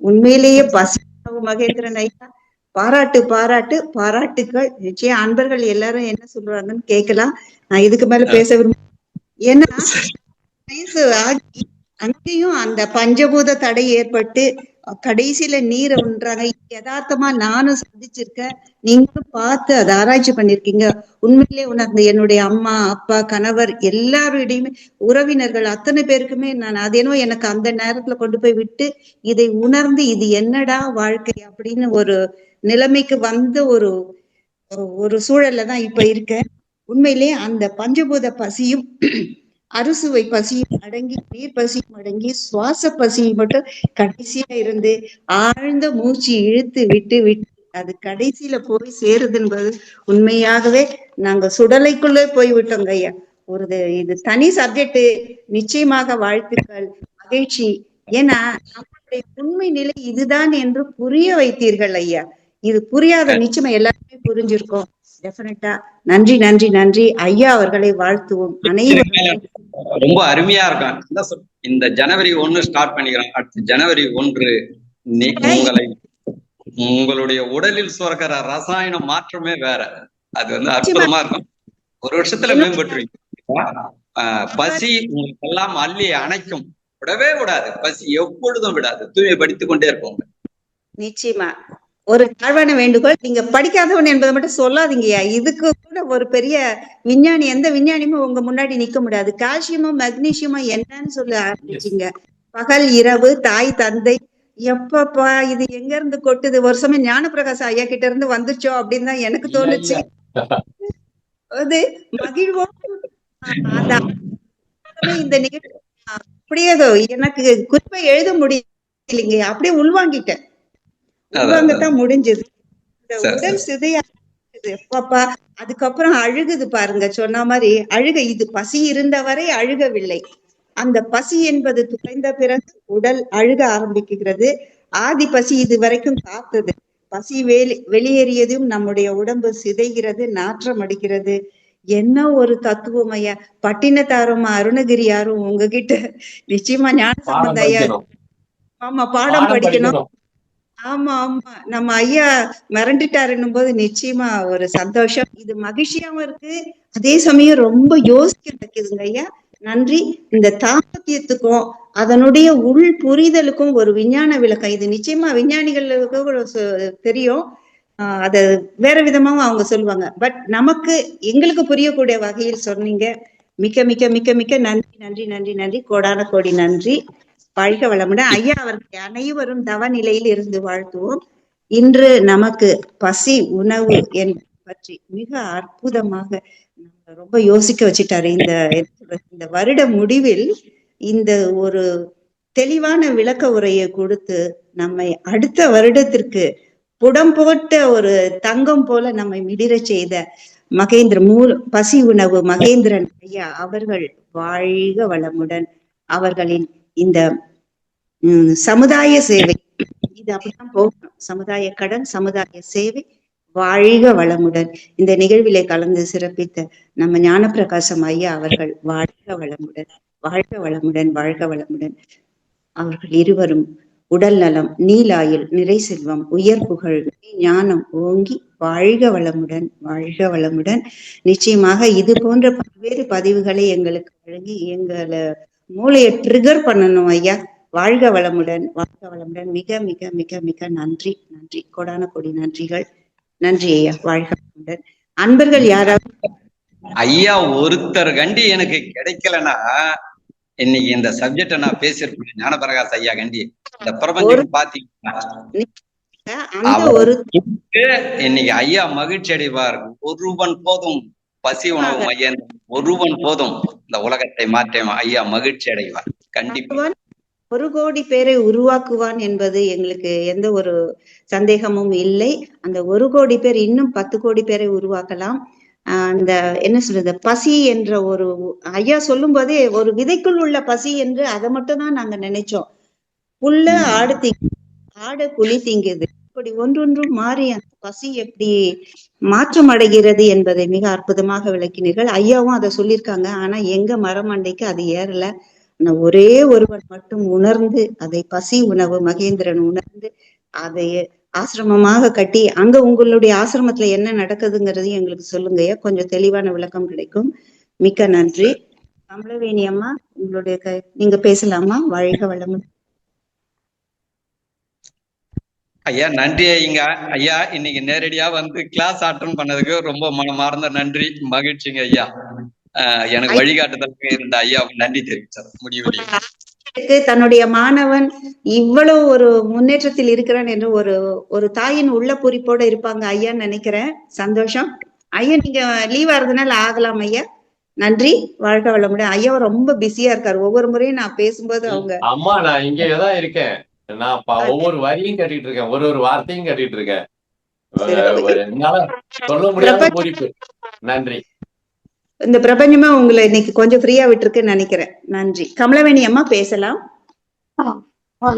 உண்மையிலேயே பசி மகேந்திரன் ஐயா, பாராட்டுக்கள். நிச்சயம் அன்பர்கள் எல்லாரும் என்ன சொல்றாங்கன்னு கேட்கலாம். நான் இதுக்கு மேல பேச விரும்ப, ஏன்னா வயசு ஆகி அங்கேயும் அந்த பஞ்சபூத தடை ஏற்பட்டு கடைசியில நீரை உண்றாங்க. யதார்த்தமா நானும் சந்திச்சிருக்கேன், நீங்களும் பார்த்து அதை ஆராய்ச்சி பண்ணிருக்கீங்க. உண்மையிலே உணர்ந்து என்னுடைய அம்மா அப்பா கணவர் எல்லாருடையுமே உறவினர்கள் அத்தனை பேருக்குமே நான் அதேனோ எனக்கு அந்த நேரத்துல கொண்டு போய் விட்டு இதை உணர்ந்து இது என்னடா வாழ்க்கை அப்படின்னு ஒரு நிலைமைக்கு ஒரு ஒரு சூழல்ல தான் இப்ப இருக்கேன். உண்மையிலேயே அந்த பஞ்சபூத பசியும் அறுசுவை பசியும் அடங்கி, நீர் பசியும் அடங்கி, சுவாச பசியும் மட்டும் கடைசியா இருந்து ஆழ்ந்த மூச்சு இழுத்து விட்டு அது கடைசியில போய் சேருது என்பது உண்மையாகவே நாங்க சுடலைக்குள்ளே போய்விட்டோங்க ஐயா. இது தனி சப்ஜெக்ட். நிச்சயமாக வாழ்த்துக்கள், மகிழ்ச்சி. ஏன்னா நம்மளுடைய உண்மை நிலை இதுதான் என்று புரிய வைத்தீர்கள் ஐயா. இது புரியாத நிச்சயமா எல்லாருமே புரிஞ்சிருக்கோம். டெஃபினட்டா. நன்றி நன்றி நன்றி ஐயா. அவர்களை வாழ்த்துவோம். அனைவரும் ரொம்ப அருமையா இருக்கும். இந்த ஜனவரி 1 ஸ்டார்ட் பண்ணிக்கிறோம். அடுத்து ஜனவரி 1 உங்களுடைய உடலில் சுரக்கிற ரசாயன மாற்றமே வேற. அது அற்புதமா இருக்கும். ஒரு வருஷத்துல மேம்பட்டுருவீங்க. பசி உங்களுக்கு எல்லாம் அள்ளி அணைக்கும். விடவே விடாது. பசி எப்பொழுதும் விடாது. தூய்மைப்படுத்திக் கொண்டே இருப்போம். நிச்சயமா. ஒரு தாழ்வான வேண்டுகோள், நீங்க படிக்காதவன் என்பதை மட்டும் சொல்லாதீங்கய்யா. இதுக்கு கூட ஒரு பெரிய விஞ்ஞானி, எந்த விஞ்ஞானியும் உங்க முன்னாடி நிக்க முடியாது. கால்சியமும் மெக்னீசியமும் என்னன்னு சொல்ல ஆரம்பிச்சிங்க. பகல் இரவு தாய் தந்தை எப்பப்பா இது எங்க இருந்து கொட்டுது. ஒரு சமயம் ஞானப்பிரகாச ஐயா கிட்ட இருந்து வந்துச்சோ அப்படின்னு தான் எனக்கு தோணுச்சு. அது மகிழ்வோடு இந்த நிகழ்ச்சி அப்படியே எனக்கு குறிப்பா எழுத முடியலைங்க. அப்படியே உள்வாங்கிட்டேன். உள்வாங்கத்தான் முடிஞ்சது. இந்த உடல் சிதையா எப்பப்பா. அதுக்கப்புறம் அழுகுது பாருங்க. சொன்ன மாதிரி அழுக. இது பசி இருந்தவரை அழுகவில்லை. அந்த பசி என்பது துளைந்த பிறகு உடல் அழுக ஆரம்பிக்கிறது. ஆதி பசி இது வரைக்கும் காத்தது. பசி வெளியேறியதும் நம்முடைய உடம்பு சிதைகிறது, நாற்றம் அடிக்கிறது. என்ன ஒரு தத்துவம் ஐயா. பட்டினத்தாரும் அருணகிரியாரும் உங்ககிட்ட நிச்சயமா ஞான சம்பந்த ஐயா, ஆமா, பாடம் படிக்கணும். ஆமா ஆமா, நம்ம ஐயா மிரண்டுட்டாருன்னும் போது நிச்சயமா ஒரு சந்தோஷம். இது மகிழ்ச்சியாவும் இருக்கு, அதே சமயம் ரொம்ப யோசிக்க வைக்குதுங்க ஐயா. நன்றி. இந்த தாம்பத்தியத்துக்கும் அதனுடைய உள் புரிதலுக்கும் ஒரு விஞ்ஞான விளக்கம். இது நிச்சயமா விஞ்ஞானிகளுக்கு கூட தெரியும். அத வேற விதமாவும் அவங்க சொல்லுவாங்க. பட் நமக்கு எங்களுக்கு புரியக்கூடிய வகையில் சொன்னீங்க. மிக்க மிக்க மிக்க மிக்க நன்றி நன்றி நன்றி நன்றி, கோடான கோடி நன்றி. வாழ்க வளமுடன் ஐயா. அவர்களை அனைவரும் தவ நிலையில் இருந்து வாழ்த்துவோம். இன்று நமக்கு பசி உணவு என்பதை பற்றி மிக அற்புதமாக ரொம்ப யோசிக்க வச்சுட்டாரு. இந்த வருட முடிவில் இந்த ஒரு தெளிவான விளக்க உரையை கொடுத்து நம்மை அடுத்த வருடத்திற்கு புடம் போட்ட ஒரு தங்கம் போல நம்மை மிடிர செய்த பசி உணவு மகேந்திரன் ஐயா அவர்கள் வாழ்க வளமுடன். அவர்களின் இந்த சமுதாய சேவை, இது அப்படிதான் போகணும். சமுதாய கடன், சமுதாய சேவை. வாழ்க வளமுடன். இந்த நிகழ்விலே கலந்து சிறப்பித்த நம்ம ஞானப்பிரகாசம் ஐயா அவர்கள் வாழ்க வளமுடன், வாழ்க வளமுடன், வாழ்க வளமுடன். அவர்கள் இருவரும் உடல் நலம், நீலாயுள், நிறை செல்வம், உயர் புகழ், ஞானம் ஓங்கி வாழ்க வளமுடன், வாழ்க வளமுடன். நிச்சயமாக இது போன்ற பல்வேறு பதிவுகளை எங்களுக்கு வழங்கி எங்களை மூளையை ட்ரிகர் பண்ணணும் ஐயா. வாழ்க வளமுடன், வாழ்க வளமுடன். மிக மிக மிக மிக நன்றி நன்றி, கோடான கோடி நன்றிகள். நன்றி ஐயா. வாழ்க வளமுடன். அன்பர்கள் யாராவது ஐயா ஒருத்தர் கண்டி எனக்கு கிடைக்கலன்னா இன்னைக்கு இந்த சப்ஜெக்ட நான் பேசியிருப்பேன். ஞானபிரகாஷ் ஐயா கண்டி இந்த பிரபஞ்சம் பாத்தீங்கன்னா இன்னைக்கு ஐயா மகிழ்ச்சி அடைவார். ஒருவன் போதும் பசி உணவு மையம், ஒருவன் போதும் இந்த உலகத்தை மாற்ற ஐயா மகிழ்ச்சி அடைவார். கண்டிப்பா 1 கோடி பேரை உருவாக்குவான் என்பது எங்களுக்கு எந்த ஒரு சந்தேகமும் இல்லை. அந்த 1 கோடி பேர் இன்னும் 10 கோடி பேரை உருவாக்கலாம். அந்த என்ன சொல்றது, பசி என்ற ஒரு ஐயா சொல்லும் போதே ஒரு விதைக்குள் உள்ள பசி என்று அதை மட்டும் தான் நாங்க நினைச்சோம். புல்ல ஆடு குழி திங்குது, இப்படி ஒன்றொன்றும் மாறி அந்த பசி எப்படி மாற்றம் அடைகிறது என்பதை மிக அற்புதமாக விளக்கினீர்கள். ஐயாவும் அதை சொல்லியிருக்காங்க. ஆனா எங்க மரமண்டைக்கு அது ஏறல. ஒரே ஒருவன் மட்டும் உணர்ந்து அதை பசி உணவு மகேந்திரன் உணர்ந்து அதை ஆசிரமமாக கட்டி அங்க உங்களுடைய ஆசிரமத்துல என்ன நடக்குதுங்கிறதையும் எங்களுக்கு சொல்லுங்கய்யா. கொஞ்சம் தெளிவான விளக்கம் கிடைக்கும். மிக்க நன்றி. கமலவேணி அம்மா, உங்களுடைய நீங்க பேசலாமா? வாழ்க வளமுடன் ஐயா. நன்றி ஐயா. ஐயா இன்னைக்கு நேரடியா வந்து கிளாஸ் அட்டன் பண்ணதுக்கு ரொம்ப மனமார்ந்த நன்றி, மகிழ்ச்சிங்க ஐயா. எனக்கு வழிகாட்டுதலுக்கு இருந்த ஐயா நன்றி தெரிவிச்சார். முடிவு தன்னுடைய மாணவன் இவ்வளவு ஒரு முன்னேற்றத்தில் இருக்கிறான் என்று ஒரு தாயின் உள்ள குறிப்போட இருப்பாங்க ஐயான்னு நினைக்கிறேன். சந்தோஷம் ஐயா. நீங்க லீவா இருந்தனால ஆகலாம் ஐயா. நன்றி. வாழ்க வளமுடன். ஐயா ரொம்ப பிஸியா இருக்காரு. ஒவ்வொரு முறையும் நான் பேசும்போது அவங்க அம்மா நான் இங்கதான் இருக்கேன். நான் ஒவ்வொரு வரியும் கட்டிட்டு இருக்கேன், ஒரு வார்த்தையும் கட்டிட்டு இருக்கேன். சொல்ல முடியாத குறிப்பு. நன்றி. இந்த பிரபஞ்சமா உங்களை இன்னைக்கு கொஞ்சம் ஃப்ரீயா விட்டுருக்குன்னு நினைக்கிறேன். நன்றி. கமலவேணி அம்மா பேசலாம்.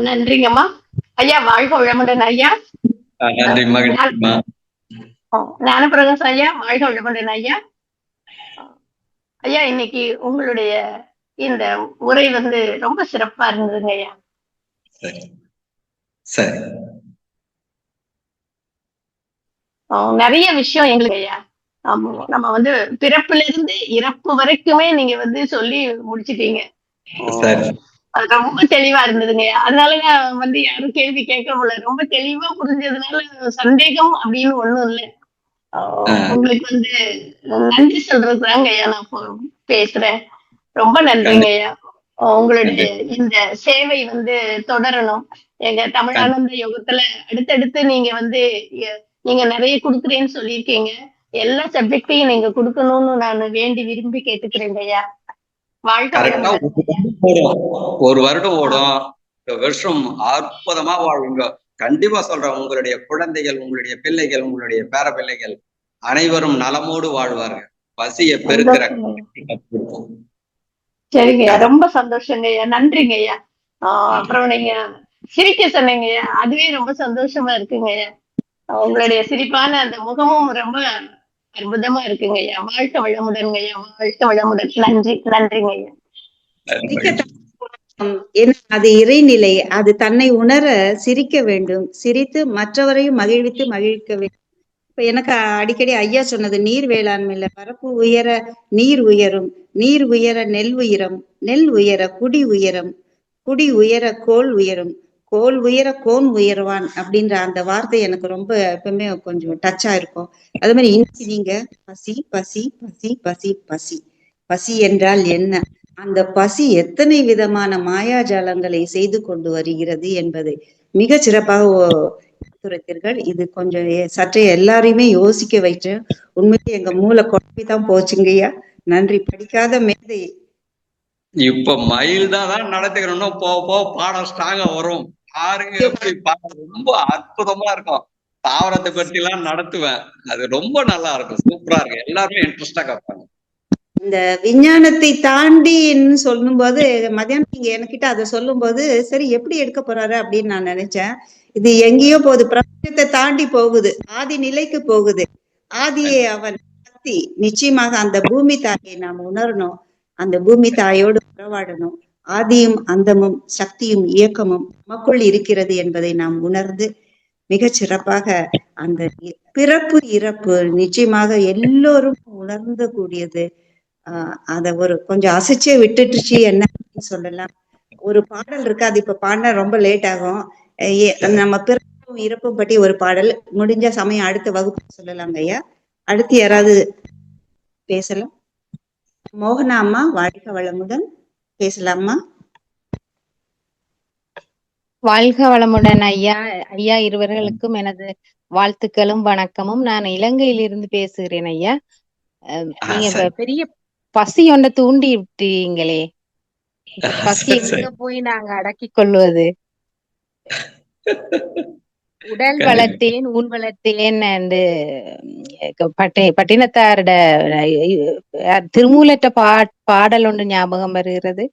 நன்றிங்கம்மா ஐயா. வாழ்க வளமுடன் ஐயா. நன்றி. ஞானபிரகாஷ் ஐயா, வாழ்க வளமுடன் ஐயா. ஐயா இன்னைக்கு உங்களுடைய இந்த உரை வந்து ரொம்ப சிறப்பா இருந்ததுங்க ஐயா. சரி. நிறைய விஷயம் எங்களுக்கு ஐயா. நம்ம வந்து பிறப்புல இருந்து இறப்பு வரைக்குமே நீங்க வந்து சொல்லி முடிச்சிட்டீங்க. அது ரொம்ப தெளிவா இருந்ததுங்க. அதனால நான் வந்து யாரும் கேள்வி கேட்க முடியல. ரொம்ப தெளிவா புரிஞ்சதுனால சந்தேகம் அப்படின்னு ஒண்ணும் இல்லை. உங்களுக்கு வந்து நன்றி சொல்றதுதாங்க ஐயா நான் பேசுறேன். ரொம்ப நன்றிங்க ஐயா. உங்களுடைய இந்த சேவை வந்து தொடரணும். எங்க தமிழ் ஆனந்த யோகத்துல அடுத்தடுத்து நீங்க வந்து நீங்க நிறைய கொடுக்குறேன்னு சொல்லியிருக்கீங்க. எல்லா சப்ஜெக்டையும் நீங்க கொடுக்கணும்னு நான் வேண்டி விரும்பி கேட்டுக்கிறேங்க ஐயா. ஒரு வருடம் ஓடும். வருஷம் அற்புதமா வாழ்வுங்க. கண்டிப்பா சொல்றேன். உங்களுடைய குழந்தைகள், உங்களுடைய பிள்ளைகள், உங்களுடைய பேர பிள்ளைகள் அனைவரும் நலமோடு வாழ்வார்கள். பசியை பெருக்கிற. சரிங்க ஐயா. ரொம்ப சந்தோஷங்க ஐயா. நன்றிங்க ஐயா. அப்புறம் நீங்க சிரிக்க சொன்னீங்க ஐயா. அதுவே ரொம்ப சந்தோஷமா இருக்குங்க ஐயா. உங்களுடைய சிரிப்பான அந்த முகமும் ரொம்ப அற்புதமா இருக்குங்க ஐயா. வாழ்க வளமுடன்ங்க ஐயா. வாழ்க வளமுடன். நன்றி. நன்றிங்க ஐயா. ஏன்னா அது இறைநிலை. அது தன்னை உணர சிரிக்க வேண்டும். சிரித்து மற்றவரையும் மகிழ்விக்க வேண்டும். இப்ப எனக்கு அடிக்கடி ஐயா சொன்னது நீர் வேளாண்மையில பரப்பு உயர நீர் உயரும், நீர் உயர நெல் உயரம், நெல் உயர குடி உயரம், குடி உயர கோல் உயரும், கோல் உயர கோன் உயர்வான் அப்படின்ற அந்த வார்த்தை எனக்கு ரொம்ப எப்பவுமே கொஞ்சம் டச்சா இருக்கும். அது மாதிரி இன்னைக்கு நீங்க பசி பசி பசி பசி பசி பசி என்றால் என்ன, அந்த பசி எத்தனை விதமான மாயாஜாலங்களை செய்து கொண்டு வருகிறது என்பதை மிக சிறப்பாக எடுத்துரைத்தீர்கள். இது கொஞ்சம் சற்றே எல்லாரையுமே யோசிக்க வைத்து உண்மையிலே எங்க மூளை குழப்பிதான் போச்சுங்கய்யா. நன்றி. படிக்காத மேதை. இப்ப மயில் தான் நடத்துக்கிறோம், போக போக பாடம் ஸ்ட்ராங்கா வரும். பாருங்க எப்படி பாடம் ரொம்ப அற்புதமா இருக்கும். தாவரத்தை பத்தி எல்லாம் நடத்துவேன். அது ரொம்ப நல்லா இருக்கும், சூப்பரா இருக்கும். எல்லாருமே இன்ட்ரெஸ்டா கேட்பாங்க. இந்த விஞ்ஞானத்தை தாண்டின்னு சொல்லும் போது மதியானம் நீங்க என்கிட்ட அதை சொல்லும் போது சரி எப்படி எடுக்க போறாரு அப்படின்னு நான் நினைச்சேன். இது எங்கேயோ போகுது, பிரபஞ்சத்தை தாண்டி போகுது, ஆதி நிலைக்கு போகுது. ஆதியே அவன் சக்தி. நிச்சயமாக அந்த பூமி தாயை நாம் உணரணும், அந்த பூமி தாயோடு உறவாடணும். ஆதியும் அந்தமும் சக்தியும் இயக்கமும் நமக்குள் இருக்கிறது என்பதை நாம் உணர்ந்து மிகச் சிறப்பாக அந்த பிறப்பு இறப்பு நிச்சயமாக எல்லோரும் உணர்ந்த கூடியது. அத ஒரு கொஞ்சம் அசைச்சே விட்டுட்டுச்சு என்ன சொல்லலாம். ஒரு பாடல் இருக்கு, அது இப்ப பாடினா ரொம்ப லேட் ஆகும். நம்ம பிறப்பும் இறப்பும் பற்றி ஒரு பாடல் முடிஞ்ச சமயம் அடுத்த வகுப்பு சொல்லலாங்க ஐயா. அடுத்து யாராவது பேசலாம்? மோகனா அம்மா வாழ்க வளமுடன், பேசலாமா? வாழ்க வளமுடன் ஐயா. ஐயா இருவர்களுக்கும் எனது வாழ்த்துக்களும் வணக்கமும். நான் இலங்கையிலிருந்து பேசுகிறேன் ஐயா. நீங்க பெரிய பசி ஒன்றை தூண்டி விட்டீங்களே, பசி எங்க போய் நாங்க அடக்கி கொள்வது? உடல் வளர்த்தேன் ஊன் வளர்த்தேன் என்று பட்டினத்தாரோட திருமூலற்ற பாடல் ஒன்று ஞாபகம் வருகிறது.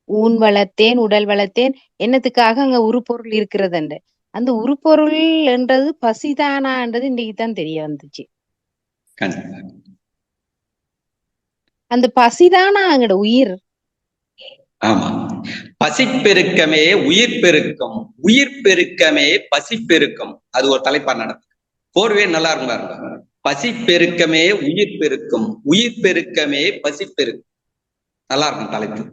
ஊன் வளர்த்தேன் உடல் வளர்த்தேன், என்னத்துக்காக அங்க உருப்பொருள் இருக்கிறது என்று. அந்த உருப்பொருள் என்றது பசிதானான்றது இன்னைக்கு தான் தெரிய வந்துச்சு. அந்த பசிதானா அங்கட உயிர். ஆமா, பசிப்பெருக்கமே உயிர் பெருக்கம், உயிர் பெருக்கமே பசிப்பெருக்கம். அது ஒரு தலைப்பா நடக்கும். போர்வே நல்லா இருக்கும் பாருங்க. பசிப்பெருக்கமே உயிர் பெருக்கம், உயிர் பெருக்கமே பசிப்பெருக்கம். நல்லா இருக்கும் தலைப்பு.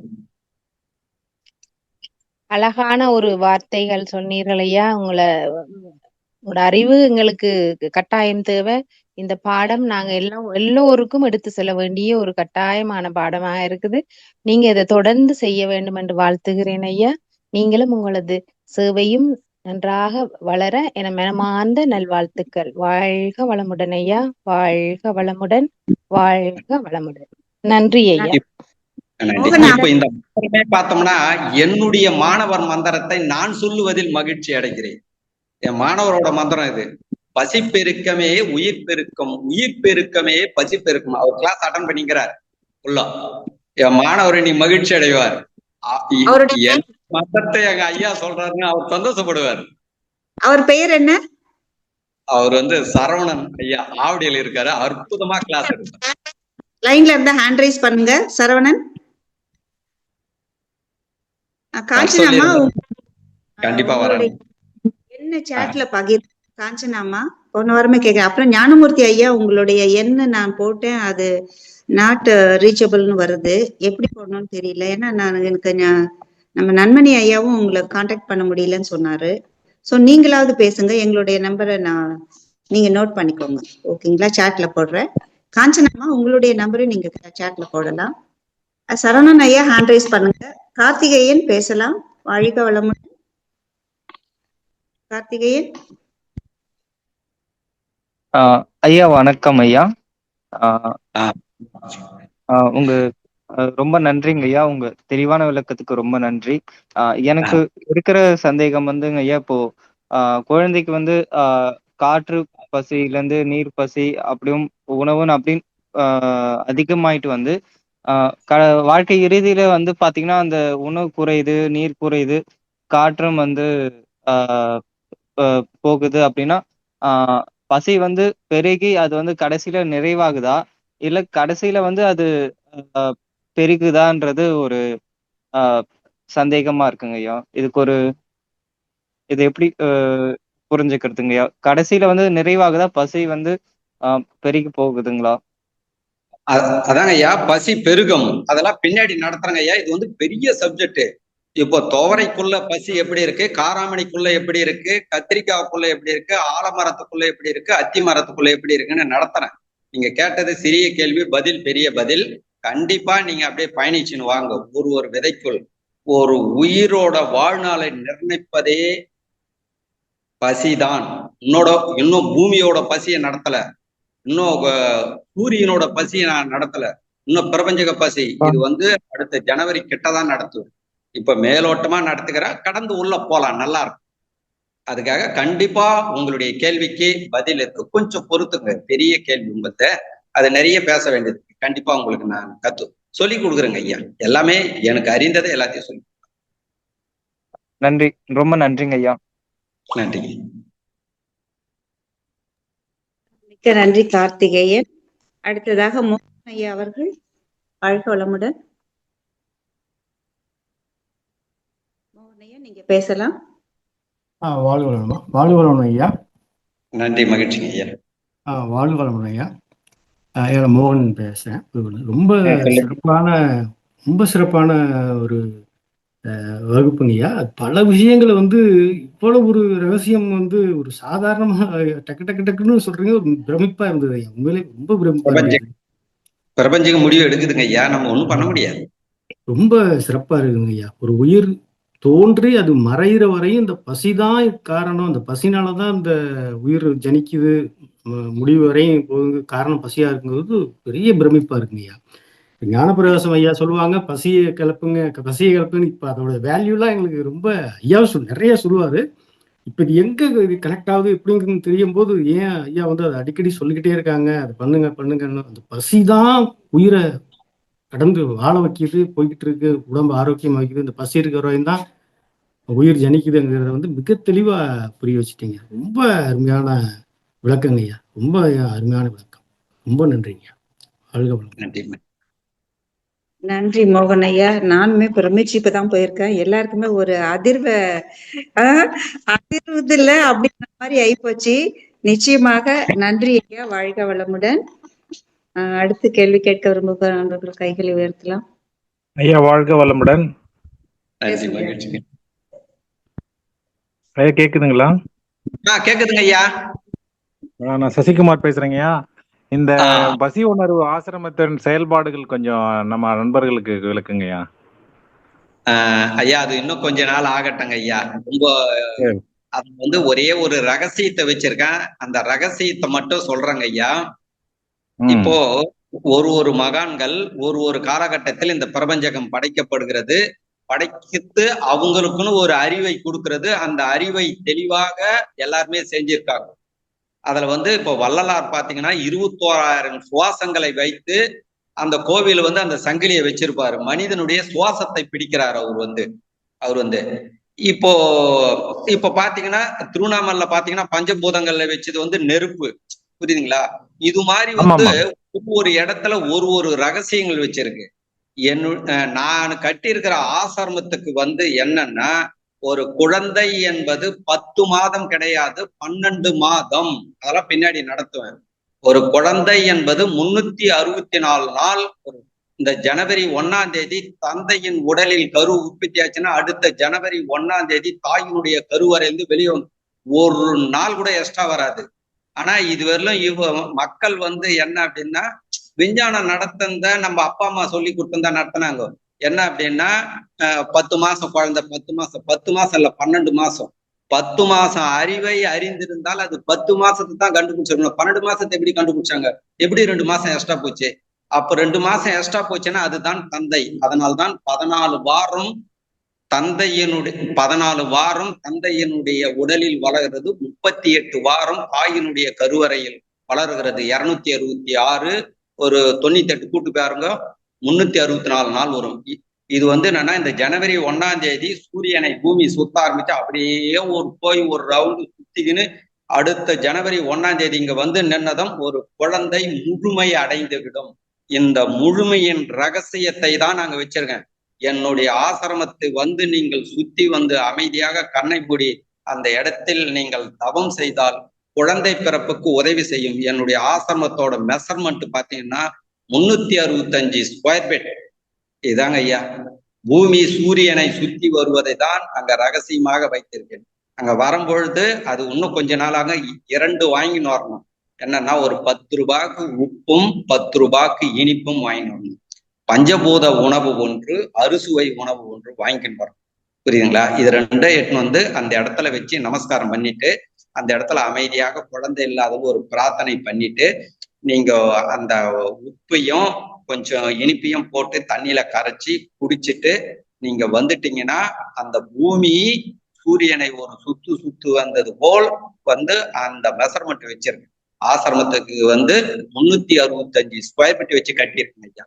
அழகான ஒரு வார்த்தைகள் சொன்னீர்கள் ஐயா. உங்களோட அறிவு எங்களுக்கு கட்டாயம் தேவை. இந்த பாடம் நாங்க எல்லோருக்கும் எடுத்து செல்ல வேண்டிய ஒரு கட்டாயமான பாடமாக இருக்குது. நீங்க இதை தொடர்ந்து செய்ய வேண்டும் என்று வாழ்த்துகிறேன் ஐயா. நீங்களும் உங்களது சேவையும் நன்றாக வளர என மனமார்ந்த நல்வாழ்த்துக்கள். வாழ்க வளமுடன் ஐயா. வாழ்க வளமுடன், வாழ்க வளமுடன். நன்றி ஐயா. இப்ப இந்த பார்த்தோம்னா என்னுடைய மாணவர் மந்திரத்தை நான் சொல்லுவதில் மகிழ்ச்சி அடைகிறேன். என் மாணவரோட மந்திரம் இது. பசிப்பெருக்கமே உயிர் பெருக்கம், உயிர் பெருக்கமே பசிப்பெருக்கம். அவர் கிளாஸ் அட்டன் பண்ணிக்கிறார் உள்ள. என் மாணவர் நீ மகிழ்ச்சி அடைவார். என் மந்திரத்தை எங்க ஐயா சொல்றாருன்னு அவர் சந்தோஷப்படுவார். அவர் பெயர் என்ன? அவர் சரவணன் ஐயா, ஆவடியில் இருக்காரு. அற்புதமா கிளாஸ் எடுப்பார். லைன்ல இருந்தா ஹேண்ட் ரைஸ் பண்ணுங்க சரவணன். காஞ்சனாமா கண்டிப்பா வரேன். என்ன சாட்ல பகிர் காஞ்சனாமா போன வாரமே கேட்கிறேன். அப்புறம் ஞானமூர்த்தி ஐயா உங்களுடைய என்ன நான் போட்டேன், அது நாட் ரீச்சபிள்னு வருது. எப்படி போடணும்னு தெரியல. ஏன்னா எனக்கு நம்ம நன்மணி ஐயாவும் உங்களை கான்டாக்ட் பண்ண முடியலன்னு சொன்னாரு. ஸோ நீங்களாவது பேசுங்க, எங்களுடைய நம்பரை நீங்க நோட் பண்ணிக்கோங்க. ஓகேங்களா? சாட்ல போடுறேன். காஞ்சனாமா உங்களுடைய நம்பரை நீங்க சாட்ல போடலாம். சரவணன் ஐயா ஹேண்ட் ரைஸ் பண்ணுங்க. கார்த்திகேயன் பேசலாம். வாழ்க வளமுடன். கார்த்திகேயன் ஐயா வணக்கம் ஐயா. உங்க ரொம்ப நன்றிங்க ஐயா. உங்க தெளிவான விளக்கத்துக்கு ரொம்ப நன்றி. எனக்கு இருக்கிற சந்தேகம் ஐயா, இப்போ குழந்தைக்கு காற்று பசியில இருந்து நீர் பசி அப்படியும் உணவுன்னு அப்படின்னு அதிகமாயிட்டு வாழ்க்கை இறுதியில பாத்தீங்கன்னா அந்த உணவு குறையுது, நீர் குறையுது, காற்றும் போகுது அப்படின்னா பசி பெருகி அது கடைசியில நிறைவாகுதா, இல்ல கடைசியில அது பெருகுதான்றது ஒரு சந்தேகமா இருக்குங்க ஐயா. இது எப்படி புரிஞ்சுக்கிறதுங்க ஐயா? கடைசியில வந்து நிறைவாகுதா, பசி வந்து பெருகி போகுதுங்களா? அதாங்க ஐயா, பசி பெருகும் அதெல்லாம் பின்னாடி நடத்துறாங்க ஐயா. இது வந்து பெரிய சப்ஜெக்ட். இப்போ துவரைக்குள்ள பசி எப்படி இருக்கு, காராமணிக்குள்ள எப்படி இருக்கு, கத்திரிக்காவுக்குள்ள எப்படி இருக்கு, ஆலமரத்துக்குள்ள எப்படி இருக்கு, அத்தி மரத்துக்குள்ள எப்படி இருக்குன்னு நடத்துறேன். நீங்க கேட்டது சிறிய கேள்வி, பதில் பெரிய பதில். கண்டிப்பா நீங்க அப்படியே பயணிச்சுன்னு வாங்க. ஒரு விதைக்குள் ஒரு உயிரோட வாழ்நாளை நிர்ணயிப்பதே பசிதான். இன்னும் பூமியோட பசியை நடத்தல, இன்னும் சூரியனோட பசியை நான் நடத்தல, இன்னும் பிரபஞ்சக பசி இது வந்து அடுத்த ஜனவரி கிட்டதான் நடத்தும். இப்ப மேலோட்டமா நடத்துக்கிறேன், கடந்து உள்ள போலாம், நல்லா இருக்கும். அதுக்காக கண்டிப்பா உங்களுடைய கேள்விக்கு பதில் இருக்கு, கொஞ்சம் பொறுத்துங்க. பெரிய கேள்வி உங்கள்கிட்ட, அது நிறைய பேச வேண்டியது. கண்டிப்பா உங்களுக்கு நான் சொல்லி கொடுக்குறேங்க ஐயா. எல்லாமே எனக்கு அறிந்ததை எல்லாத்தையும் சொல்லி. நன்றி, ரொம்ப நன்றிங்க ஐயா. நன்றிங்க. மிக்க நன்றி கார்த்திகேயன். அடுத்ததாக மோகன் ஐயா அவர்கள், வாழ்க வளமுடன். மோகன் ஐயா, நீங்க பேசலாம். வாழ்க வளமுடன். வாழ்க வளமுடன் ஐயா. நன்றி, மகிழ்ச்சிங்க ஐயா. வாழ்க வளமுடன் ஐயா. மோகன் பேசுறேன். ரொம்ப சிறப்பான ஒரு வகுப்புங்க ஐயா. பல விஷயங்களை வந்து இவ்வளவு ஒரு ரகசியம் வந்து ஒரு சாதாரணமா டக்கு டக்கு டக்குன்னு சொல்றீங்க. ஒரு பிரமிப்பா இருந்தது ஐயா, உண்மையிலே ரொம்ப பிரமிப்பா இருந்தது. பிரபஞ்சக முடிவு எடுக்குதுங்க ஐயா, நம்ம ஒண்ணும் பண்ண முடியாது. ரொம்ப சிறப்பா இருக்குங்க ஐயா. ஒரு உயிர் தோன்றி அது மறைகிற வரையும் இந்த பசிதான் காரணம், அந்த பசினாலதான் இந்த உயிர் ஜனிக்குது, முடிவு வரையும் போகுது, காரணம் பசியா இருக்குங்கிறது பெரிய பிரமிப்பா இருக்குங்க ஐயா. ஞானப்பிரகாசம் ஐயா சொல்லுவாங்க, பசியை கிளப்புன்னு. இப்ப அதோட வேல்யூலாம் எங்களுக்கு ரொம்ப ஐயா நிறைய சொல்லுவாரு. இப்ப இது எங்க கனெக்ட் ஆகுது எப்படிங்கிறது தெரியும் போது, ஏன் ஐயா வந்து அதை அடிக்கடி சொல்லிக்கிட்டே இருக்காங்க, அது பண்ணுங்கன்னு. அந்த பசிதான் உயிரை கடந்து வாழ வைக்கிது, போய்கிட்டு இருக்கு, உடம்பு ஆரோக்கியமா வைக்குது. இந்த பசி இருக்கிற வரையும் தான் உயிர் ஜனிக்குதுங்கிறத வந்து மிக தெளிவா புரிய வச்சுட்டீங்க. ரொம்ப அருமையான விளக்கங்க ஐயா, ரொம்ப அருமையான விளக்கம். ரொம்ப நன்றிங்க. நன்றி. நன்றி மோகன் ஐயா. நானுமே பிரமிச்சு இப்பதான் போயிருக்கேன். எல்லாருக்குமே ஒரு அதிர்வு இல்ல அப்படிங்கிற மாதிரி ஆயிப்போச்சு. நிச்சயமாக நன்றி ஐயா, வாழ்க வளமுடன். அடுத்து கேள்வி கேட்க விரும்புகிற நண்பர்கள் கைகளை உயர்த்தலாம். ஐயா வாழ்க வளமுடன். ஐயா கேக்குதுங்களா? கேக்குதுங்க ஐயா. நான் சசிகுமார் பேசுறேங்கய்யா. இந்த பசி உணர்வு ஆசிரமத்தின் செயல்பாடுகள் கொஞ்சம் நம்ம நண்பர்களுக்கு விளக்குங்கய்யா. ஐயா அது இன்னும் கொஞ்ச நாள் ஆகட்டங்க ஐயா. ரொம்ப அது வந்து ஒரே ஒரு ரகசியத்தை வச்சிருக்கேன், அந்த ரகசியத்தை மட்டும் சொல்றேங்க ஐயா. இப்போ ஒரு மகான்கள் ஒரு காலகட்டத்தில் இந்த பிரபஞ்சகம் படைக்கப்படுகிறது, படைத்து அவங்களுக்குன்னு ஒரு அறிவை கொடுக்கிறது. அந்த அறிவை தெளிவாக எல்லாருமே செஞ்சிருக்காங்க. அதுல வந்து இப்போ வள்ளலார் பாத்தீங்கன்னா 21,000 சுவாசங்களை வைத்து அந்த கோவில் வந்து அந்த சங்கிலியை வச்சிருப்பாரு. மனிதனுடைய சுவாசத்தை பிடிக்கிறார் அவர் வந்து இப்போ பாத்தீங்கன்னா திருவண்ணாமலையில பாத்தீங்கன்னா பஞ்சபூதங்கள்ல வச்சது வந்து நெருப்பு, புரியுதுங்களா? இது மாதிரி வந்து ஒவ்வொரு இடத்துல ஒரு ரகசியங்கள் வச்சிருக்கு. நான் கட்டியிருக்கிற ஆசிரமத்துக்கு வந்து என்னன்னா, ஒரு குழந்தை என்பது 10 மாதம் கிடையாது, 12 மாதம். அதெல்லாம் பின்னாடி நடத்துவேன். ஒரு குழந்தை என்பது 364 நாள். இந்த ஜனவரி 1ஆம் தேதி தந்தையின் உடலில் கரு உற்பத்தி ஆச்சுன்னா அடுத்த ஜனவரி 1ஆம் தேதி தாயினுடைய கருவறையிலிருந்து வெளியே ஒரு நாள் கூட எக்ஸ்ட்ரா வராது. ஆனா இதுவரையிலும் மக்கள் வந்து என்ன அப்படின்னா, விஞ்ஞானம் நடத்த நம்ம அப்பா அம்மா சொல்லி கொடுத்துருந்தா நடத்தினாங்க. என்ன அப்படின்னா 10 மாசம் குழந்தை, 10 மாசம் இல்ல 12 மாசம். 10 மாசம் அறிவை அறிந்திருந்தால் அது 10 மாசத்துக்கு தான் கண்டுபிடிச்சிருக்கணும். 12 மாசத்தை எப்படி கண்டுபிடிச்சாங்க? எப்படி 2 மாசம் எக்ஸ்ட்ரா போச்சு? அப்ப 2 மாசம் எக்ஸ்ட்ரா போச்சுன்னா அதுதான் தந்தை. அதனால்தான் 14 வாரம் தந்தையினுடைய உடலில் வளர்கிறது, 38 வாரம் தாயினுடைய கருவறையில் வளர்கிறது. 266 ஒரு 98 கூட்டு பாருங்க, 364 நாள் வரும். இது வந்து என்னன்னா, இந்த ஜனவரி 1ஆம் தேதி சூரியனை பூமி சுத்த ஆரம்பிச்சு அப்படியே ஒரு ரவுண்டு சுத்திக்கின்னு அடுத்த ஜனவரி 1ஆம் தேதி இங்க வந்து நின்னதும் ஒரு குழந்தை முழுமை அடைந்து விடும். இந்த முழுமையின் ரகசியத்தை தான் நாங்க வச்சிருக்கேன். என்னுடைய ஆசிரமத்தை வந்து நீங்கள் சுத்தி வந்து அமைதியாக கண்ணை மூடி அந்த இடத்தில் நீங்கள் தவம் செய்தால் குழந்தை பிறப்புக்கு உதவி செய்யும். என்னுடைய ஆசிரமத்தோட மெஷர்மெண்ட் பாத்தீங்கன்னா 365 ஸ்கொயர் ஃபீட். இதாங்க ஐயா. பூமி சூரியனை சுத்தி வருவதை தான் அங்க ரகசியமாக வைத்திருக்கேன். அங்க வரும்பொழுது அது இன்னும் கொஞ்ச நாளாக 2 வாங்கின்னு வரணும். என்னன்னா ஒரு 10 ரூபாய்க்கு உப்பும் 10 ரூபாய்க்கு இனிப்பும் வாங்கின்னு வரணும். பஞ்சபூத உணவு ஒன்று, அறுசுவை உணவு ஒன்று வாங்கின்னு வரணும். புரியுதுங்களா? இது 2 எட்டுன்னு வந்து அந்த இடத்துல வச்சு நமஸ்காரம் பண்ணிட்டு அந்த இடத்துல அமைதியாக குழந்தை இல்லாத ஒரு பிரார்த்தனை பண்ணிட்டு நீங்க அந்த உப்பையும் கொஞ்சம் இனிப்பையும் போட்டு தண்ணியில கரைச்சி குடிச்சிட்டு நீங்க வந்துட்டீங்கன்னா அந்த பூமி சூரியனை ஒரு சுத்து வந்தது போல் வந்து அந்த மெஷர்மெண்ட் வச்சிருக்கு. ஆசிரமத்துக்கு வந்து 365 ஸ்கொயர் ஃபீட் வச்சு கட்டியிருக்குங்க ஐயா.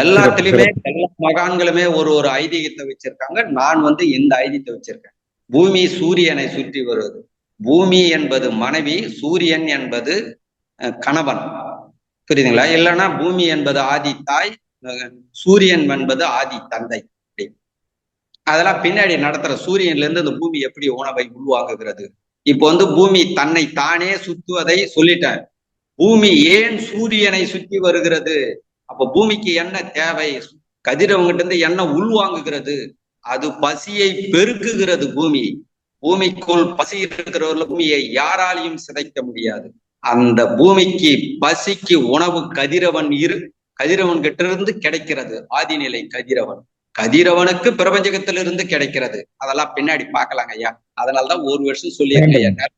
எல்லாத்துலயுமே எல்லா மகான்களுமே ஒரு ஐதீகத்தை வச்சிருக்காங்க. நான் வந்து இந்த ஐதீகத்தை வச்சிருக்கேன். பூமி சூரியனை சுற்றி வருவது. பூமி என்பது மனைவி, சூரியன் என்பது கணவன். புரியுதுங்களா? இல்லைன்னா பூமி என்பது ஆதி தாய், சூரியன் என்பது ஆதி தந்தை. அதெல்லாம் பின்னாடி நடத்துற சூரியன்ல இருந்து அந்த பூமி எப்படி உணவை உருவாக்குகிறது. இப்போ வந்து பூமி தன்னை தானே சுற்றுவதை சொல்லிட்டேன். பூமி ஏன் சூரியனை சுற்றி வருகிறது? அப்ப பூமிக்கு என்ன தேவை? கதிரவங்கிட்ட இருந்து என்ன உள்வாங்குகிறது? அது பசியை பெருக்குகிறது. பூமிக்குள் பசி இருக்கிறவர்கள பூமியை யாராலையும் சிதைக்க முடியாது. அந்த பூமிக்கு பசிக்கு உணவு கதிரவன் கிட்ட இருந்து கிடைக்கிறது. ஆதிநிலை கதிரவனுக்கு பிரபஞ்சகத்திலிருந்து கிடைக்கிறது. அதெல்லாம் பின்னாடி பார்க்கலாங்க ஐயா. அதனாலதான் ஒரு வருஷம் சொல்லியிருக்கேன் ஐயா.